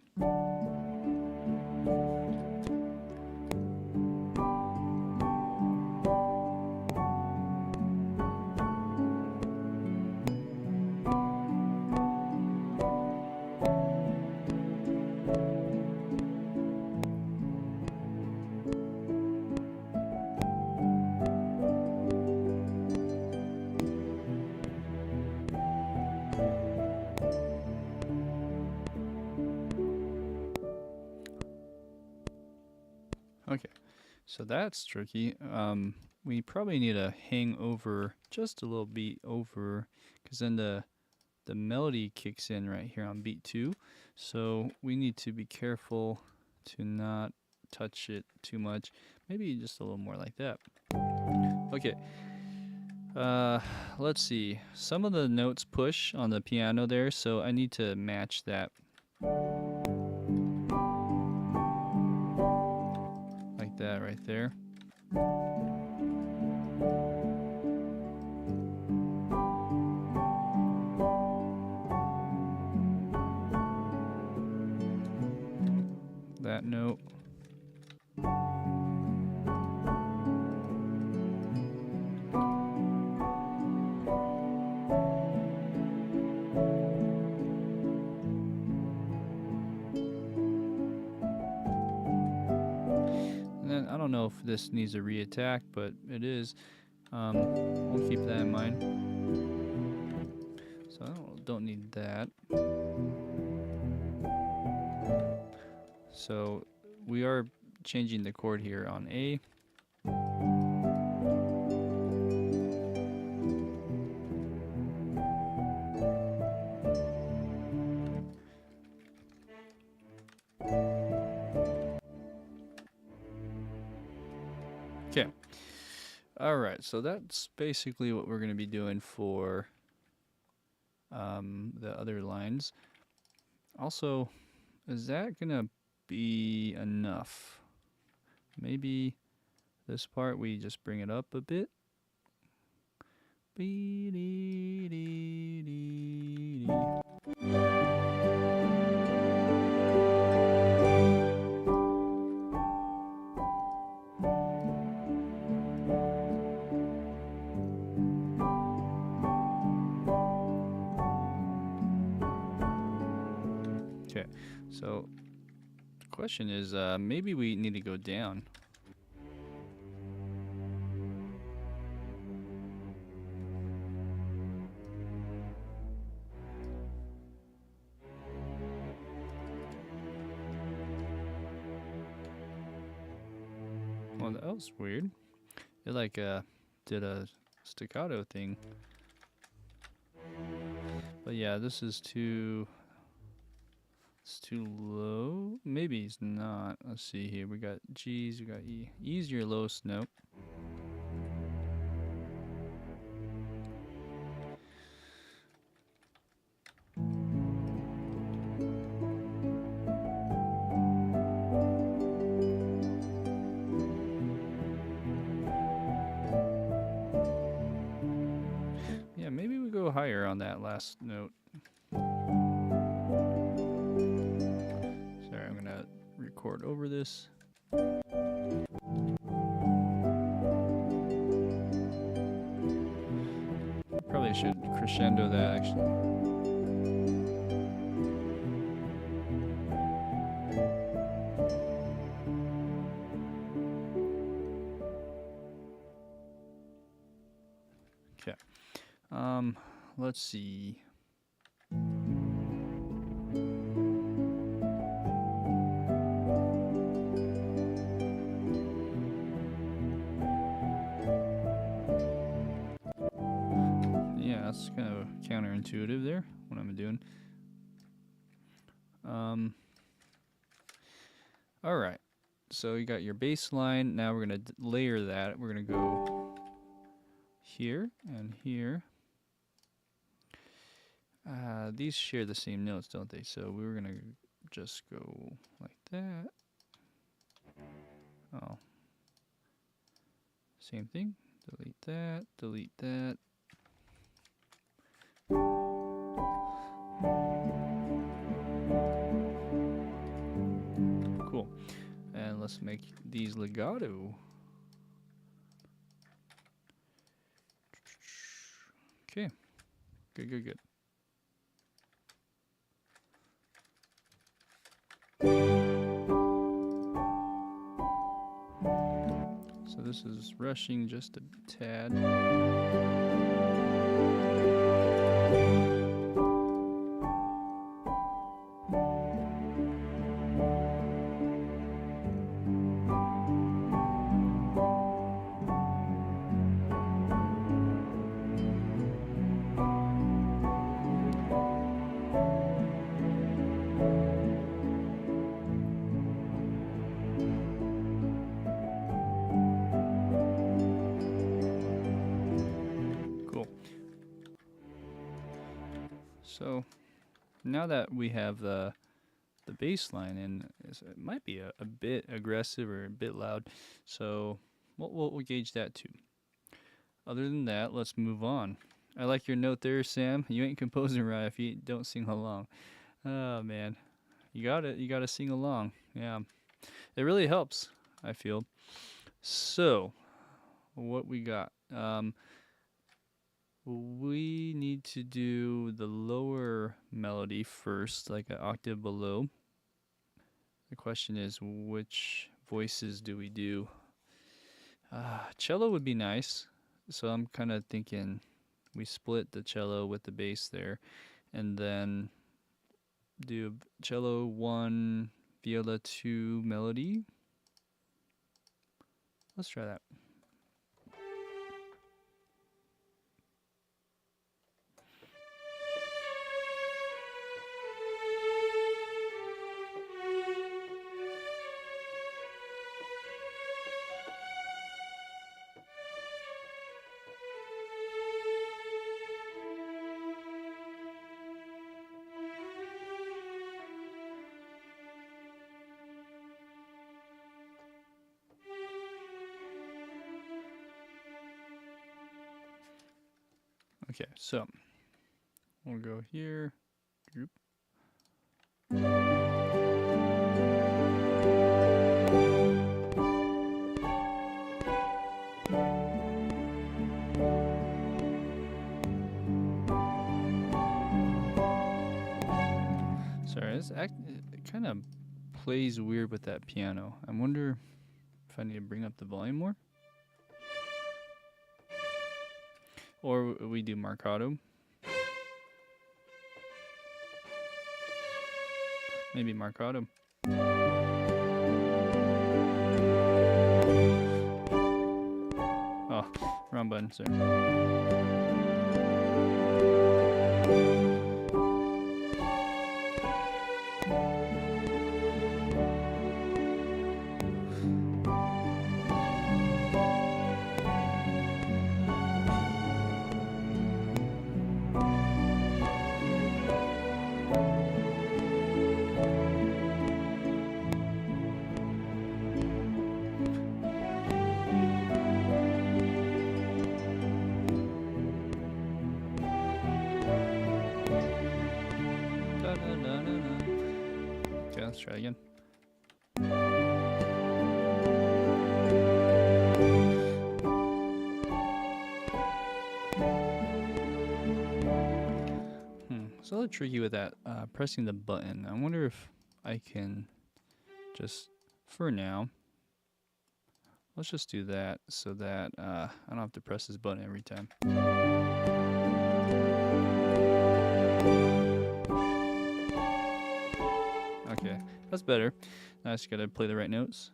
Okay, so that's tricky. We probably need to hang over just a little beat over, because then the melody kicks in right here on beat 2. So we need to be careful to not touch it too much. Maybe just a little more like that. Okay. Let's see. Some of the notes push on the piano there, so I need to match that. Like that right there. note. And then I don't know if this needs a reattack, but it is. We'll keep that in mind. So I don't need that. So we are changing the chord here on A. Okay. All right, so that's basically what we're going to be doing for the other lines. Also, is that going to be enough? Maybe this part we just bring it up a bit. Okay, so the question is, maybe we need to go down. Well, that was weird. It like did a staccato thing. But yeah, this is too... It's too low. Maybe it's not. Let's see here. We got G's, we got E. E's your lowest note. Yeah, maybe we go higher on that last note. Sorry, I'm gonna record over this. Probably should crescendo that actually. Okay. Let's see. Yeah, that's kind of counterintuitive there, what I'm doing. All right. So you got your bass line. Now we're going to layer that. We're going to go here and here. These share the same notes, don't they? So we were going to just go like that. Oh. Same thing. Delete that. Delete that. Cool. And let's make these legato. Okay. Good, good, good. So this is rushing just a tad. So now that we have the bass line in, it might be a bit aggressive or a bit loud. So we'll gauge that too. Other than that, let's move on. I like your note there, Sam. You ain't composing right if you don't sing along. Oh man, you gotta sing along. Yeah. it really helps, I feel. So, what we got? We need to do the lower melody first, like an octave below. The question is, which voices do we do? Cello would be nice. So I'm kind of thinking we split the cello with the bass there, and then do cello 1, viola 2 melody. Let's try that. Okay, so we'll go here. Group. Sorry, it kind of plays weird with that piano. I wonder if I need to bring up the volume more. Or we do marcato. Maybe marcato. Oh, wrong button, sorry. Okay, let's try again. It's a little tricky with that pressing the button. I wonder if I can just, for now, let's just do that so that I don't have to press this button every time. Okay, that's better. Now I just gotta play the right notes.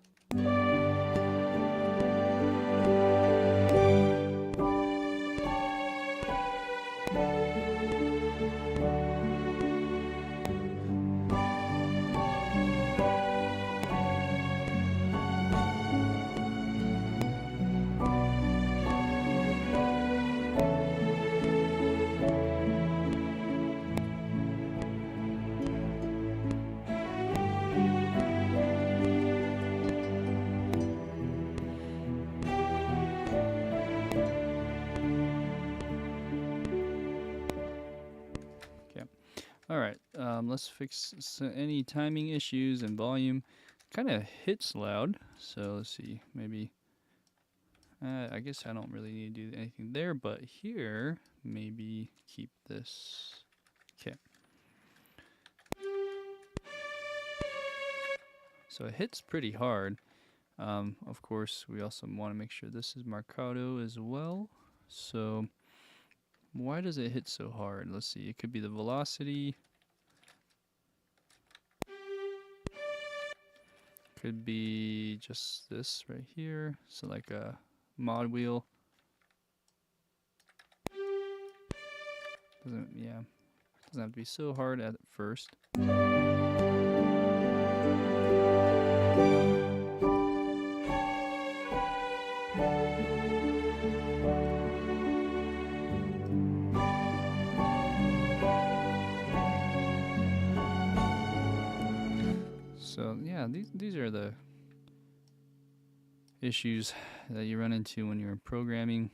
Alright, let's fix any timing issues and volume. Kind of hits loud, so let's see, maybe, I guess I don't really need to do anything there, but here, maybe keep this. Okay. So it hits pretty hard. Of course, we also want to make sure this is marcato as well. So why does it hit so hard? Let's see, it could be the velocity. Could be just this right here. So like a mod wheel. Doesn't have to be so hard at first. So yeah, these are the issues that you run into when you're programming.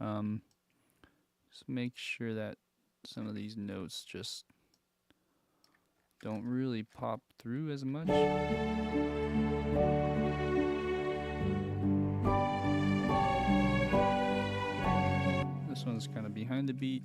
Just make sure that some of these notes just don't really pop through as much. This one's kind of behind the beat.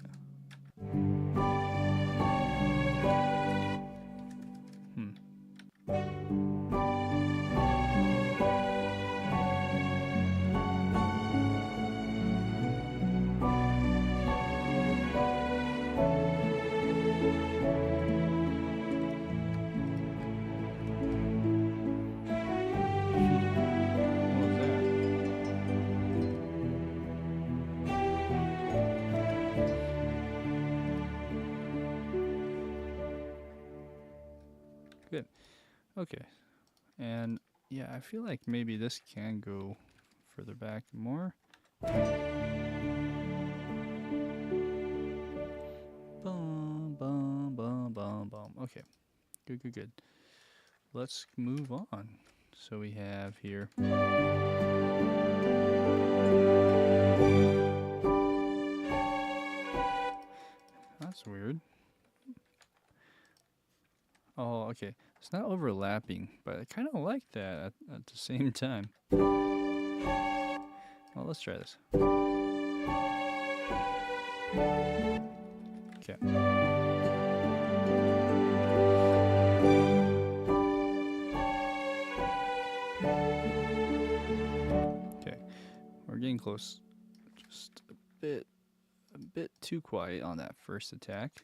Good. Okay. And yeah, I feel like maybe this can go further back more. Bum, bum, bum, bum, bum. Okay. Good, good, good. Let's move on. So we have here. That's weird. Oh, okay. It's not overlapping, but I kind of like that at the same time. Well, let's try this. Okay. Okay. We're getting close. Just a bit too quiet on that first attack.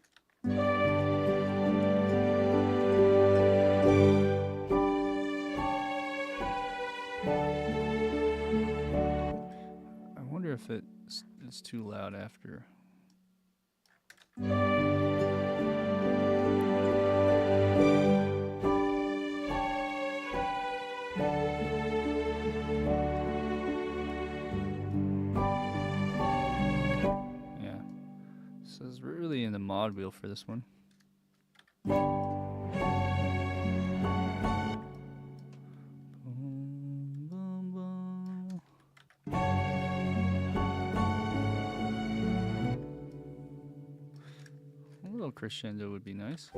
I wonder if it's too loud after. Yeah. So it's really in the mod wheel for this one. A little crescendo would be nice.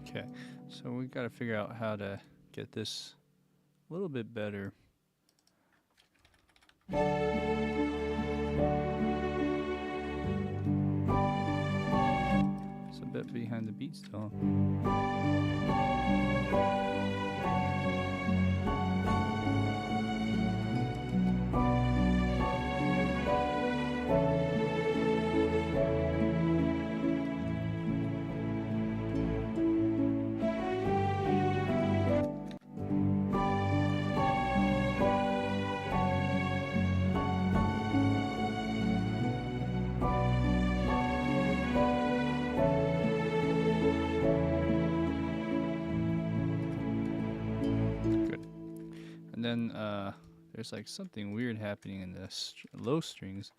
Okay, so we got to figure out how to get this a little bit better. It's a bit behind the beat still. And then there's like something weird happening in the low strings.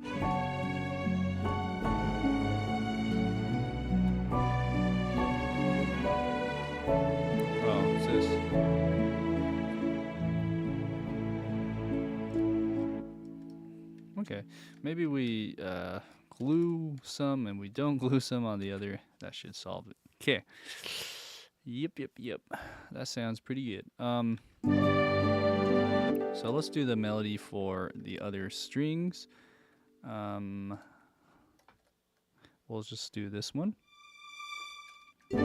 Oh, what's this? Okay, maybe we glue some and we don't glue some on the other. That should solve it. Okay. Yep. That sounds pretty good. So let's do the melody for the other strings. We'll just do this one. And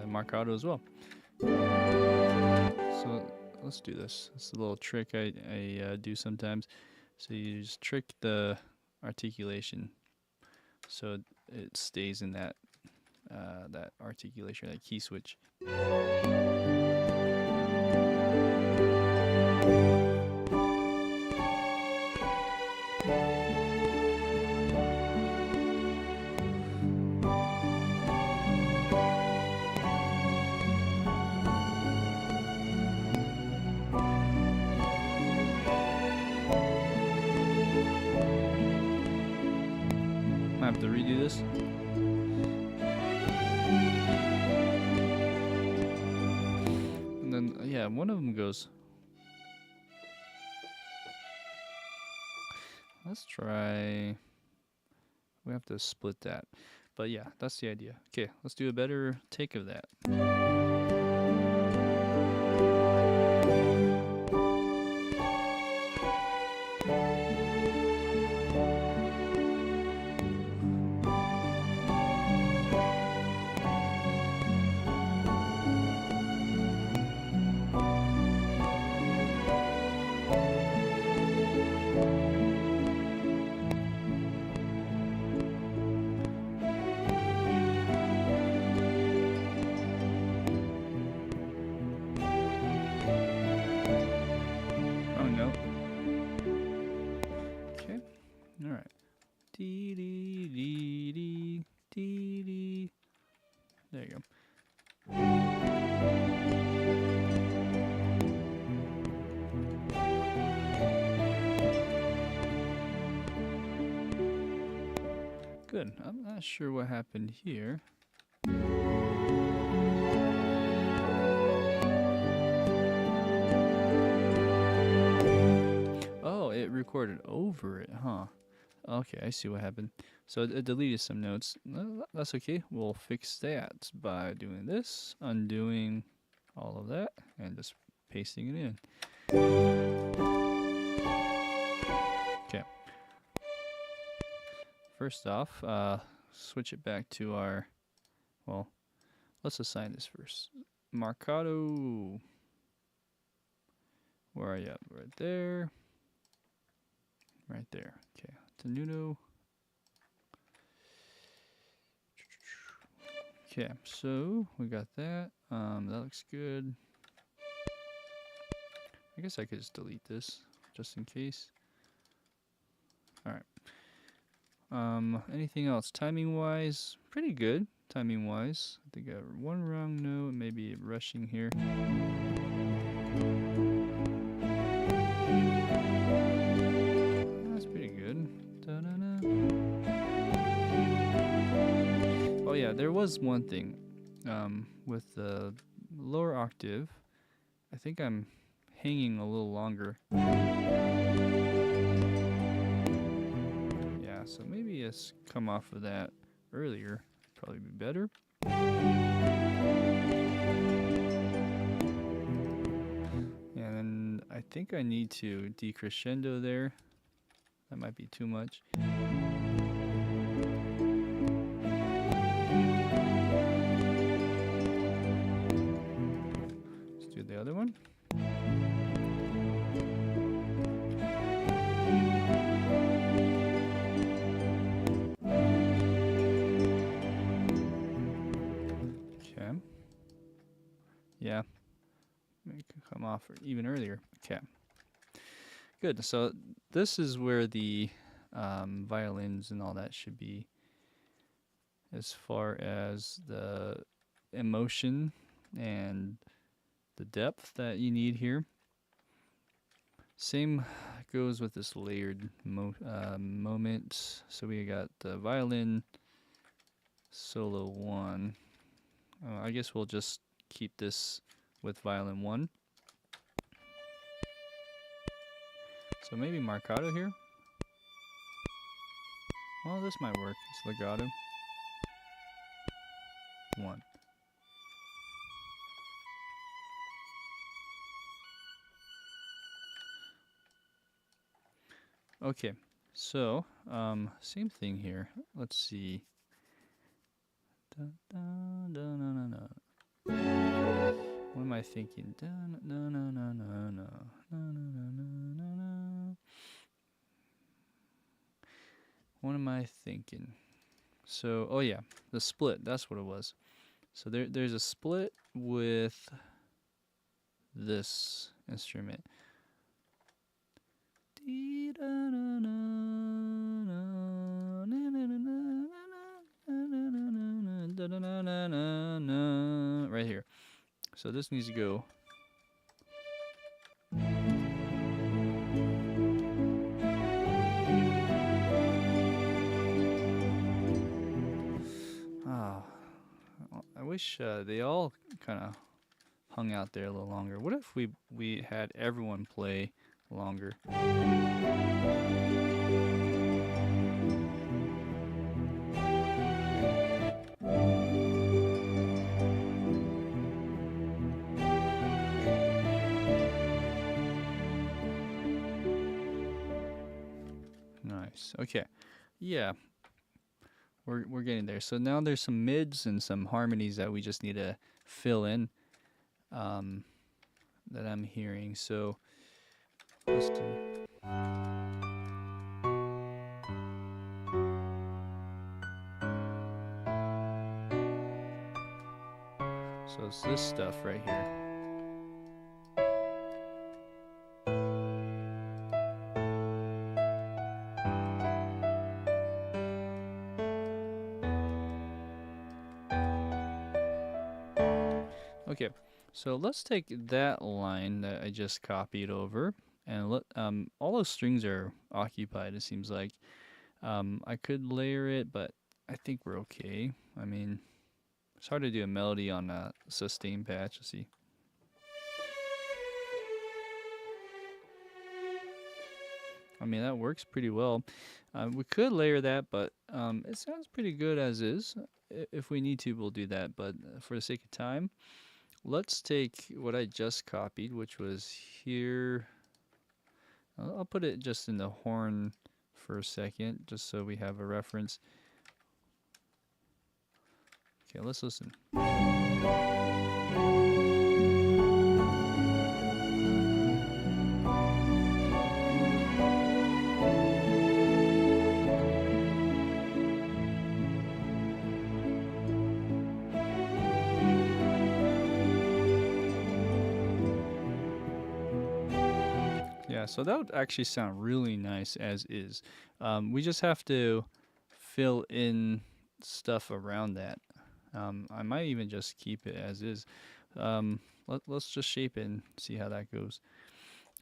marcato as well. So let's do this. It's a little trick I do sometimes. So you just trick the articulation so it stays in that articulation, that key switch. this. And then, yeah, one of them goes. Let's try. We have to split that. But yeah, that's the idea. Okay, let's do a better take of that. Alright. Dee dee dee dee dee dee. There you go. Good. I'm not sure what happened here. Oh, it recorded over it, huh? Okay, I see what happened. So it deleted some notes. That's okay. We'll fix that by doing this, undoing all of that, and just pasting it in. Okay. First off, switch it back to our, well, let's assign this first. Marcato. Where are you at? Right there. Right there. Okay. Tenuto. Okay, so we got that. That looks good. I guess I could just delete this just in case. All right. Anything else? Timing wise, pretty good. Timing wise, I think I got one wrong note, maybe rushing here. That's pretty good. Da-da-da. Oh yeah, there was one thing with the lower octave. I think I'm hanging a little longer. Yeah, so maybe it's come off of that earlier. Probably be better. And I think I need to decrescendo there. That might be too much. Let's do the other one. Okay. Yeah. It could come off even earlier. Okay. Good. So this is where the violins and all that should be, as far as the emotion and the depth that you need here. Same goes with this layered moment. So we got the violin solo 1. I guess we'll just keep this with violin 1. So maybe marcato here. Well, this might work. It's legato. 1. Okay, so same thing here. Let's see. Da, da, da, na, na, na. What am I thinking? Da, na, na, na, na, na, na, na, na, na, na. What am I thinking? So, oh yeah, the split. That's what it was. So there's a split with this instrument. Right here. So this needs to go. wish they all kind of hung out there a little longer. What if we had everyone play longer? Nice. Okay. Yeah. We're getting there. So now there's some mids and some harmonies that we just need to fill in that I'm hearing. So let's do. So it's this stuff right here. Okay, so let's take that line that I just copied over, and let all those strings are occupied. It seems like I could layer it, but I think we're okay. I mean, it's hard to do a melody on a sustain patch. Let's see. I mean, that works pretty well. We could layer that, but it sounds pretty good as is. If we need to, we'll do that. But for the sake of time, let's take what I just copied, which was here. I'll put it just in the horn for a second, just so we have a reference. Okay, let's listen. Yeah, so that would actually sound really nice as is. We just have to fill in stuff around that. I might even just keep it as is. Let's just shape it and see how that goes.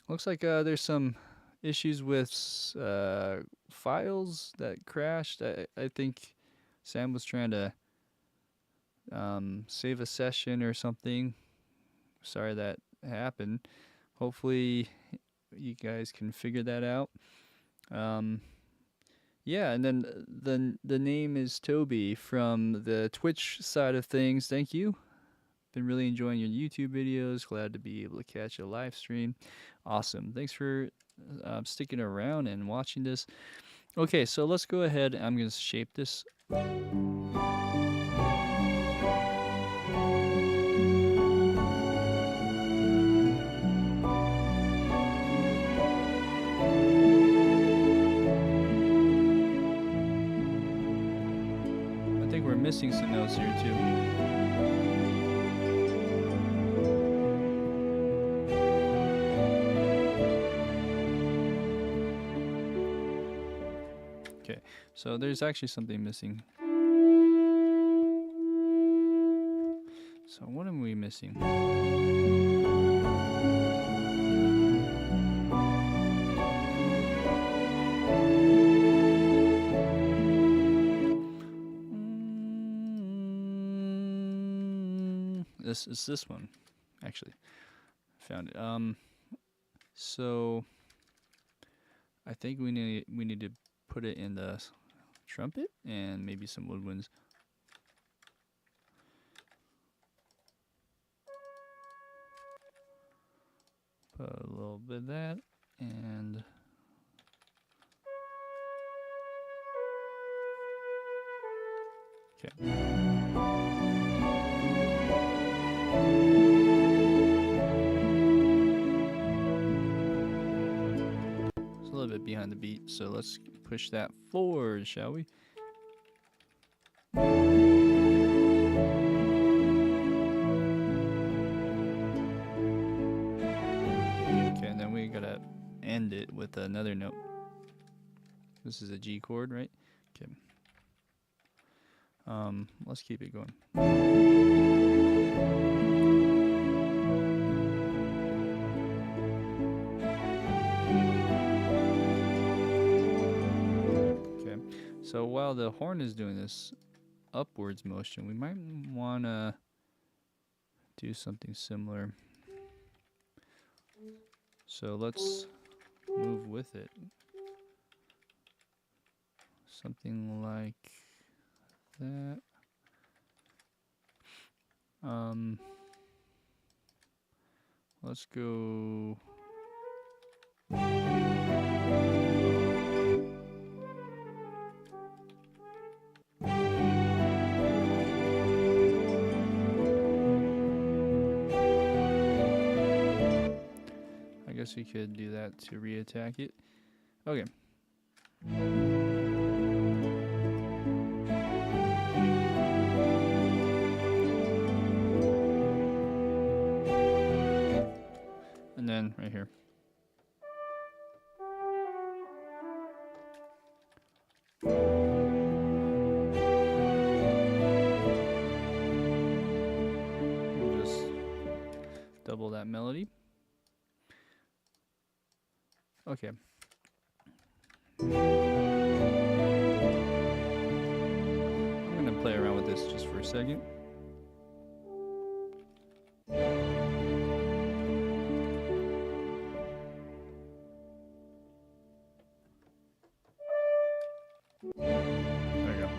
Looks like there's some issues with files that crashed. I think Sam was trying to save a session or something. Sorry that happened. Hopefully you guys can figure that out. Yeah, and then the name is Toby from the Twitch side of things. Thank you. Been really enjoying your YouTube videos. Glad to be able to catch a live stream. Awesome. Thanks for sticking around and watching this. Okay, so let's go ahead. I'm going to shape this. Missing some notes here too. Okay, so there's actually something missing. So what am we missing? This is this one, actually. Found it. So I think we need to put it in the trumpet and maybe some woodwinds. Put a little bit of that and okay. A little bit behind the beat, so let's push that forward, shall we? Okay, and then we gotta end it with another note. This is a G chord, right? Okay. Let's keep it going. So while the horn is doing this, upwards motion. We might want to do something similar. So let's move with it. Something like that. Let's go. I guess we could do that to reattack it. Okay. And then right here. We'll just double that melody. Okay. I'm gonna play around with this just for a second. There we go.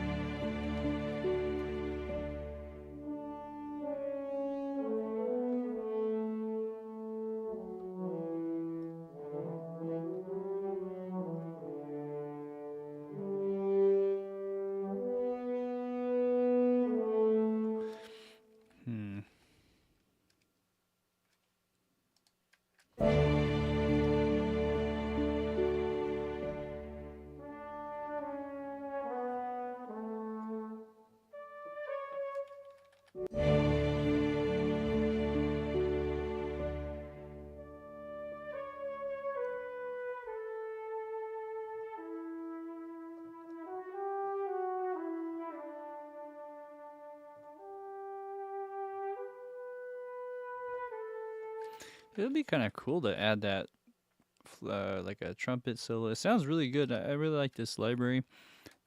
It would be kind of cool to add that, like a trumpet solo. It sounds really good. I really like this library.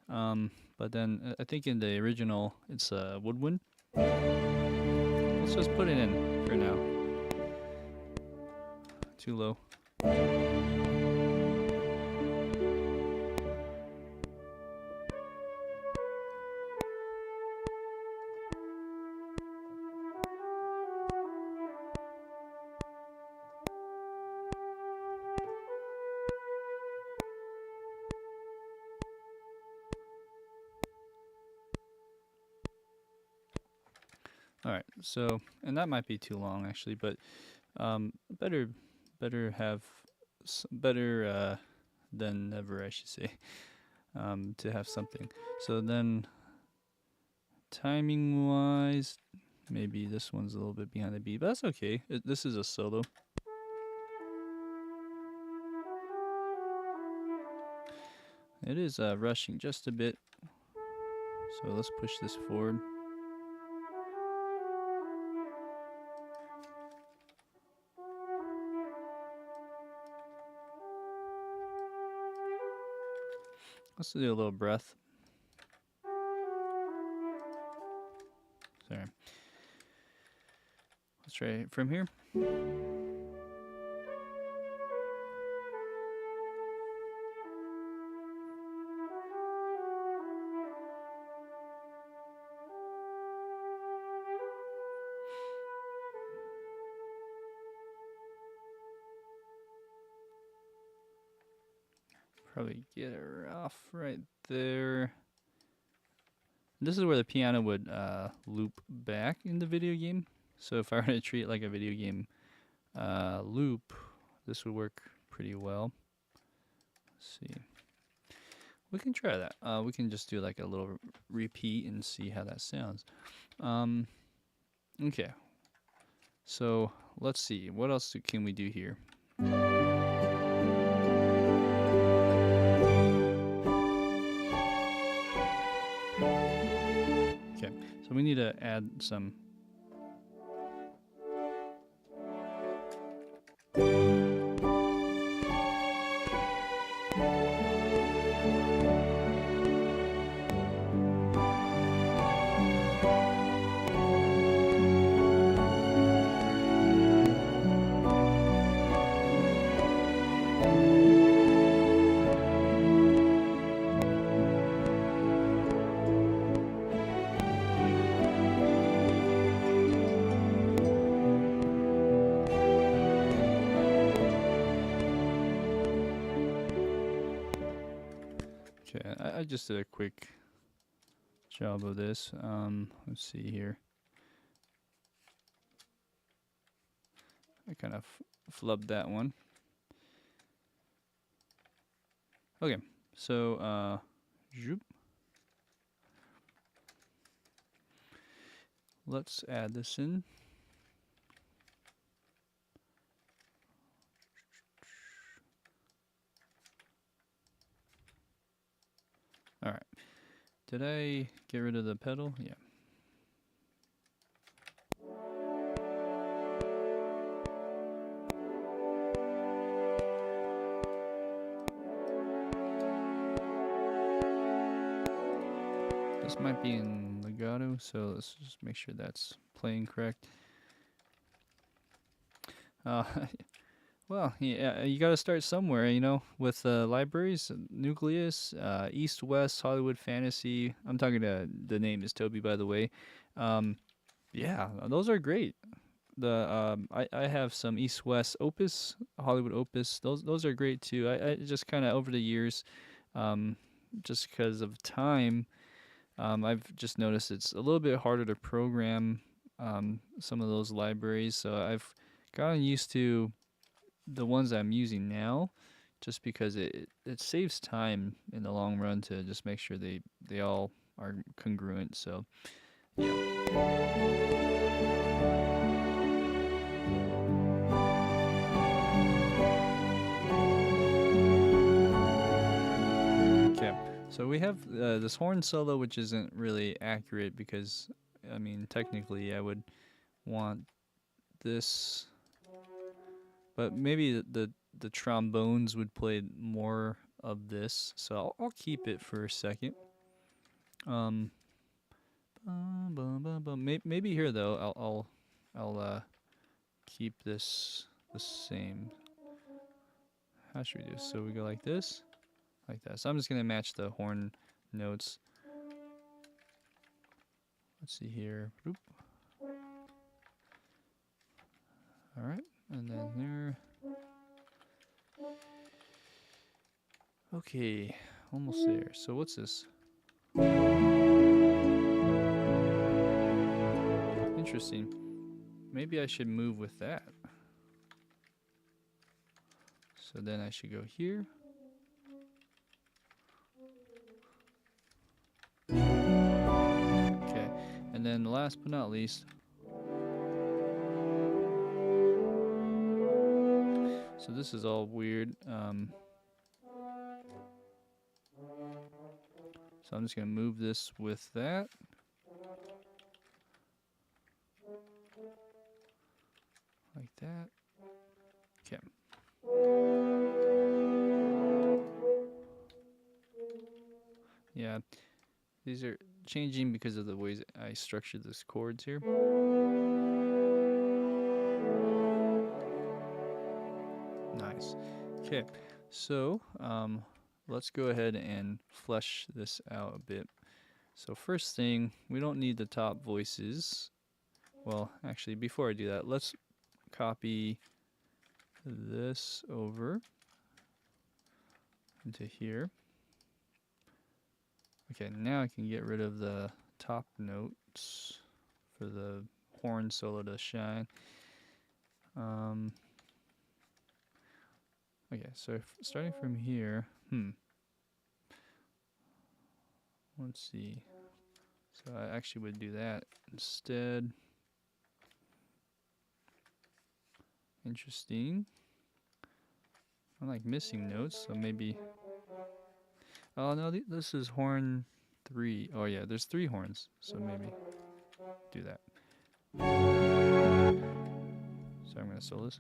But then I think in the original, it's a woodwind. Let's just put it in for now. Too low. All right, so, and that might be too long actually, but better have better than never, I should say, to have something. So then, timing wise, maybe this one's a little bit behind the beat, but that's okay. This is a solo. It is rushing just a bit, so let's push this forward. Let's do a little breath. Sorry. Let's try it from here. Probably get her off right there. This is where the piano would loop back in the video game. So if I were to treat it like a video game loop, this would work pretty well. Let's see. We can try that. We can just do like a little repeat and see how that sounds. Okay. So let's see. What else can we do here? Okay, so we need to add some. Okay, I just did a quick job of this. Let's see here. I kind of flubbed that one. Okay, so zoop. Let's add this in. All right. Did I get rid of the pedal? Yeah. This might be in legato, so let's just make sure that's playing correct. Well, yeah, you got to start somewhere, you know, with libraries, Nucleus, East West, Hollywood Fantasy. I'm talking to, the name is Toby, by the way. Yeah, those are great. I have some East West Opus, Hollywood Opus. Those are great too. I just kind of over the years, just because of time, I've just noticed it's a little bit harder to program some of those libraries. So I've gotten used to the ones I'm using now, just because it saves time in the long run to just make sure they all are congruent. So yeah. Okay, so we have this horn solo, which isn't really accurate because, I mean, technically I would want this, but maybe the trombones would play more of this, so I'll keep it for a second. Maybe here though I'll keep this the same. How should we do this? So we go like this, like that. So I'm just gonna match the horn notes. Let's see here. Boop. All right, and then there. Okay, almost there. So what's this? Interesting. Maybe I should move with that. So then I should go here. Okay, and then last but not least, so this is all weird. So I'm just gonna move this with that. Like that. Okay. Yeah, these are changing because of the ways I structured this chords here. Nice. Okay, so let's go ahead and flesh this out a bit. So first thing, we don't need the top voices. Well, actually, before I do that, let's copy this over into here. Okay, now I can get rid of the top notes for the horn solo to shine. Okay, so starting from here, let's see. So I actually would do that instead. Interesting. I'm like missing notes, so maybe. Oh no, this is horn 3. Oh yeah, there's 3 horns, so maybe do that. So I'm gonna solo this.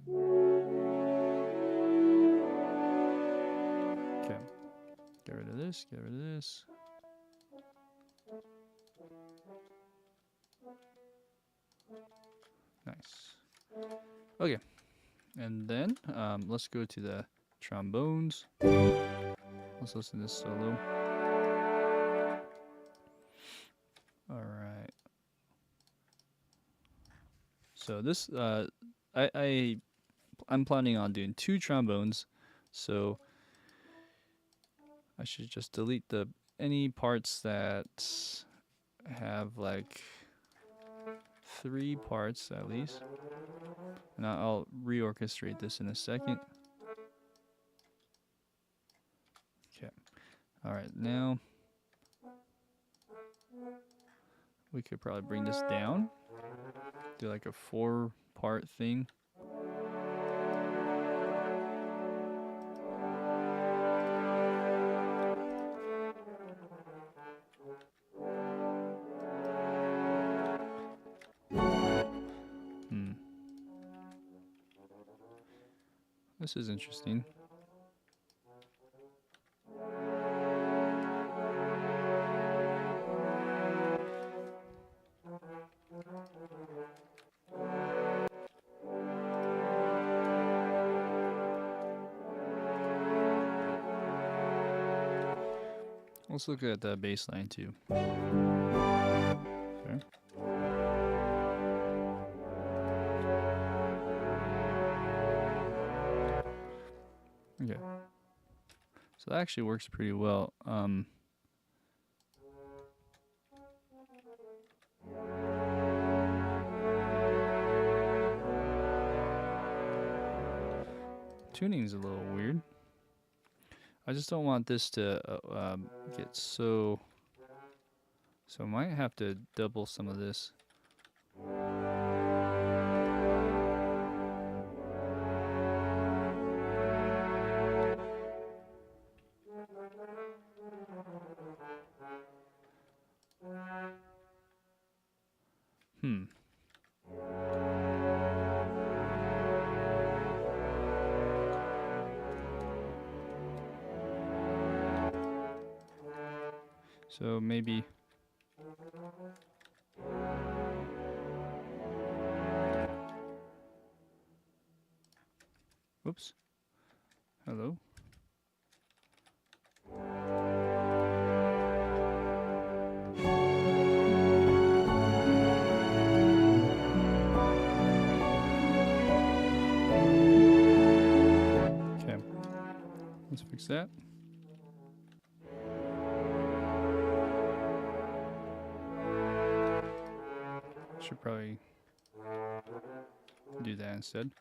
Okay, get rid of this, get rid of this. Nice. Okay, and then let's go to the trombones. Let's listen to this solo. All right. So this, I'm planning on doing 2 trombones, so I should just delete any parts that have like 3 parts at least, and I'll reorchestrate this in a second. Okay. All right, now we could probably bring this down, do like a 4-part thing. This is interesting. Let's look at the bass line too. Okay. Okay. So that actually works pretty well. Tuning's a little weird. I just don't want this to get so I might have to double some of this. So maybe whoops. Hello. Okay. Let's fix that. Should probably do that instead.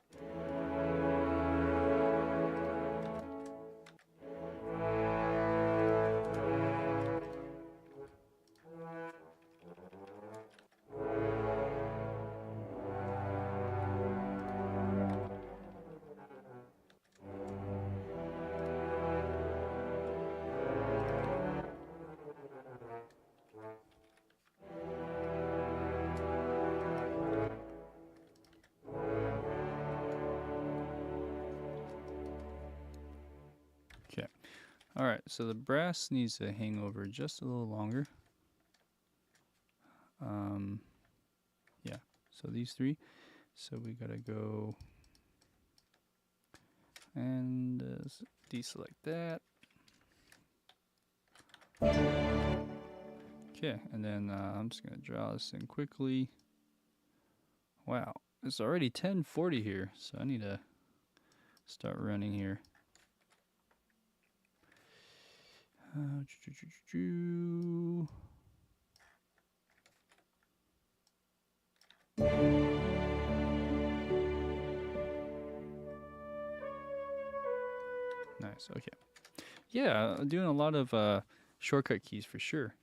Okay. All right, so the brass needs to hang over just a little longer. Yeah, so these 3. So we gotta go and deselect that. Okay, and then I'm just gonna draw this in quickly. Wow, it's already 10:40 here, so I need to start running here. Nice. Okay. Yeah, doing a lot of shortcut keys for sure.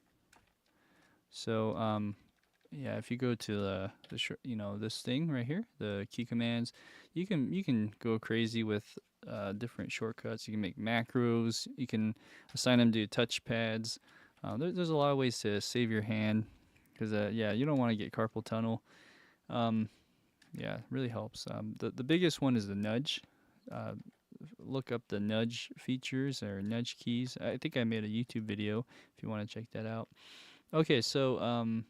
So yeah, if you go to this thing right here, the key commands, you can go crazy with different shortcuts. You can make macros. You can assign them to touchpads. There's a lot of ways to save your hand, because yeah, you don't want to get carpal tunnel. Yeah, it really helps. The biggest one is the nudge. Look up the nudge features or nudge keys. I think I made a YouTube video if you want to check that out. Okay, so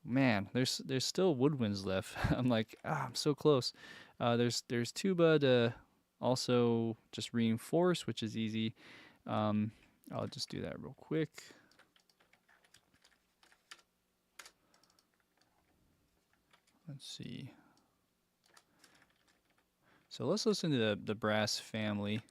man, there's still woodwinds left. I'm like, I'm so close. There's tuba to also just reinforce, which is easy. I'll just do that real quick. Let's see. So let's listen to the brass family.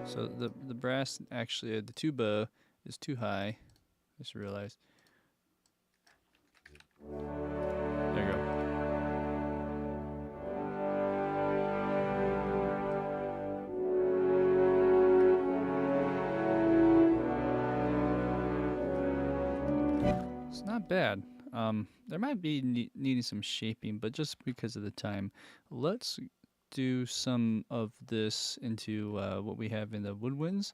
So the brass, actually, the tuba is too high. Just realized. There you go. It's not bad. There might be needing some shaping, but just because of the time, let's do some of this into what we have in the Woodwinds.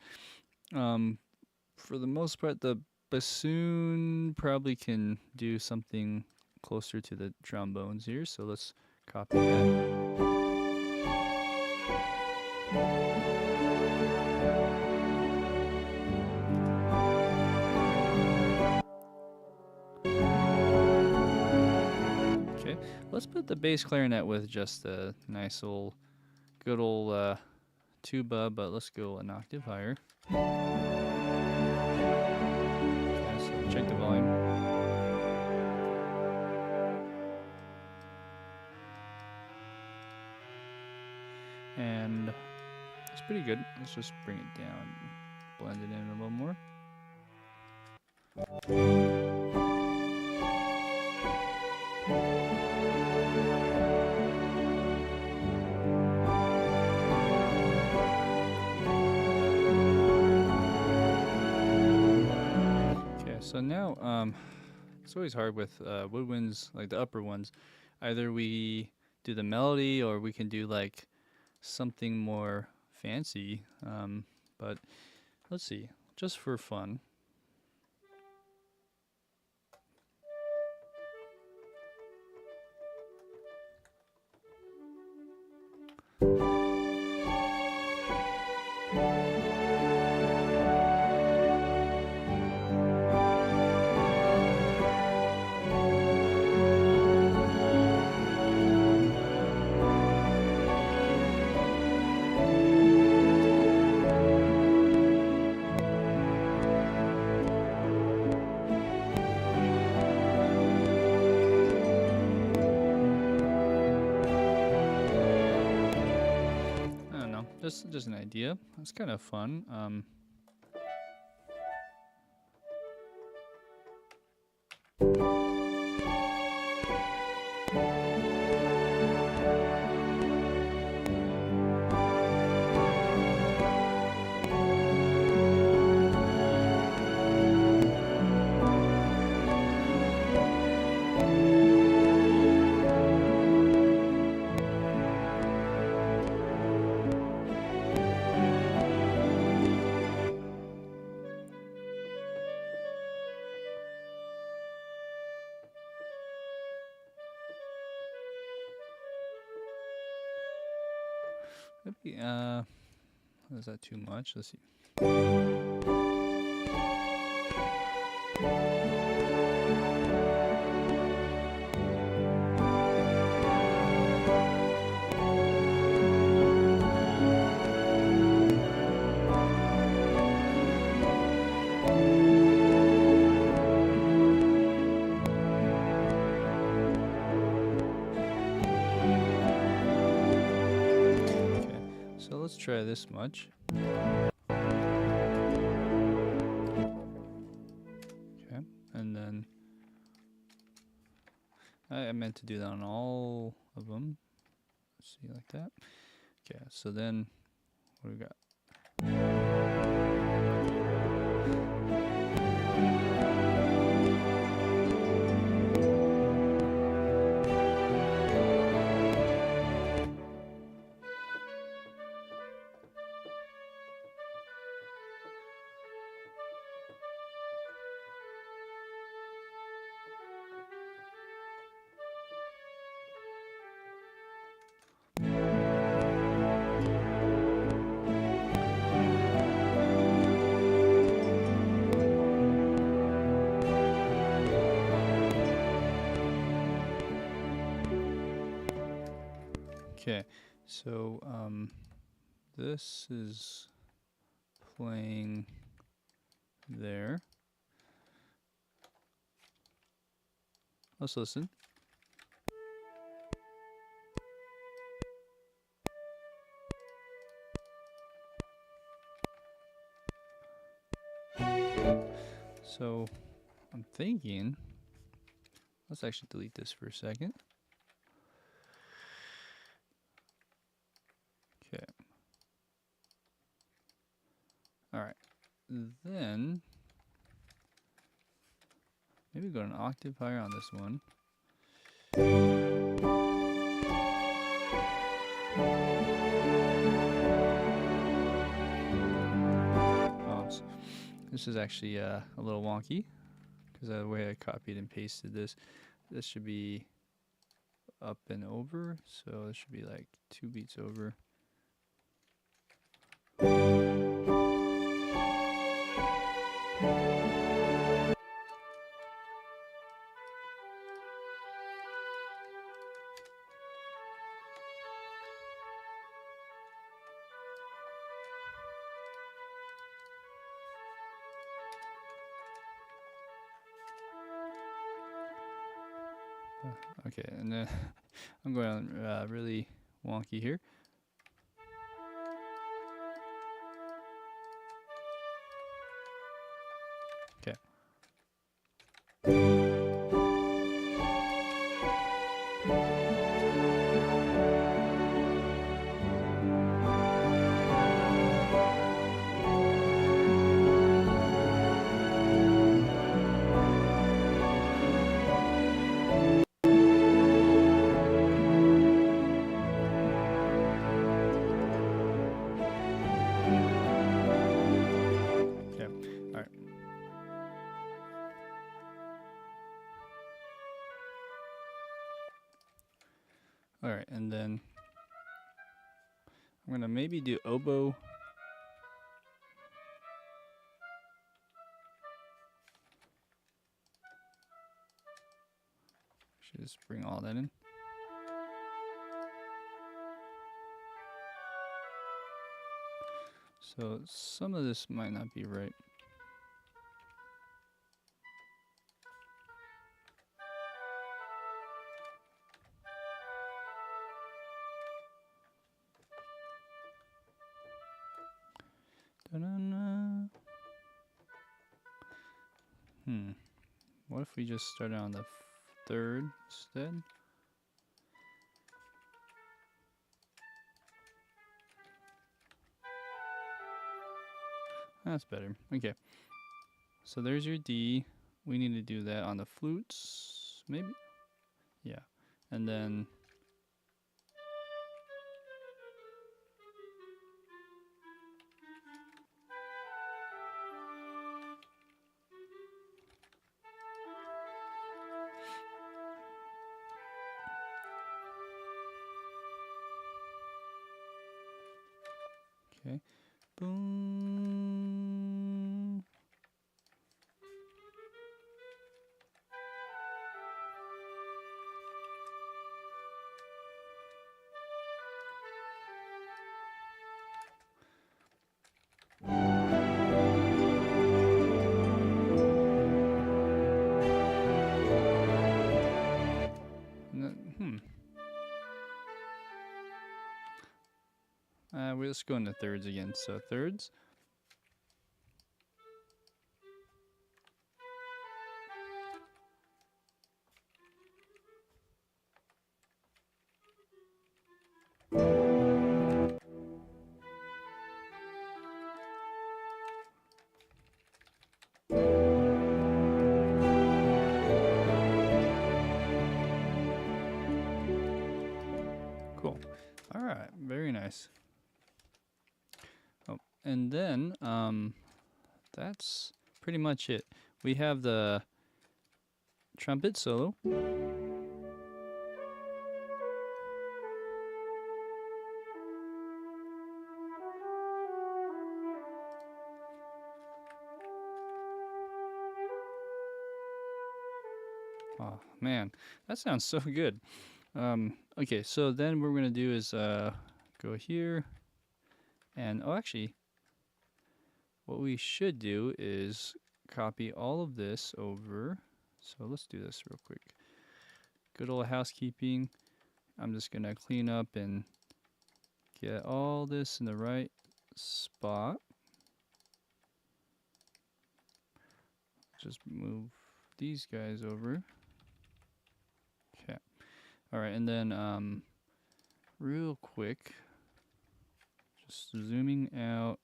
For the most part, the bassoon probably can do something closer to the trombones here, so let's copy that. Okay, let's put the bass clarinet with just a nice old, good old tuba, but let's go an octave higher. Okay, so check the volume. And it's pretty good. Let's just bring it down, blend it in a little more. Okay, so now it's always hard with woodwinds, like the upper ones. Either we do the melody or we can do like something more fancy, but let's see, just for fun. Just an idea. It's kind of fun. Maybe, is that too much? Let's see. Let's try this much. Okay, and then I meant to do that on all of them. Let's see, like that. Okay, so then what do we got? Okay, so this is playing there. Let's listen. So I'm thinking, let's actually delete this for a second. Okay. All right. Then maybe go an octave higher on this one. Oh, this is actually a little wonky because of the way I copied and pasted this. This should be up and over, so it should be like 2 beats over. Okay, and then I'm going really wonky here. Okay. All right, and then I'm gonna maybe do oboe. Should just bring all that in. So some of this might not be right. Da-da-da. What if we just started on the third instead? That's better. Okay. So there's your D. We need to do that on the flutes, maybe? Yeah. And then okay. Boom. We'll just go into thirds again. So thirds. Cool. All right. Very nice. Oh, and then that's pretty much it. We have the trumpet solo. Oh man, that sounds so good. Okay, so then what we're gonna do is go here, and actually, what we should do is copy all of this over. So let's do this real quick. Good old housekeeping. I'm just gonna clean up and get all this in the right spot. Just move these guys over. Okay. All right, and then real quick, just zooming out.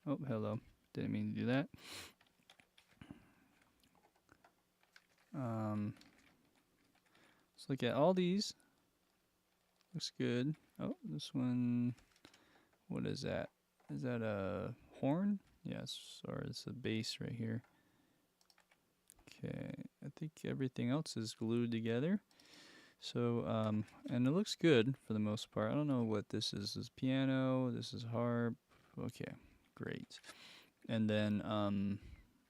Oh, hello. Didn't mean to do that. Let's look at all these. Looks good. Oh, this one. What is that? Is that a horn? Yes, or it's a bass right here. Okay, I think everything else is glued together. So, and it looks good for the most part. I don't know what this is. This is piano. This is harp. Okay, great. And then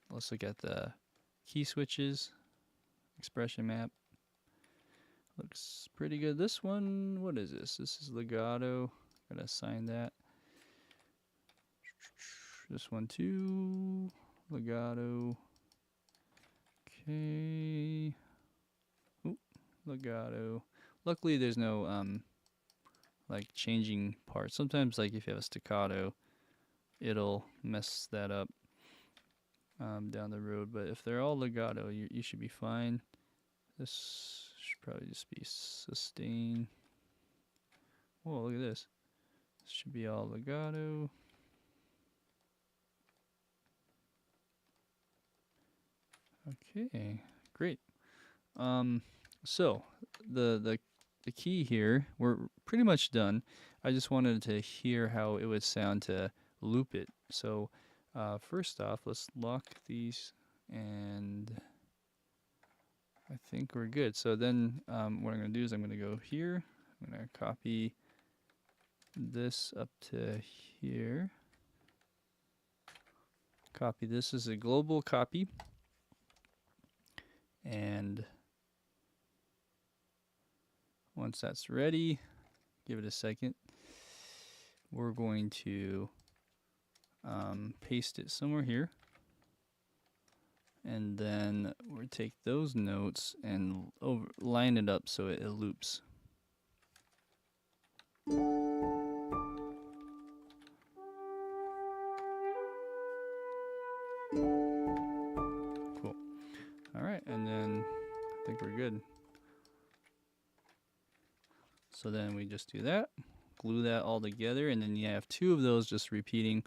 let's look at the key switches, expression map. Looks pretty good. This one, what is this? This is legato. Gotta assign that. This one too, legato. Okay. Ooh, legato. Luckily, there's no like changing parts. Sometimes, like if you have a staccato, it'll mess that up down the road. But if they're all legato, you should be fine. This should probably just be sustain. Whoa, look at this. This should be all legato. Okay, great. So the key here, we're pretty much done. I just wanted to hear how it would sound to loop it. So first off, let's lock these, and I think we're good. So then what I'm going to do is I'm going to go here. I'm going to copy this up to here. Copy this as a global copy. And once that's ready, give it a second. We're going to paste it somewhere here. And then we'll take those notes and line it up so it loops. Cool. All right, and then I think we're good. So then we just do that, glue that all together, and then you have two of those just repeating.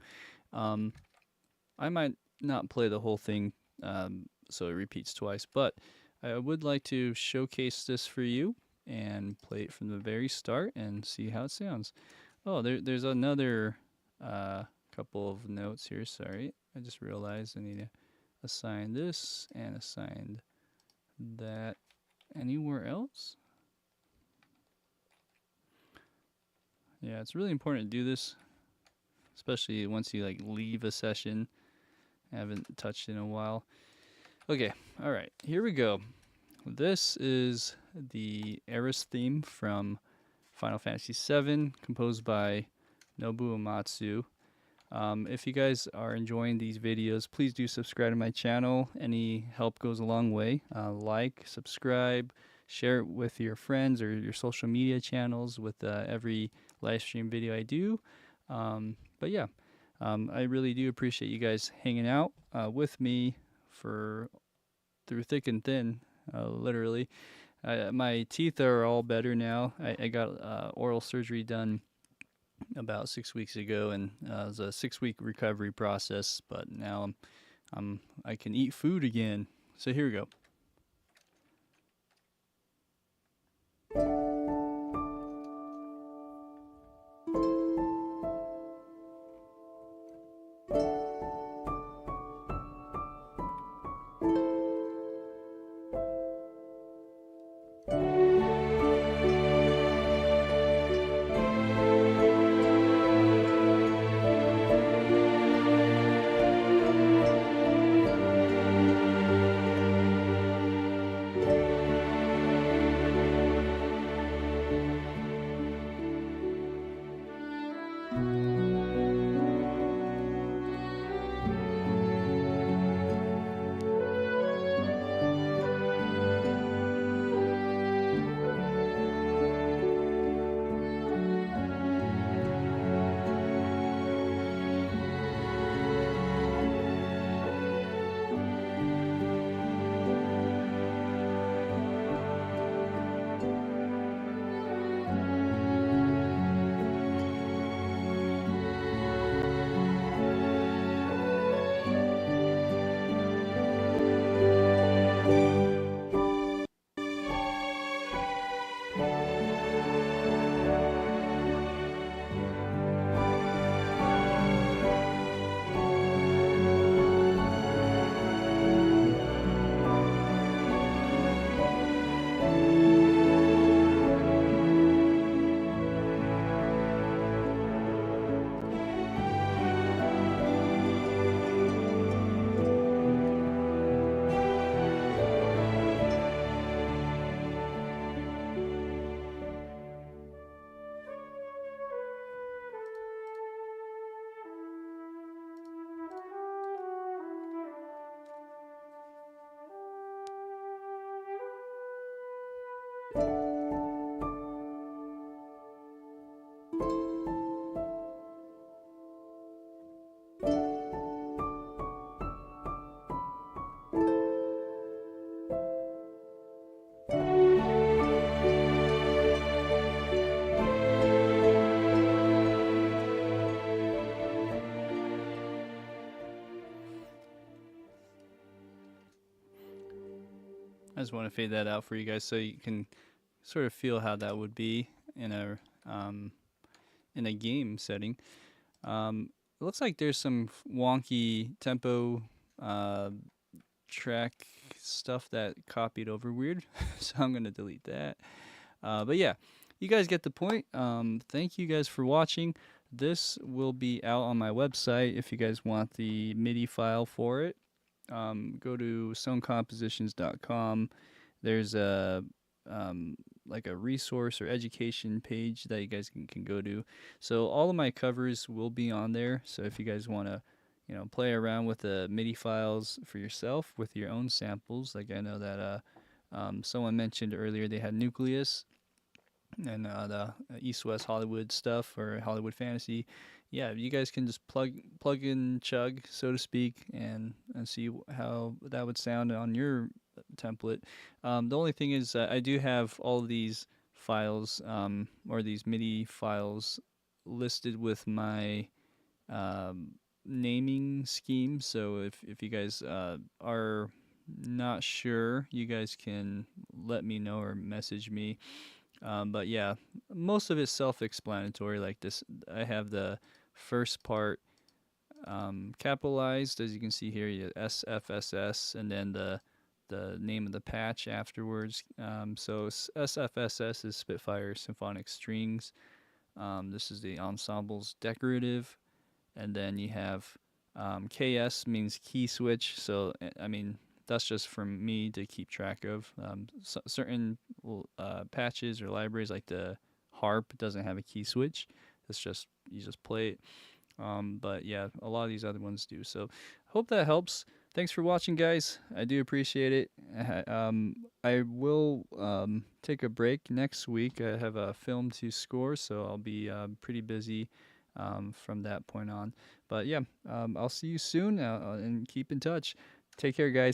I might not play the whole thing so it repeats twice, but I would like to showcase this for you and play it from the very start and see how it sounds. Oh, there's another couple of notes here. Sorry, I just realized I need to assign this and assign that anywhere else. Yeah, it's really important to do this, especially once you like leave a session. I haven't touched in a while. Okay, all right, here we go. This is the Aerith theme from Final Fantasy VII, composed by Nobuo Uematsu. If you guys are enjoying these videos, please do subscribe to my channel. Any help goes a long way. Like, subscribe, share it with your friends or your social media channels with every live stream video I do. But yeah, I really do appreciate you guys hanging out with me through thick and thin, literally. My teeth are all better now. I got oral surgery done about 6 weeks ago, and it was a 6-week recovery process. But now I can eat food again. So here we go. I just want to fade that out for you guys so you can sort of feel how that would be in um, a game setting. It looks like there's some wonky tempo uh, track stuff that copied over weird, so I'm gonna delete that. But yeah, you guys get the point. Thank you guys for watching. This will be out on my website if you guys want the MIDI file for it. Go to sonecompositions.com. There's a like a resource or education page that you guys can go to. So all of my covers will be on there. So if you guys want to, play around with the MIDI files for yourself with your own samples, like I know that someone mentioned earlier they had Nucleus and the East West Hollywood stuff or Hollywood Fantasy. Yeah, you guys can just plug in chug, so to speak, and see how that would sound on your template. The only thing is I do have all of these files or these MIDI files listed with my naming scheme. So if you guys are not sure, you guys can let me know or message me. But yeah, most of it's self-explanatory. Like this, I have the first part capitalized, as you can see here, you SFSS, and then the name of the patch afterwards. So SFSS is Spitfire Symphonic Strings. This is the ensemble's decorative, and then you have KS means key switch. So I mean that's just for me to keep track of. Certain patches or libraries like the Harp doesn't have a key switch. It's just you just play it. But yeah, a lot of these other ones do. So hope that helps. Thanks for watching, guys. I do appreciate it. I will take a break next week. I have a film to score, so I'll be pretty busy from that point on. But yeah, I'll see you soon and keep in touch. Take care, guys.